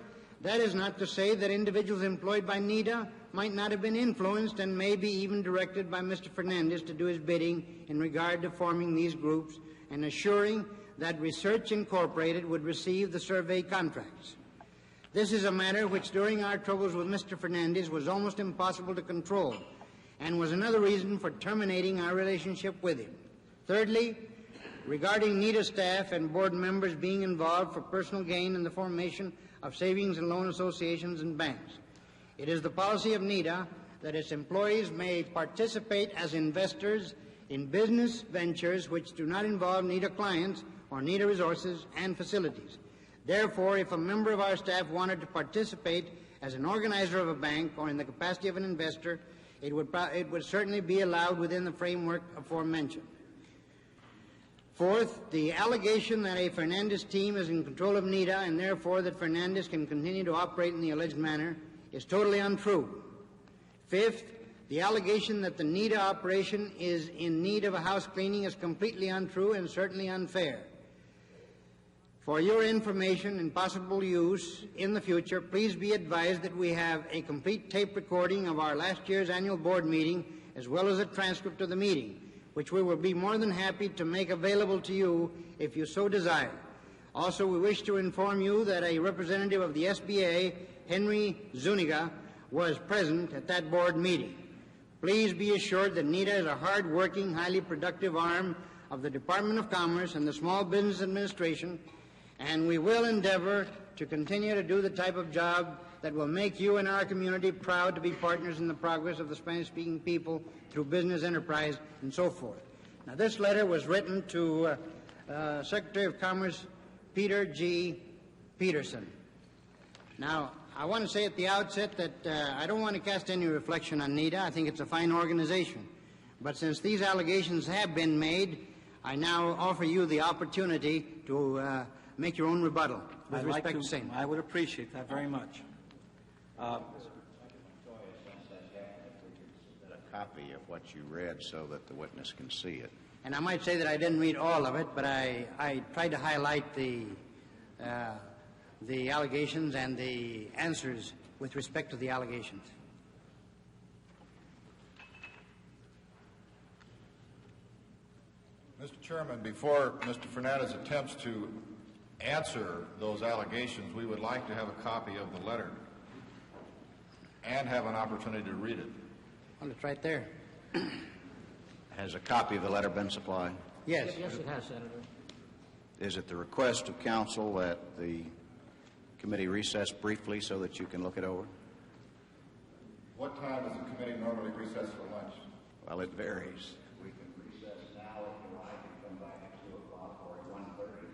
that is not to say that individuals employed by NEDA might not have been influenced and maybe even directed by Mr. Fernandez to do his bidding in regard to forming these groups and assuring that Research Incorporated would receive the survey contracts. This is a matter which during our troubles with Mr. Fernandez was almost impossible to control and was another reason for terminating our relationship with him. Thirdly, regarding NEDA staff and board members being involved for personal gain in the formation of savings and loan associations and banks. It is the policy of NEDA that its employees may participate as investors in business ventures which do not involve NEDA clients or NEDA resources and facilities. Therefore, if a member of our staff wanted to participate as an organizer of a bank or in the capacity of an investor, it would certainly be allowed within the framework aforementioned. Fourth, the allegation that a Fernandez team is in control of NEDA and therefore that Fernandez can continue to operate in the alleged manner is totally untrue. Fifth, the allegation that the NEDA operation is in need of a house cleaning is completely untrue and certainly unfair. For your information and possible use in the future, please be advised that we have a complete tape recording of our last year's annual board meeting as well as a transcript of the meeting, which we will be more than happy to make available to you if you so desire. Also, we wish to inform you that a representative of the SBA, Henry Zuniga, was present at that board meeting. Please be assured that NEDA is a hard-working, highly productive arm of the Department of Commerce and the Small Business Administration, and we will endeavor to continue to do the type of job that will make you and our community proud to be partners in the progress of the Spanish-speaking people through business enterprise and so forth. Now, this letter was written to Secretary of Commerce Peter G. Peterson. Now, I want to say at the outset that I don't want to cast any reflection on NEDA. I think it's a fine organization. But since these allegations have been made, I now offer you the opportunity to make your own rebuttal with respect to same. I would appreciate that very much. A copy of what you read so that the witness can see it. And I might say that I didn't read all of it, but I tried to highlight the the allegations and the answers with respect to the allegations. Mr. Chairman, before Mr. Fernandez attempts to answer those allegations, we would like to have a copy of the letter and have an opportunity to read it. Well, it's right there. Has a copy of the letter been supplied? Yes. Yes, it has, Senator. Is it the request of counsel that the committee recess briefly so that you can look it over? What time does the committee normally recess for lunch? Well, it varies. We can recess now if you like and come back at 2 o'clock or at 1:30.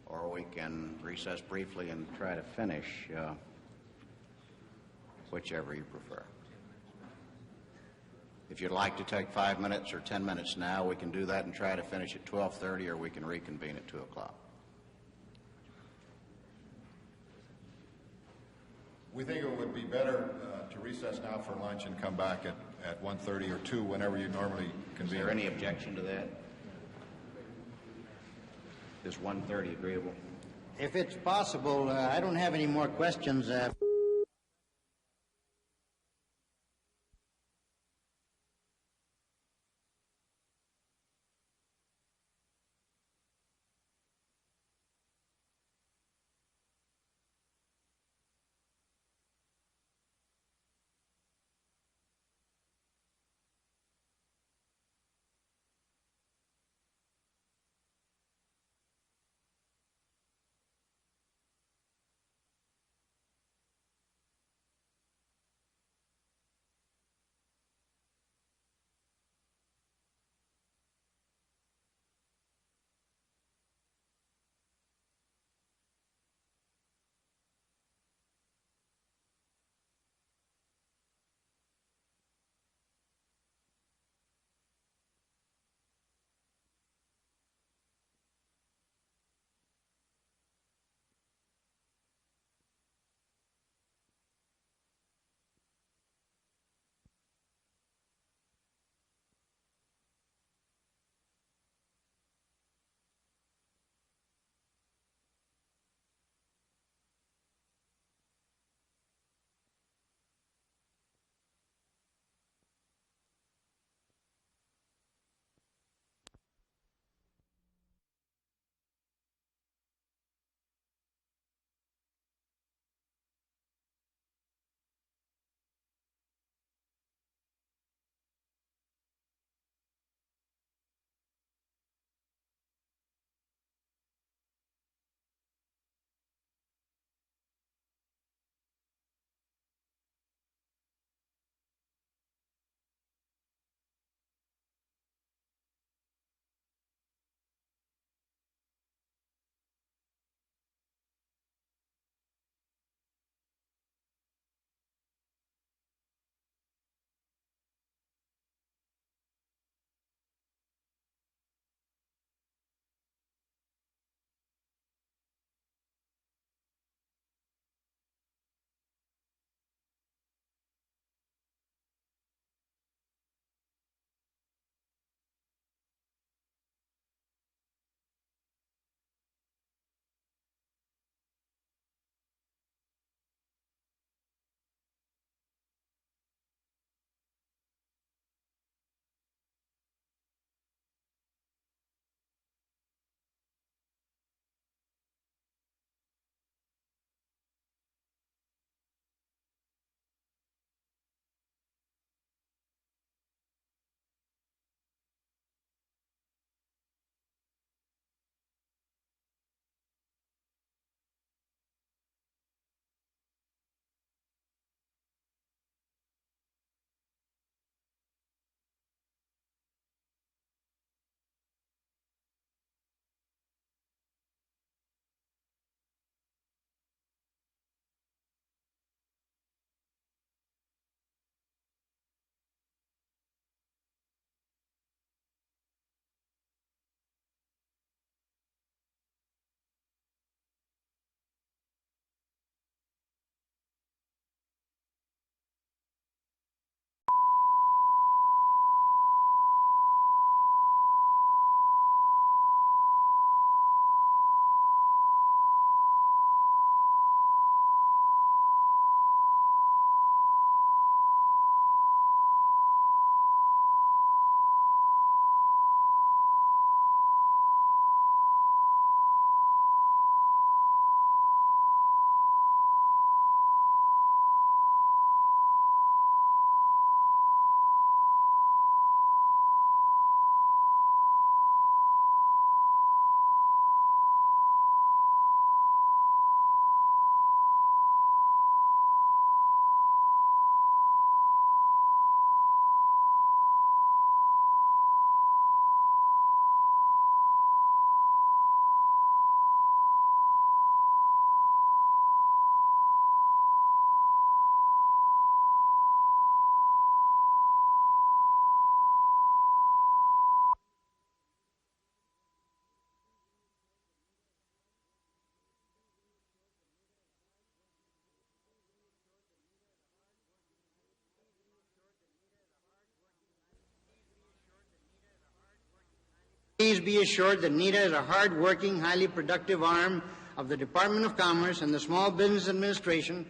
Or we can recess briefly and try to finish, whichever you prefer. If you'd like to take 5 minutes or 10 minutes now, we can do that and try to finish at 12:30, or we can reconvene at 2 o'clock. We think it would be better to recess now for lunch and come back at 1:30 or 2, whenever you normally convene. Is there any objection to that? Is 1:30 agreeable? If it's possible, I don't have any more questions. Please be assured that NEDA is a hard-working, highly productive arm of the Department of Commerce and the Small Business Administration,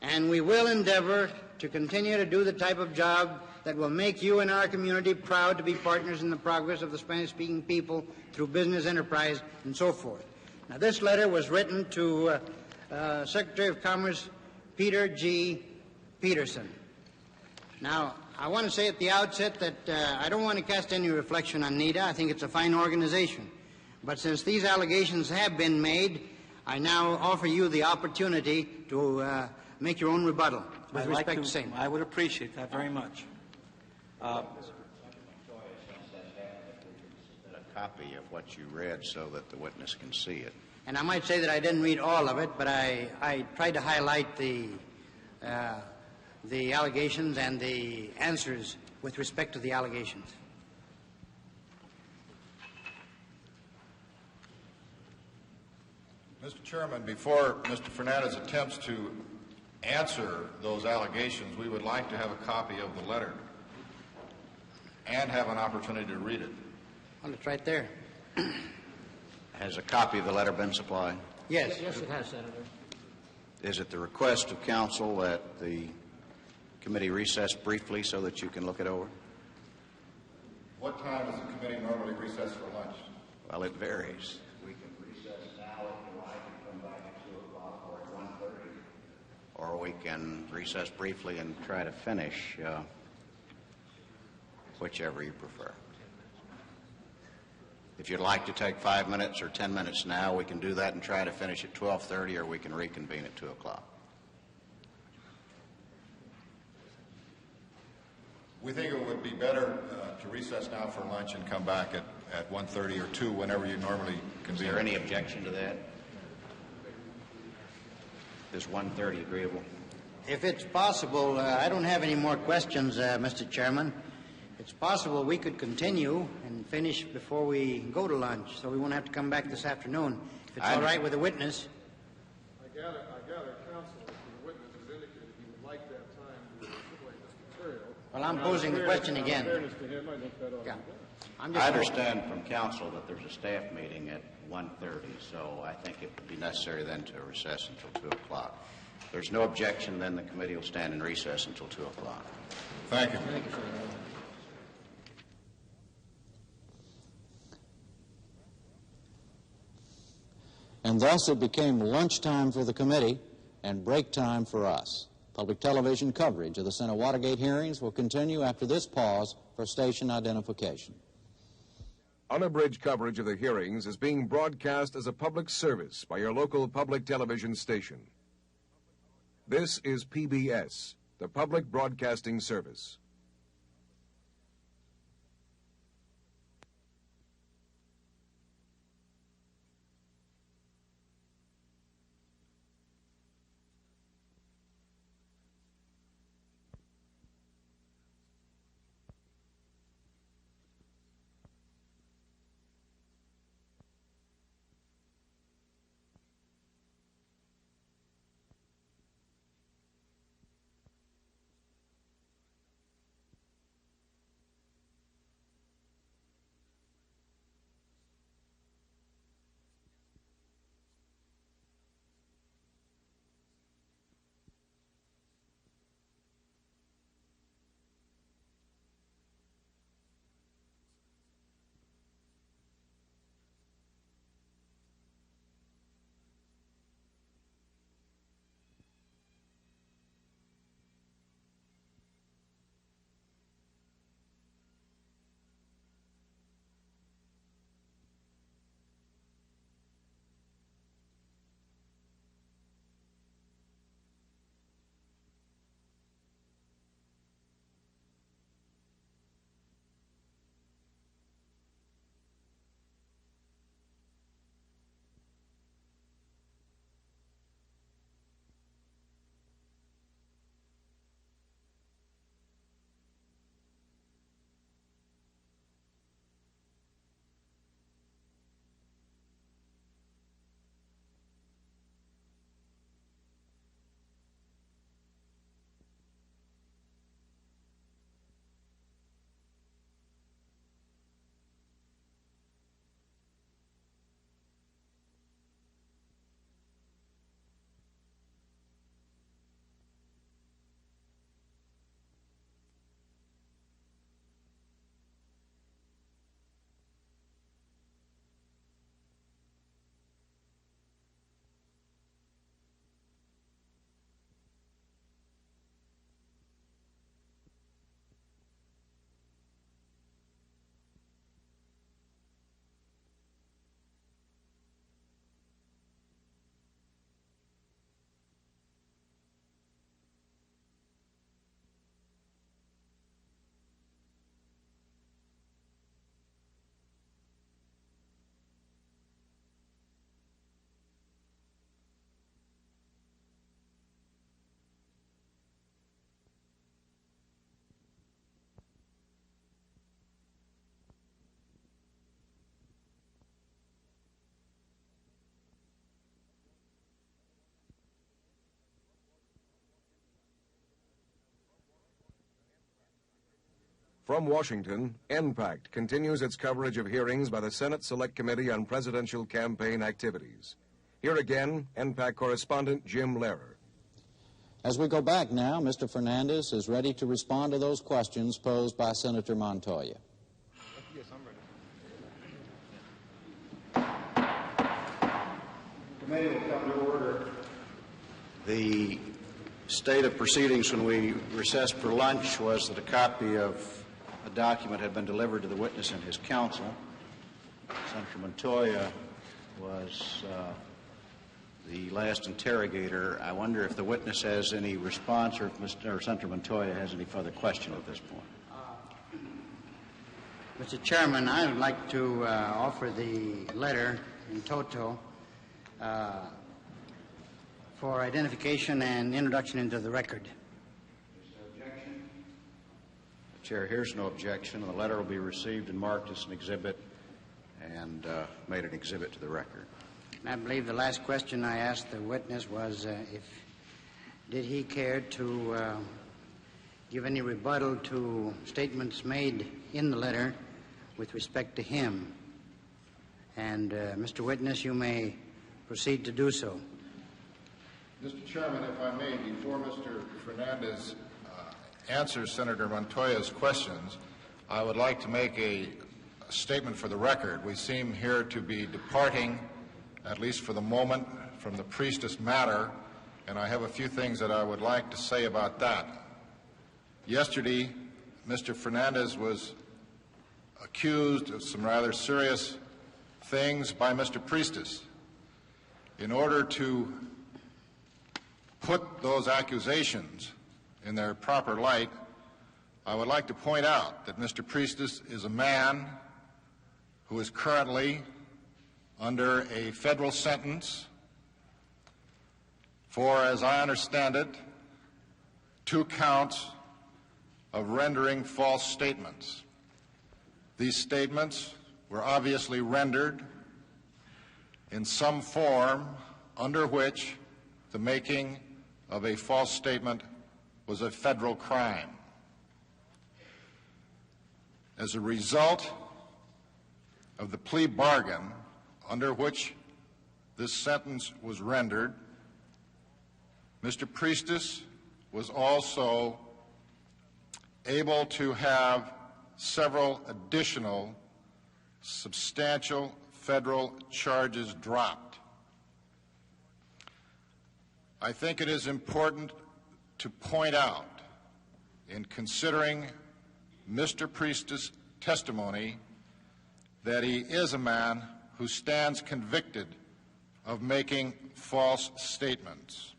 and we will endeavor to continue to do the type of job that will make you and our community proud to be partners in the progress of the Spanish-speaking people through business enterprise and so forth. Now, this letter was written to Secretary of Commerce Peter G. Peterson. Now, I want to say at the outset that I don't want to cast any reflection on NEDA. I think it's a fine organization. But since these allegations have been made, I now offer you the opportunity to make your own rebuttal with respect to same. I would appreciate that very much. A copy of what you read so that the witness can see it. And I might say that I didn't read all of it, but I tried to highlight the allegations and the answers with respect to the allegations. Mr. Chairman, before Mr. Fernandez attempts to answer those allegations, we would like to have a copy of the letter and have an opportunity to read it. Well, it's right there. Has a copy of the letter been supplied? Yes, yes, it has, Senator. Is it the request of counsel that the committee recess briefly so that you can look it over? What time does the committee normally recess for lunch? Well, it varies. We can recess now if you like and come back at 2 o'clock or at 1:30. Or we can recess briefly and try to finish, whichever you prefer. If you'd like to take 5 minutes or 10 minutes now, we can do that and try to finish at 12:30, or we can reconvene at 2 o'clock. We think it would be better to recess now for lunch and come back at 1:30 or 2, whenever you normally convene. Is there any objection to that? Is 1:30 agreeable? If it's possible, I don't have any more questions, Mr. Chairman. It's possible we could continue and finish before we go to lunch, so we won't have to come back this afternoon. If it's all right with the witness. I gather, counsel, that the witness has indicated he would like that time to assimilate this material. Well, I'm posing the question again. In fairness to him, I think that ought to be done. I understand from counsel that there's a staff meeting at 1:30, so I think it would be necessary then to recess until 2 o'clock. If there's no objection, then the committee will stand in recess until 2 o'clock. Thank you. Thank you, sir. And thus it became lunchtime for the committee and break time for us. Public television coverage of the Senate Watergate hearings will continue after this pause for station identification. Unabridged coverage of the hearings is being broadcast as a public service by your local public television station. This is PBS, the Public Broadcasting Service. From Washington, NPACT continues its coverage of hearings by the Senate Select Committee on Presidential Campaign Activities. Here again, NPACT correspondent Jim Lehrer. As we go back now, Mr. Fernandez is ready to respond to those questions posed by Senator Montoya. Yes, I'm ready. Committee will come to order. The state of proceedings when we recessed for lunch was that a copy of a document had been delivered to the witness and his counsel. Senator Montoya was the last interrogator. I wonder if the witness has any response or if Senator Montoya has any further question at this point. Mr. Chairman, I would like to offer the letter in toto for identification and introduction into the record. Chair hears no objection. The letter will be received and marked as an exhibit and made an exhibit to the record. I believe the last question I asked the witness was did he care to give any rebuttal to statements made in the letter with respect to him. And Mr. Witness, you may proceed to do so. Mr. Chairman, if I may, before Mr. Fernandez answers Senator Montoya's questions, I would like to make a statement for the record. We seem here to be departing, at least for the moment, from the priestess matter, and I have a few things that I would like to say about that. Yesterday, Mr. Fernandez was accused of some rather serious things by Mr. Priestess. In order to put those accusations in their proper light, I would like to point out that Mr. Priestess is a man who is currently under a federal sentence for, as I understand it, 2 counts of rendering false statements. These statements were obviously rendered in some form under which the making of a false statement was a federal crime. As a result of the plea bargain under which this sentence was rendered, Mr. Priestess was also able to have several additional substantial federal charges dropped. I think it is important to point out, in considering Mr. Priestess' testimony, that he is a man who stands convicted of making false statements.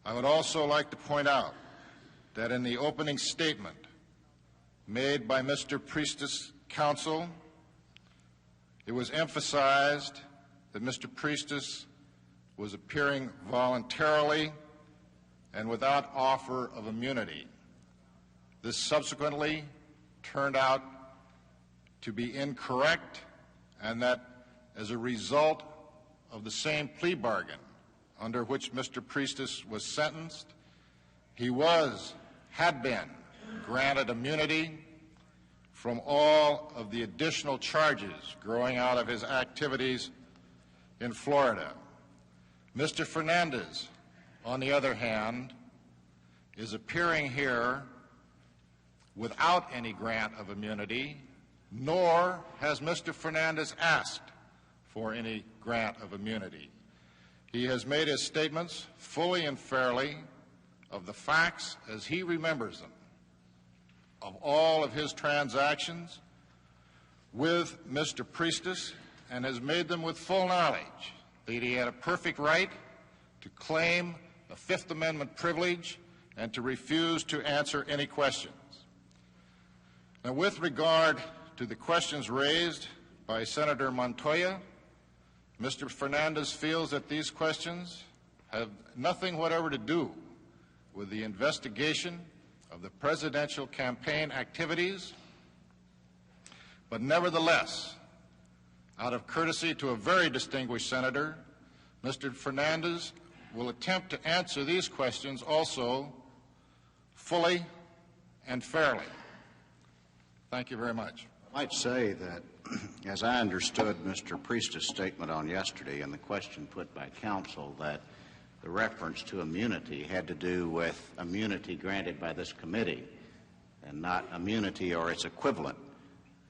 I would also like to point out that in the opening statement made by Mr. Priestess' counsel, it was emphasized that Mr. Priestess was appearing voluntarily and without offer of immunity. This subsequently turned out to be incorrect, and that as a result of the same plea bargain under which Mr. Priestess was sentenced, he had been granted immunity from all of the additional charges growing out of his activities in Florida. Mr. Fernandez, on the other hand, is appearing here without any grant of immunity, nor has Mr. Fernandez asked for any grant of immunity. He has made his statements fully and fairly of the facts as he remembers them, of all of his transactions with Mr. Priestess, and has made them with full knowledge that he had a perfect right to claim a Fifth Amendment privilege and to refuse to answer any questions. Now, with regard to the questions raised by Senator Montoya, Mr. Fernandez feels that these questions have nothing whatever to do with the investigation of the presidential campaign activities, but nevertheless, out of courtesy to a very distinguished senator, Mr. Fernandez will attempt to answer these questions also fully and fairly. Thank you very much. I might say that, as I understood Mr. Priest's statement on yesterday and the question put by counsel, that the reference to immunity had to do with immunity granted by this committee and not immunity or its equivalent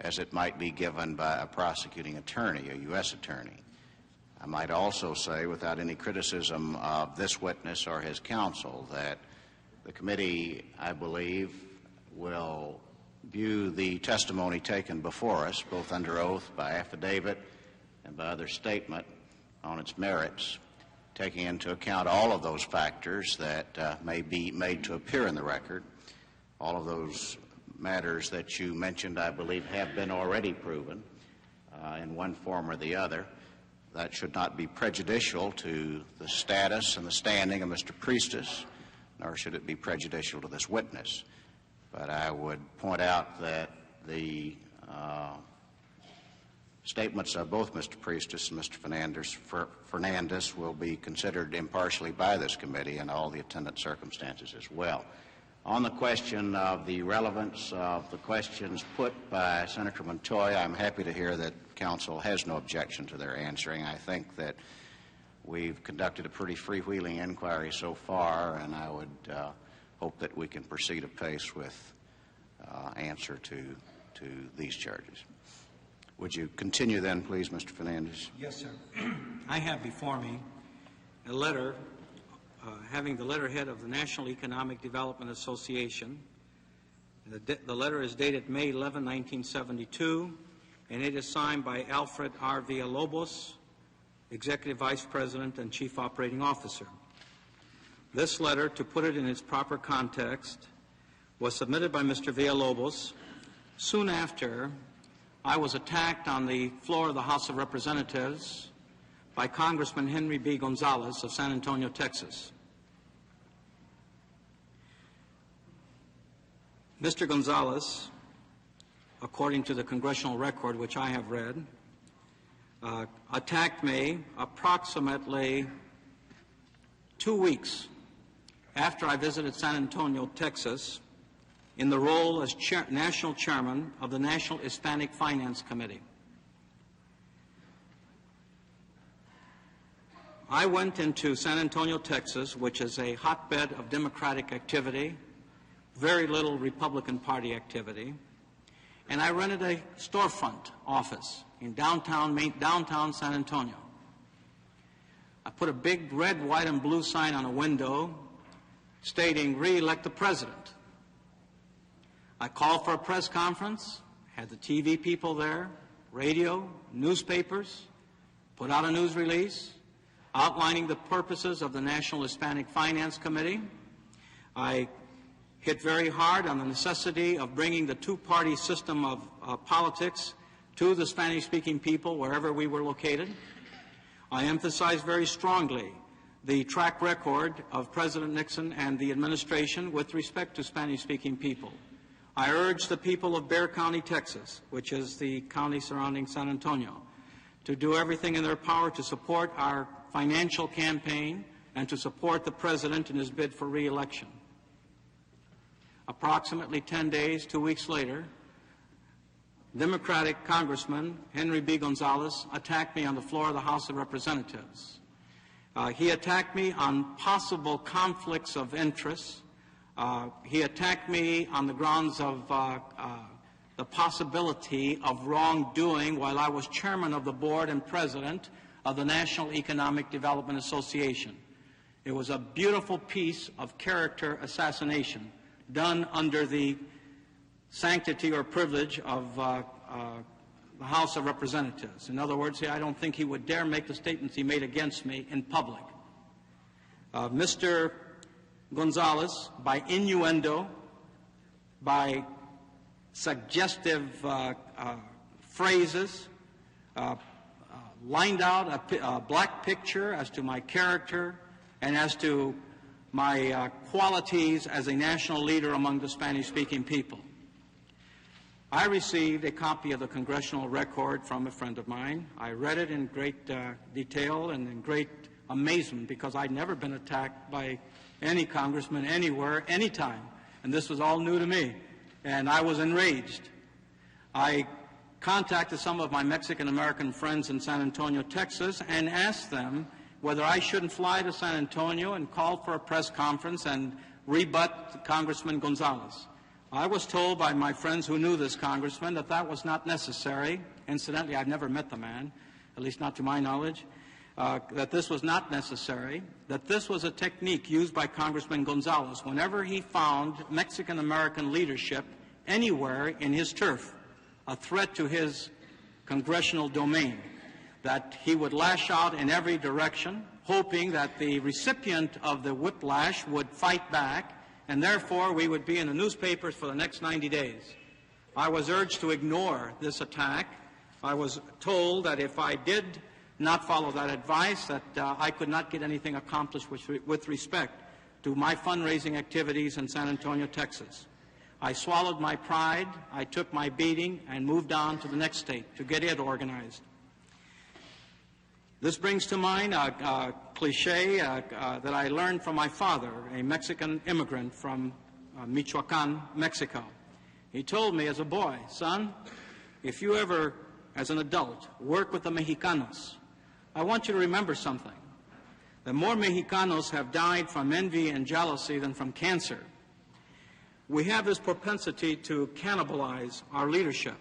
as it might be given by a prosecuting attorney, a U.S. attorney. I might also say, without any criticism of this witness or his counsel, that the committee, I believe, will view the testimony taken before us, both under oath, by affidavit, and by other statement on its merits, taking into account all of those factors that may be made to appear in the record. All of those matters that you mentioned, I believe, have been already proven in one form or the other. That should not be prejudicial to the status and the standing of Mr. Priestis, nor should it be prejudicial to this witness. But I would point out that the statements of both Mr. Priestis and Mr. Fernandez will be considered impartially by this committee and all the attendant circumstances as well. On the question of the relevance of the questions put by Senator Montoya, I'm happy to hear that counsel has no objection to their answering. I think that we've conducted a pretty freewheeling inquiry so far, and I would hope that we can proceed apace with answer to these charges. Would you continue then, please, Mr. Fernandez? Yes, sir. I have before me a letter having the letterhead of the National Economic Development Association. The letter is dated May 11, 1972, and it is signed by Alfred R. Villalobos, Executive Vice President and Chief Operating Officer. This letter, to put it in its proper context, was submitted by Mr. Villalobos soon after I was attacked on the floor of the House of Representatives by Congressman Henry B. Gonzalez of San Antonio, Texas. Mr. Gonzalez, according to the congressional record which I have read, attacked me approximately 2 weeks after I visited San Antonio, Texas, in the role as National Chairman of the National Hispanic Finance Committee. I went into San Antonio, Texas, which is a hotbed of Democratic activity, very little Republican Party activity, and I rented a storefront office in downtown San Antonio. I put a big red, white, and blue sign on a window stating, "Re-elect the President." I called for a press conference, had the TV people there, radio, newspapers, put out a news release outlining the purposes of the National Hispanic Finance Committee. I hit very hard on the necessity of bringing the two-party system of politics to the Spanish-speaking people wherever we were located. I emphasized very strongly the track record of President Nixon and the administration with respect to Spanish-speaking people. I urged the people of Bexar County, Texas, which is the county surrounding San Antonio, to do everything in their power to support our financial campaign and to support the President in his bid for re-election. Approximately 10 days, 2 weeks later, Democratic Congressman Henry B. Gonzalez attacked me on the floor of the House of Representatives. He attacked me on possible conflicts of interest. He attacked me on the grounds of the possibility of wrongdoing while I was chairman of the board and president of the National Economic Development Association. It was a beautiful piece of character assassination done under the sanctity or privilege of the House of Representatives. In other words, I don't think he would dare make the statements he made against me in public. Mr. Gonzalez, by innuendo, by suggestive phrases, lined out a black picture as to my character and as to my qualities as a national leader among the Spanish-speaking people. I received a copy of the congressional record from a friend of mine. I read it in great detail and in great amazement because I'd never been attacked by any congressman anywhere, anytime. And this was all new to me. And I was enraged. I contacted some of my Mexican-American friends in San Antonio, Texas, and asked them whether I shouldn't fly to San Antonio and call for a press conference and rebut Congressman Gonzalez. I was told by my friends who knew this congressman that that was not necessary. Incidentally, I've never met the man, at least not to my knowledge, that this was not necessary, that this was a technique used by Congressman Gonzalez whenever he found Mexican-American leadership anywhere in his turf, a threat to his congressional domain, that he would lash out in every direction, hoping that the recipient of the whiplash would fight back, and therefore we would be in the newspapers for the next 90 days. I was urged to ignore this attack. I was told that if I did not follow that advice, that I could not get anything accomplished with respect to my fundraising activities in San Antonio, Texas. I swallowed my pride, I took my beating, and moved on to the next state to get it organized. This brings to mind a cliche that I learned from my father, a Mexican immigrant from Michoacan, Mexico. He told me as a boy, son, if you ever, as an adult, work with the Mexicanos, I want you to remember something, that more Mexicanos have died from envy and jealousy than from cancer. We have this propensity to cannibalize our leadership,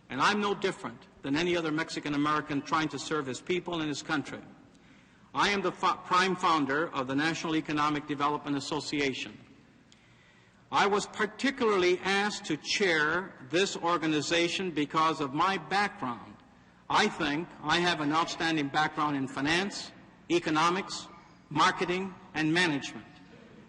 and I'm no different than any other Mexican-American trying to serve his people and his country. I am the prime founder of the National Economic Development Association. I was particularly asked to chair this organization because of my background. I think I have an outstanding background in finance, economics, marketing, and management.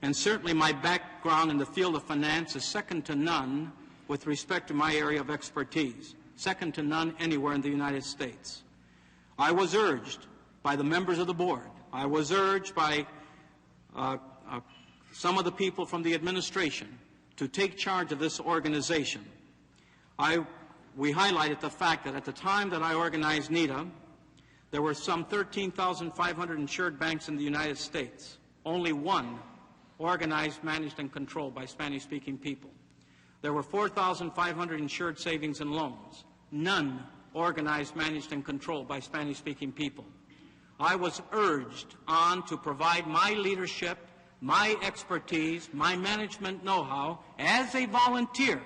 And certainly my background in the field of finance is second to none with respect to my area of expertise, second to none anywhere in the United States. I was urged by the members of the board, I was urged by some of the people from the administration to take charge of this organization. We highlighted the fact that at the time that I organized NEDA, there were some 13,500 insured banks in the United States. Only one organized, managed, and controlled by Spanish-speaking people. There were 4,500 insured savings and loans. None organized, managed, and controlled by Spanish-speaking people. I was urged on to provide my leadership, my expertise, my management know-how as a volunteer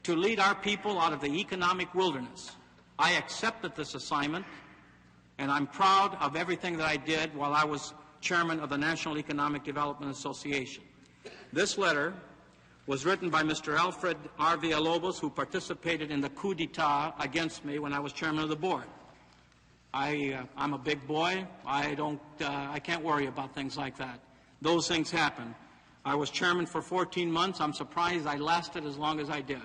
to lead our people out of the economic wilderness. I accepted this assignment, and I'm proud of everything that I did while I was chairman of the National Economic Development Association. This letter was written by Mr. Alfred R. Villalobos, who participated in the coup d'etat against me when I was chairman of the board. I'm a big boy. I can't worry about things like that. Those things happen. I was chairman for 14 months. I'm surprised I lasted as long as I did.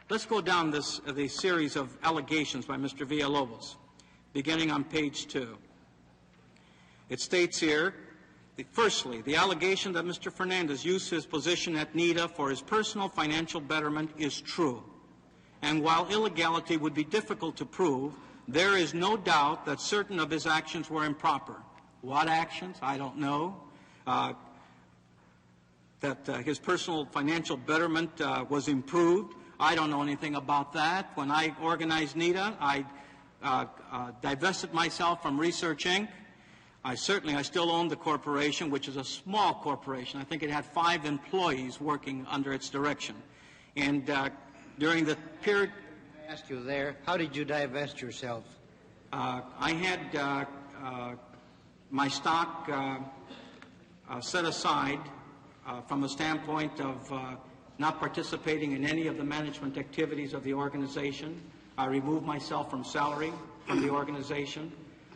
Let's go down the series of allegations by Mr. Villalobos, beginning on page 2. It states here, firstly, the allegation that Mr. Fernandez used his position at NEDA for his personal financial betterment is true. And while illegality would be difficult to prove, there is no doubt that certain of his actions were improper. What actions? I don't know. That his personal financial betterment was improved. I don't know anything about that. When I organized NEDA, I divested myself from Research Inc. I still own the corporation, which is a small corporation. I think it had 5 employees working under its direction. And during the period... I asked you there, how did you divest yourself? I had my stock set aside from the standpoint of not participating in any of the management activities of the organization. I removed myself from salary from the organization.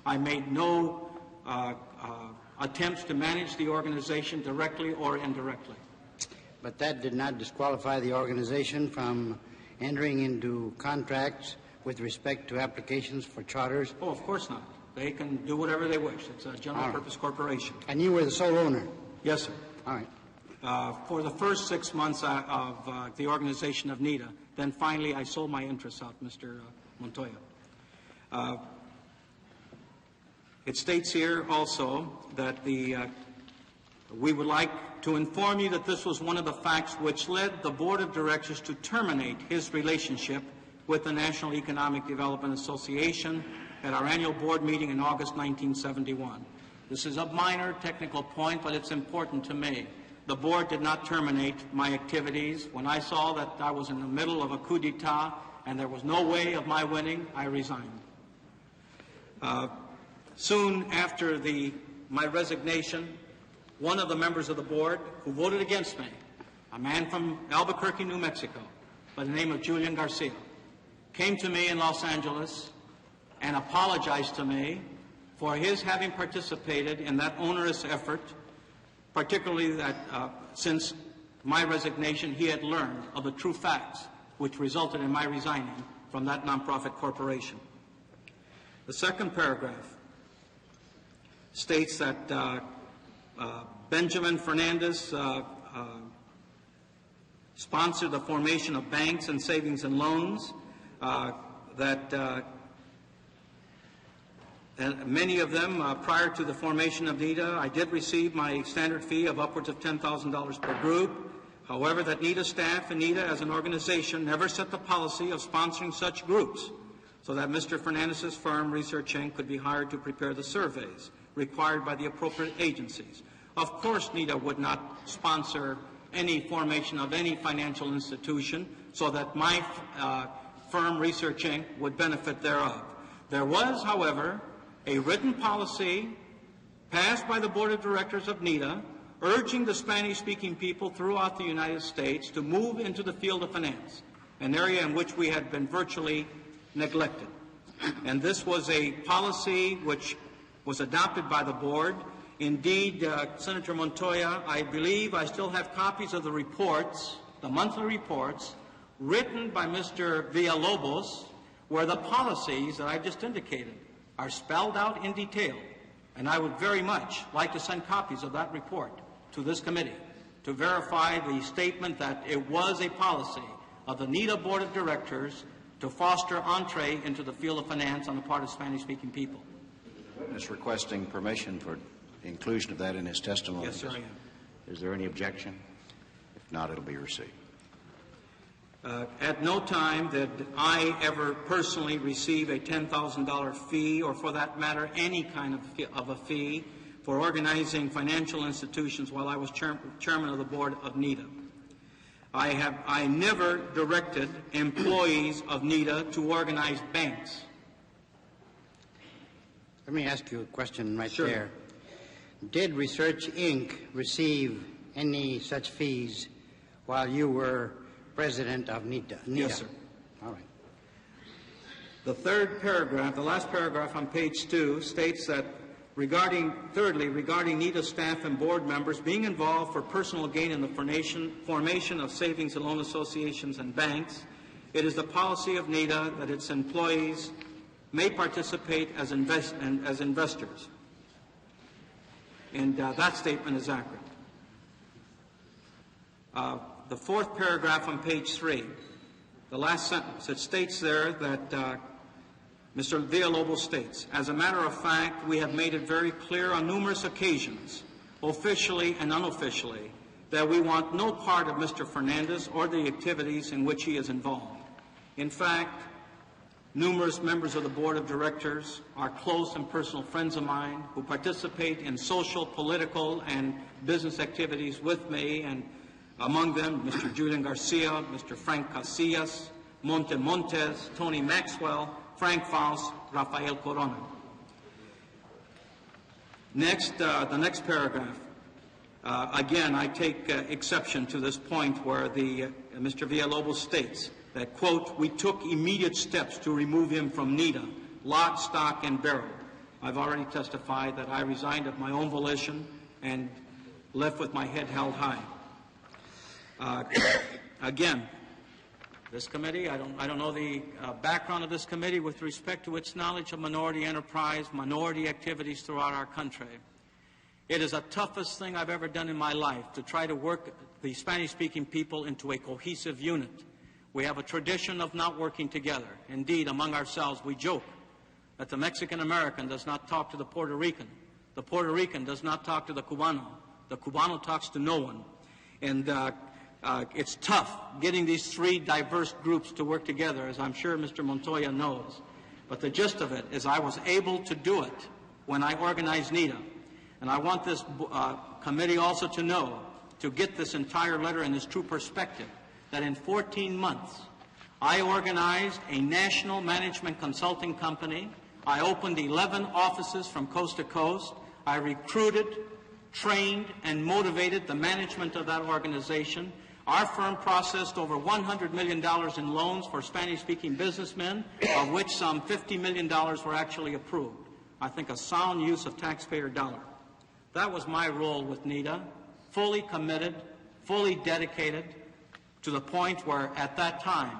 I made no attempts to manage the organization directly or indirectly. But that did not disqualify the organization from entering into contracts with respect to applications for charters? Oh, of course not. They can do whatever they wish. It's a general-purpose corporation. And you were the sole owner? Yes, sir. All right. For the first 6 months of the organization of NEDA, then finally I sold my interests out, Mr. Montoya. It states here also that the We would like to inform you that this was one of the facts which led the Board of Directors to terminate his relationship with the National Economic Development Association at our annual board meeting in August 1971. This is a minor technical point, but it's important to me. The board did not terminate my activities. When I saw that I was in the middle of a coup d'etat and there was no way of my winning, I resigned. Soon after my resignation, one of the members of the board who voted against me, a man from Albuquerque, New Mexico, by the name of Julian Garcia, came to me in Los Angeles and apologized to me for his having participated in that onerous effort, particularly that since my resignation he had learned of the true facts which resulted in my resigning from that nonprofit corporation. The second paragraph states that Benjamin Fernandez sponsored the formation of banks and savings and loans, and many of them, prior to the formation of NEDA, I did receive my standard fee of upwards of $10,000 per group. However, that NEDA staff and NEDA as an organization never set the policy of sponsoring such groups so that Mr. Fernandez's firm, Research Inc., could be hired to prepare the surveys required by the appropriate agencies. Of course, NEDA would not sponsor any formation of any financial institution so that my firm, Research Inc., would benefit thereof. There was, however, a written policy passed by the Board of Directors of NEDA urging the Spanish-speaking people throughout the United States to move into the field of finance, an area in which we had been virtually neglected. And this was a policy which was adopted by the board. Indeed, Senator Montoya, I believe I still have copies of the reports, the monthly reports, written by Mr. Villalobos, where the policies that I just indicated are spelled out in detail. And I would very much like to send copies of that report to this committee to verify the statement that it was a policy of the NEDA Board of Directors to foster entree into the field of finance on the part of Spanish-speaking people. The witness requesting permission for the inclusion of that in his testimony. Yes, sir, I am. Is there any objection? If not, it'll be received. At no time did I ever personally receive a $10,000 fee, or for that matter, any kind of a fee for organizing financial institutions while I was chairman of the board of NEDA. I never directed employees of NEDA to organize banks. Let me ask you a question right Sure. there. Did Research Inc. receive any such fees while you were president of NEDA? Yes, sir. All right. The third paragraph, the last paragraph on page 2, states that regarding NEDA staff and board members being involved for personal gain in the formation of savings and loan associations and banks, it is the policy of NEDA that its employees may participate as investors. And that statement is accurate. The fourth paragraph on page 3, the last sentence, it states there that Mr. Villalobos states, as a matter of fact, we have made it very clear on numerous occasions, officially and unofficially, that we want no part of Mr. Fernandez or the activities in which he is involved. In fact, numerous members of the board of directors are close and personal friends of mine who participate in social, political, and business activities with me, and among them, Mr. Julian Garcia, Mr. Frank Casillas, Montes, Tony Maxwell, Frank Faust, Rafael Corona. Next, the next paragraph. Again, I take exception to this point where Mr. Villalobos states that, quote, we took immediate steps to remove him from NEDA, lock, stock, and barrel. I've already testified that I resigned of my own volition and left with my head held high. Again, this committee, I don't know the background of this committee with respect to its knowledge of minority enterprise, minority activities throughout our country. It is the toughest thing I've ever done in my life to try to work the Spanish-speaking people into a cohesive unit. We have a tradition of not working together. Indeed, among ourselves, we joke that the Mexican-American does not talk to the Puerto Rican. The Puerto Rican does not talk to the Cubano. The Cubano talks to no one. And it's tough getting these three diverse groups to work together, as I'm sure Mr. Montoya knows. But the gist of it is I was able to do it when I organized NEDA. And I want this committee also to know, to get this entire letter in its true perspective, that in 14 months, I organized a national management consulting company. I opened 11 offices from coast to coast. I recruited, trained, and motivated the management of that organization. Our firm processed over $100 million in loans for Spanish-speaking businessmen, of which some $50 million were actually approved. I think a sound use of taxpayer dollar. That was my role with NEDA, fully committed, fully dedicated, to the point where at that time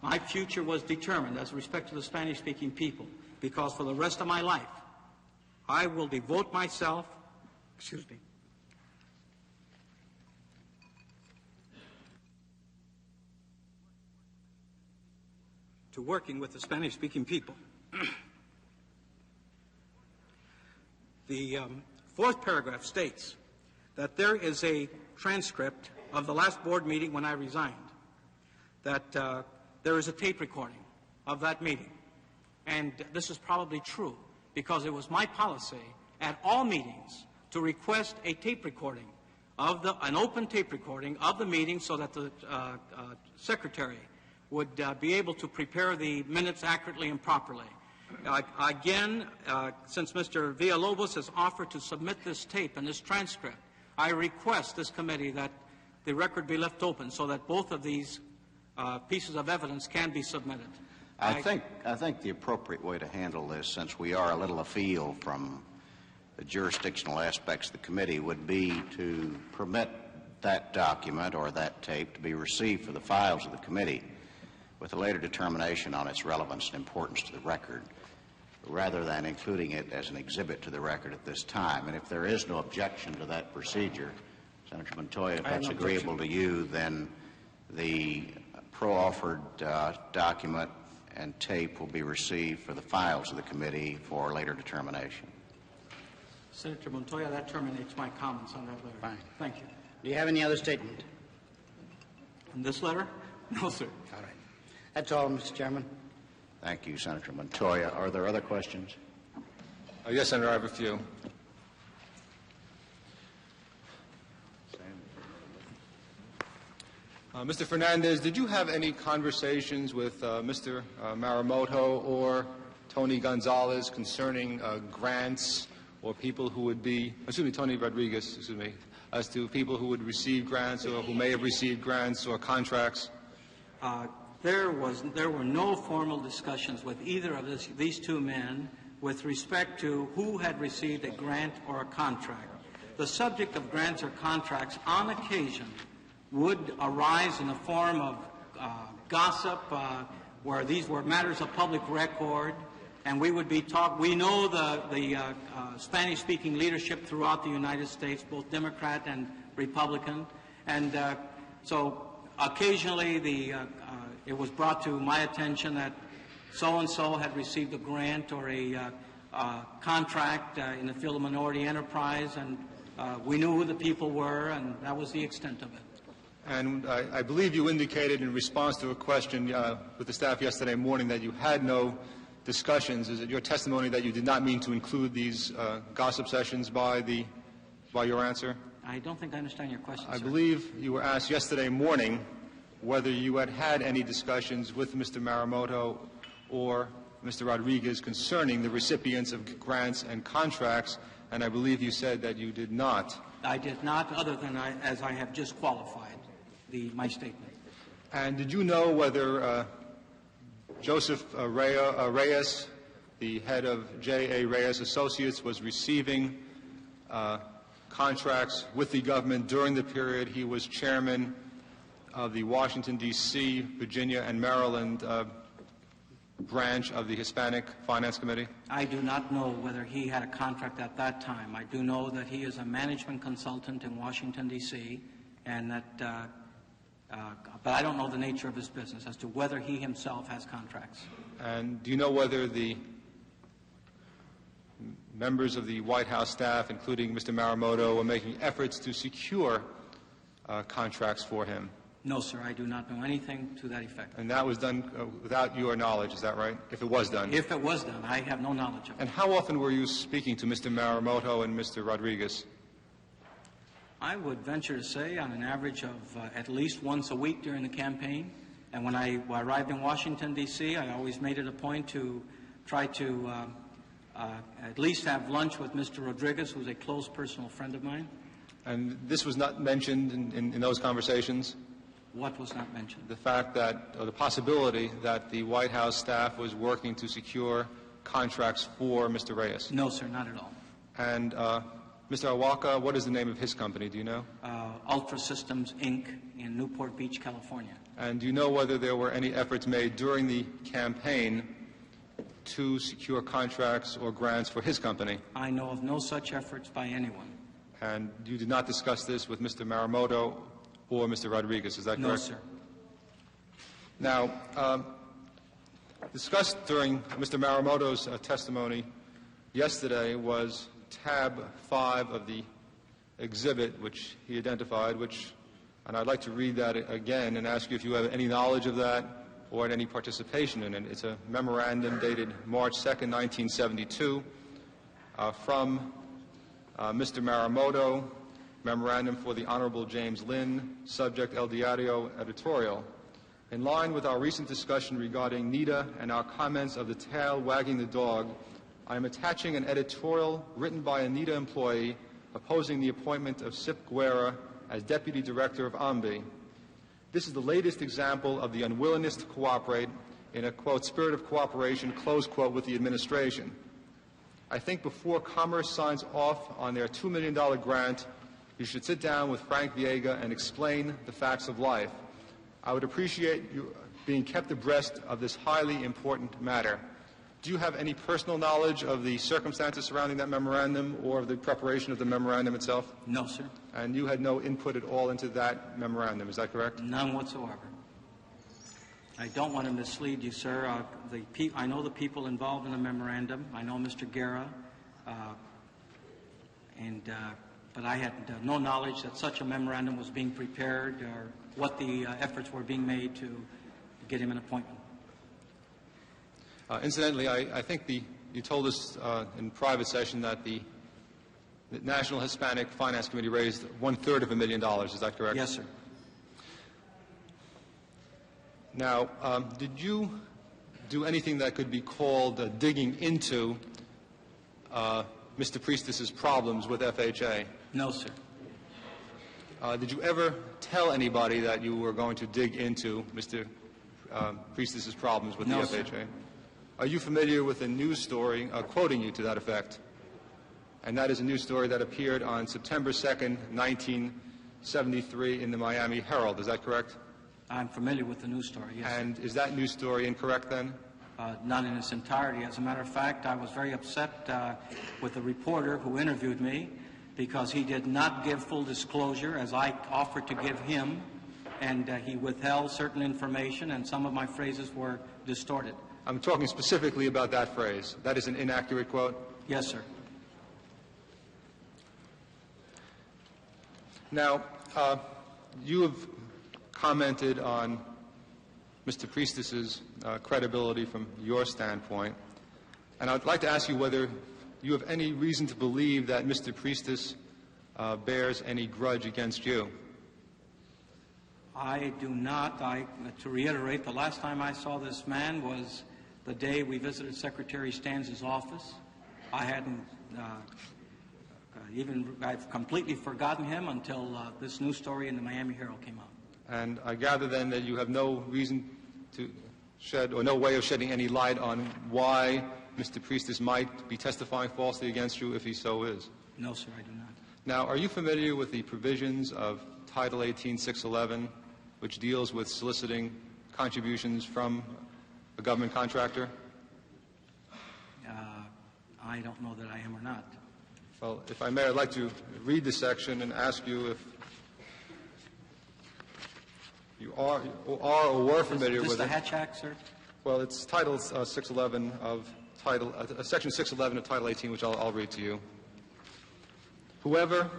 my future was determined as respect to the Spanish-speaking people, because for the rest of my life I will devote myself, to working with the Spanish-speaking people. The fourth paragraph states that there is a transcript of the last board meeting when I resigned, that there is a tape recording of that meeting. And this is probably true, because it was my policy at all meetings to request a tape recording of an open tape recording of the meeting, so that the secretary would be able to prepare the minutes accurately and properly. Again, since Mr. Villalobos has offered to submit this tape and this transcript, I request this committee that the record be left open so that both of these pieces of evidence can be submitted. I think the appropriate way to handle this, since we are a little afield from the jurisdictional aspects of the committee, would be to permit that document or that tape to be received for the files of the committee with a later determination on its relevance and importance to the record, rather than including it as an exhibit to the record at this time. And if there is no objection to that procedure, Senator Montoya, if that's agreeable to you, then the pro-offered document and tape will be received for the files of the committee for later determination. Senator Montoya, that terminates my comments on that letter. Fine. Thank you. Do you have any other statement? On this letter? No, sir. All right. That's all, Mr. Chairman. Thank you, Senator Montoya. Are there other questions? Yes, Senator, I have a few. Mr. Fernandez, did you have any conversations with Mr. Maramoto or Tony Gonzalez concerning grants or people who would be, Tony Rodriguez, as to people who would receive grants or who may have received grants or contracts? There were no formal discussions with either of these two men with respect to who had received a grant or a contract. The subject of grants or contracts on occasion would arise in the form of gossip, where these were matters of public record, and we would be we know the Spanish-speaking leadership throughout the United States, both Democrat and Republican, and so occasionally it was brought to my attention that so-and-so had received a grant or a contract in the field of minority enterprise, and we knew who the people were, and that was the extent of it. And I believe you indicated in response to a question with the staff yesterday morning that you had no discussions. Is it your testimony that you did not mean to include these gossip sessions by your answer? I don't think I understand your question, I sir. believe you were asked yesterday morning whether you had had any discussions with Mr. Maramoto or Mr. Rodriguez concerning the recipients of grants and contracts, and I believe you said that you did not. I did not, other than as I have just qualified my statement. And did you know whether Joseph Reyes, the head of J.A. Reyes Associates, was receiving contracts with the government during the period he was chairman of the Washington, D.C., Virginia, and Maryland branch of the Hispanic Finance Committee? I do not know whether he had a contract at that time. I do know that he is a management consultant in Washington, D.C., and that but I don't know the nature of his business as to whether he himself has contracts. And do you know whether members of the White House staff, including Mr. Maramoto, were making efforts to secure contracts for him? No, sir, I do not know anything to that effect. And that was done without your knowledge, is that right? If it was done? If it was done, I have no knowledge of it. And how often were you speaking to Mr. Maramoto and Mr. Rodriguez? I would venture to say on an average of at least once a week during the campaign. And when I arrived in Washington, D.C., I always made it a point to try to at least have lunch with Mr. Rodriguez, who's a close personal friend of mine. And this was not mentioned in those conversations? What was not mentioned? The fact that, or the possibility that the White House staff was working to secure contracts for Mr. Reyes? No, sir, not at all. And Mr. Awaka, what is the name of his company? Do you know? Ultra Systems, Inc. in Newport Beach, California. And do you know whether there were any efforts made during the campaign to secure contracts or grants for his company? I know of no such efforts by anyone. And you did not discuss this with Mr. Maramoto or Mr. Rodriguez, is that correct? No, sir. Now, discussed during Mr. Maramoto's testimony yesterday was tab 5 of the exhibit which he identified, and I'd like to read that again and ask you if you have any knowledge of that or had any participation in it. It's a memorandum dated March 2nd, 1972 from Mr. Maramoto, memorandum for the Honorable James Lynn, subject El Diario editorial. In line with our recent discussion regarding NEDA and our comments of the tail wagging the dog, I am attaching an editorial written by a NEDA employee opposing the appointment of Sip Guerra as Deputy Director of OMBI. This is the latest example of the unwillingness to cooperate in a, quote, spirit of cooperation, close quote, with the administration. I think before Commerce signs off on their $2 million grant, you should sit down with Frank Viega and explain the facts of life. I would appreciate you being kept abreast of this highly important matter. Do you have any personal knowledge of the circumstances surrounding that memorandum or of the preparation of the memorandum itself? No, sir. And you had no input at all into that memorandum, is that correct? None whatsoever. I don't want to mislead you, sir. I know the people involved in the memorandum. I know Mr. Guerra, but I had no knowledge that such a memorandum was being prepared or what the efforts were being made to get him an appointment. Incidentally, I think you told us in private session that the National Hispanic Finance Committee raised $250,000. Is that correct? Yes, sir. Now, did you do anything that could be called digging into Mr. Priestis's problems with FHA? No, sir. Did you ever tell anybody that you were going to dig into Mr. Priestis's problems with the FHA? Sir. Are you familiar with a news story quoting you to that effect? And that is a news story that appeared on September 2nd, 1973 in the Miami Herald. Is that correct? I'm familiar with the news story, yes. And is that news story incorrect then? Not in its entirety. As a matter of fact, I was very upset with the reporter who interviewed me because he did not give full disclosure as I offered to give him, and he withheld certain information, and some of my phrases were distorted. I'm talking specifically about that phrase. That is an inaccurate quote? Yes, sir. Now, you have commented on Mr. Priestis's credibility from your standpoint, and I'd like to ask you whether you have any reason to believe that Mr. Priestis bears any grudge against you. I do not. To reiterate, the last time I saw this man was the day we visited Secretary Stanz's office. I hadn't I've completely forgotten him until this news story in the Miami Herald came out. And I gather then that you have no reason to shed, or no way of shedding any light on why Mr. Priestis might be testifying falsely against you if he so is. No, sir, I do not. Now, are you familiar with the provisions of Title 18-611, which deals with soliciting contributions from a government contractor? I don't know that I am or not. Well, if I may, I'd like to read the section and ask you if you are or were familiar with it. Is this the Hatch Act, sir? Well, it's Title 611 of Section 611 of Title 18, which I'll read to you. Whoever,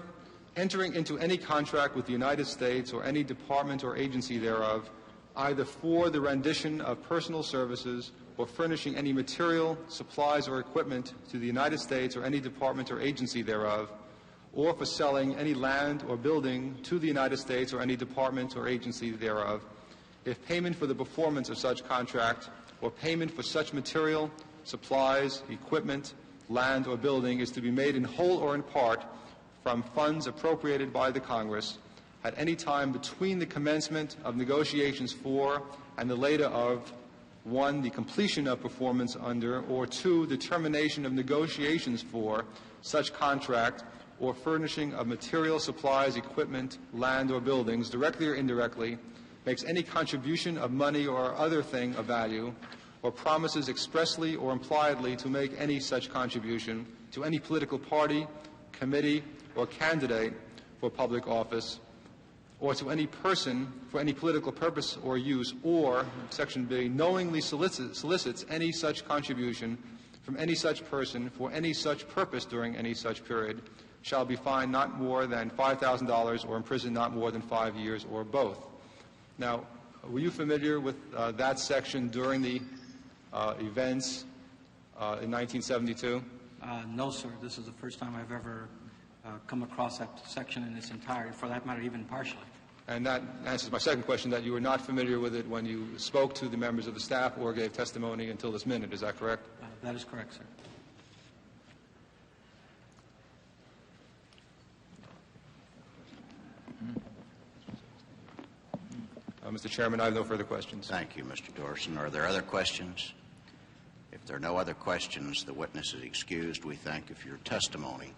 entering into any contract with the United States or any department or agency thereof, either for the rendition of personal services or furnishing any material, supplies, or equipment to the United States or any department or agency thereof, or for selling any land or building to the United States or any department or agency thereof, if payment for the performance of such contract or payment for such material, supplies, equipment, land, or building is to be made in whole or in part from funds appropriated by the Congress at any time between the commencement of negotiations for and the later of 1, the completion of performance under, or 2, the termination of negotiations for such contract or furnishing of material, supplies, equipment, land, or buildings, directly or indirectly, makes any contribution of money or other thing of value, or promises expressly or impliedly to make any such contribution to any political party, committee, or candidate for public office, or to any person for any political purpose or use, or, Section B, knowingly solicits any such contribution from any such person for any such purpose during any such period, shall be fined not more than $5,000 or imprisoned not more than 5 years, or both. Now, were you familiar with that section during the events in 1972? No, sir. This is the first time I've ever come across that section in its entirety, for that matter, even partially. And that answers my second question, that you were not familiar with it when you spoke to the members of the staff or gave testimony until this minute. Is that correct? That is correct, sir. Mr. Chairman, I have no further questions. Thank you, Mr. Dorson. Are there other questions? If there are no other questions, the witness is excused. We thank you for your testimony.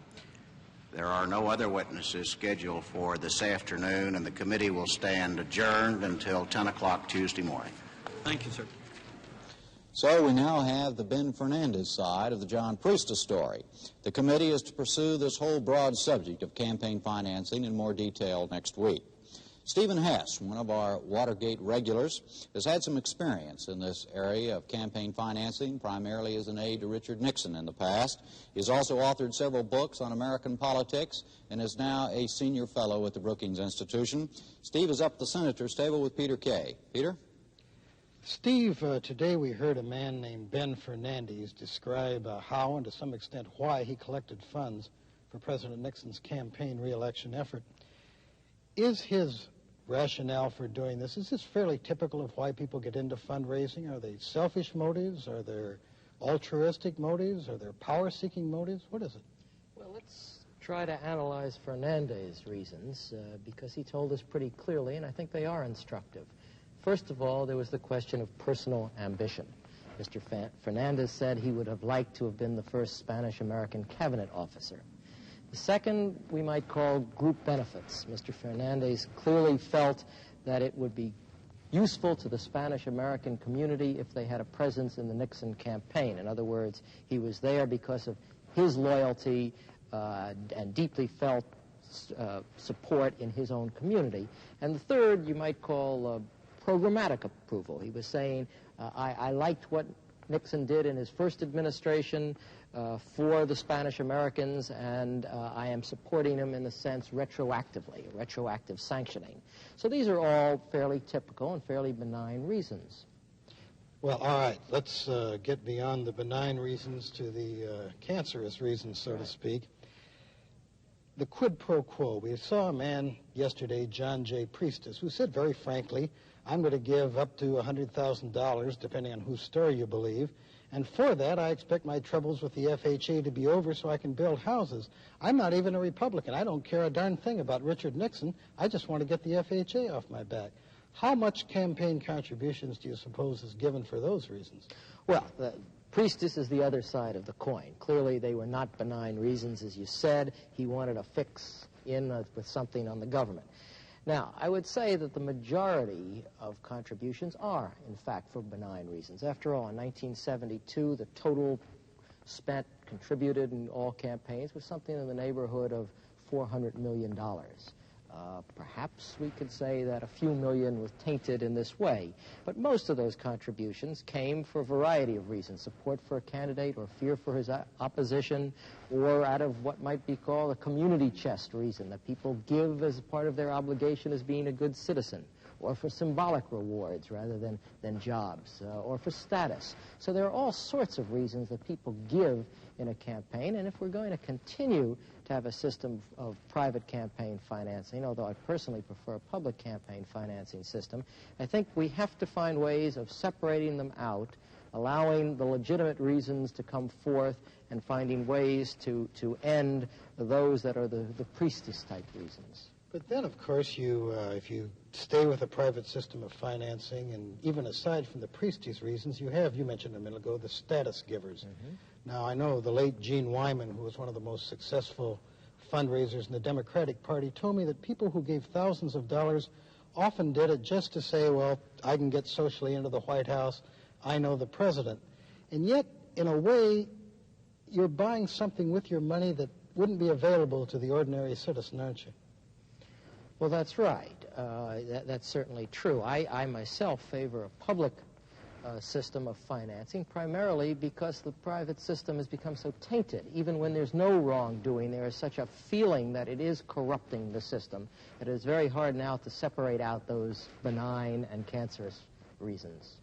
There are no other witnesses scheduled for this afternoon, and the committee will stand adjourned until 10 o'clock Tuesday morning. Thank you, sir. So we now have the Ben Fernandez side of the John Priestis story. The committee is to pursue this whole broad subject of campaign financing in more detail next week. Stephen Hess, one of our Watergate regulars, has had some experience in this area of campaign financing, primarily as an aide to Richard Nixon in the past. He has also authored several books on American politics and is now a senior fellow at the Brookings Institution. Steve is up at the senator's table with Peter Kay. Peter? Steve, today we heard a man named Ben Fernandez describe how and to some extent why he collected funds for President Nixon's campaign re-election effort. Is his rationale for doing this, is this fairly typical of why people get into fundraising? Are they selfish motives? Are there altruistic motives? Are there power-seeking motives? What is it? Well, let's try to analyze Fernandez's reasons, because he told us pretty clearly, and I think they are instructive. First of all, there was the question of personal ambition. Mr. Fernandez said he would have liked to have been the first Spanish-American cabinet officer. The second we might call group benefits. Mr. Fernandez clearly felt that it would be useful to the Spanish-American community if they had a presence in the Nixon campaign. In other words, he was there because of his loyalty and deeply felt support in his own community. And the third you might call programmatic approval. He was saying, I liked what Nixon did in his first administration for the Spanish Americans, and I am supporting him in a sense retroactively, retroactive sanctioning. So these are all fairly typical and fairly benign reasons. Well, all right, let's get beyond the benign reasons to the cancerous reasons, so to speak. The quid pro quo. We saw a man yesterday, John J. Priestis, who said very frankly, I'm going to give up to $100,000, depending on whose story you believe, and for that I expect my troubles with the FHA to be over so I can build houses. I'm not even a Republican. I don't care a darn thing about Richard Nixon. I just want to get the FHA off my back. How much campaign contributions do you suppose is given for those reasons? Well, Priestis is the other side of the coin. Clearly they were not benign reasons, as you said. He wanted to fix in with something on the government. Now, I would say that the majority of contributions are, in fact, for benign reasons. After all, in 1972, the total spent, contributed in all campaigns was something in the neighborhood of $400 million. Perhaps perhaps we could say that a few million was tainted in this way. But most of those contributions came for a variety of reasons: support for a candidate, or fear for his opposition, or out of what might be called a community chest reason, that people give as part of their obligation as being a good citizen, or for symbolic rewards rather than jobs, or for status. So there are all sorts of reasons that people give in a campaign, and if we're going to continue to have a system of private campaign financing, although I personally prefer a public campaign financing system, I think we have to find ways of separating them out, allowing the legitimate reasons to come forth, and finding ways to end those that are the priestess-type reasons. But then, of course, if you stay with a private system of financing, and even aside from the priestess reasons, you mentioned a minute ago, the status givers. Mm-hmm. Now, I know the late Gene Wyman, who was one of the most successful fundraisers in the Democratic Party, told me that people who gave thousands of dollars often did it just to say, well, I can get socially into the White House, I know the president. And yet, in a way, you're buying something with your money that wouldn't be available to the ordinary citizen, aren't you? Well, that's right. That's certainly true. I myself favor a public system of financing, primarily because the private system has become so tainted. Even when there's no wrongdoing, there is such a feeling that it is corrupting the system that it is very hard now to separate out those benign and cancerous reasons.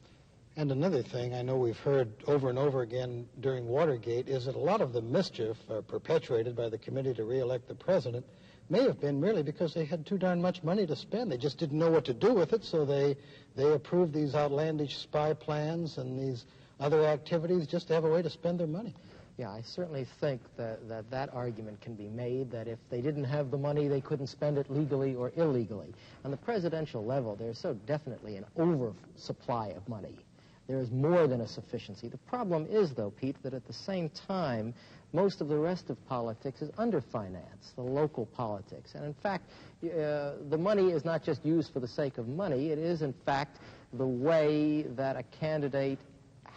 And another thing I know we've heard over and over again during Watergate is that a lot of the mischief perpetuated by the committee to re-elect the president may have been merely because they had too darn much money to spend. They just didn't know what to do with it, so they approved these outlandish spy plans and these other activities just to have a way to spend their money. Yeah, I certainly think that argument can be made, that if they didn't have the money, they couldn't spend it legally or illegally. On the presidential level, there's so definitely an oversupply of money. There is more than a sufficiency. The problem is, though, Pete, that at the same time, most of the rest of politics is underfinanced, the local politics. And in fact, the money is not just used for the sake of money. It is, in fact, the way that a candidate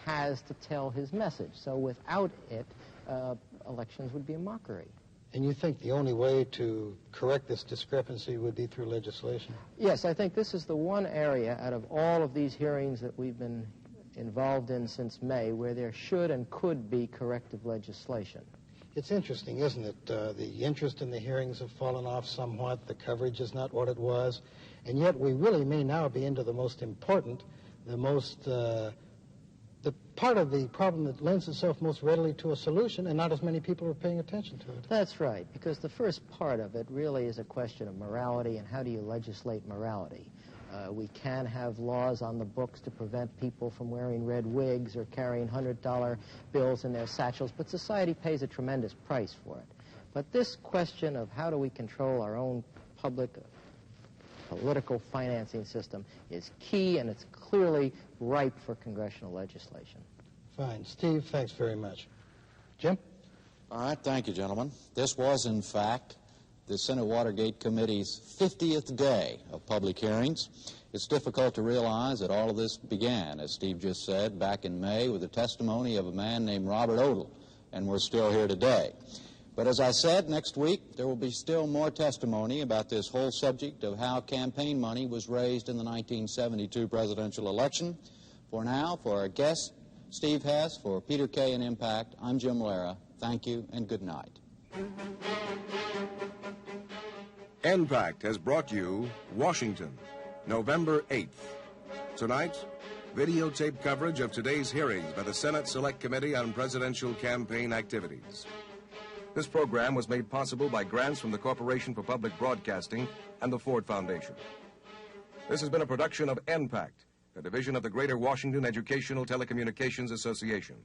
has to tell his message. So without it, elections would be a mockery. And you think the only way to correct this discrepancy would be through legislation? Yes, I think this is the one area out of all of these hearings that we've been involved in since May where there should and could be corrective legislation. It's interesting, isn't it? The interest in the hearings have fallen off somewhat. The coverage is not what it was. And yet we really may now be into the most important, the part of the problem that lends itself most readily to a solution, and not as many people are paying attention to it. That's right, because the first part of it really is a question of morality, and how do you legislate morality? We can have laws on the books to prevent people from wearing red wigs or carrying $100 bills in their satchels, but society pays a tremendous price for it. But this question of how do we control our own public political financing system is key, and it's clearly ripe for congressional legislation. Fine. Steve, thanks very much. Jim? All right, thank you, gentlemen. This was, in fact, the Senate Watergate Committee's 50th day of public hearings. It's difficult to realize that all of this began, as Steve just said, back in May with the testimony of a man named Robert Odle, and we're still here today. But as I said, next week there will be still more testimony about this whole subject of how campaign money was raised in the 1972 presidential election. For now, for our guest, Steve Hess, for Peter Kay and Impact, I'm Jim Lara. Thank you and good night. Impact has brought you Washington, November 8th. Tonight, videotaped coverage of today's hearings by the Senate Select Committee on Presidential Campaign Activities. This program was made possible by grants from the Corporation for Public Broadcasting and the Ford Foundation. This has been a production of Impact, a division of the Greater Washington Educational Telecommunications Association.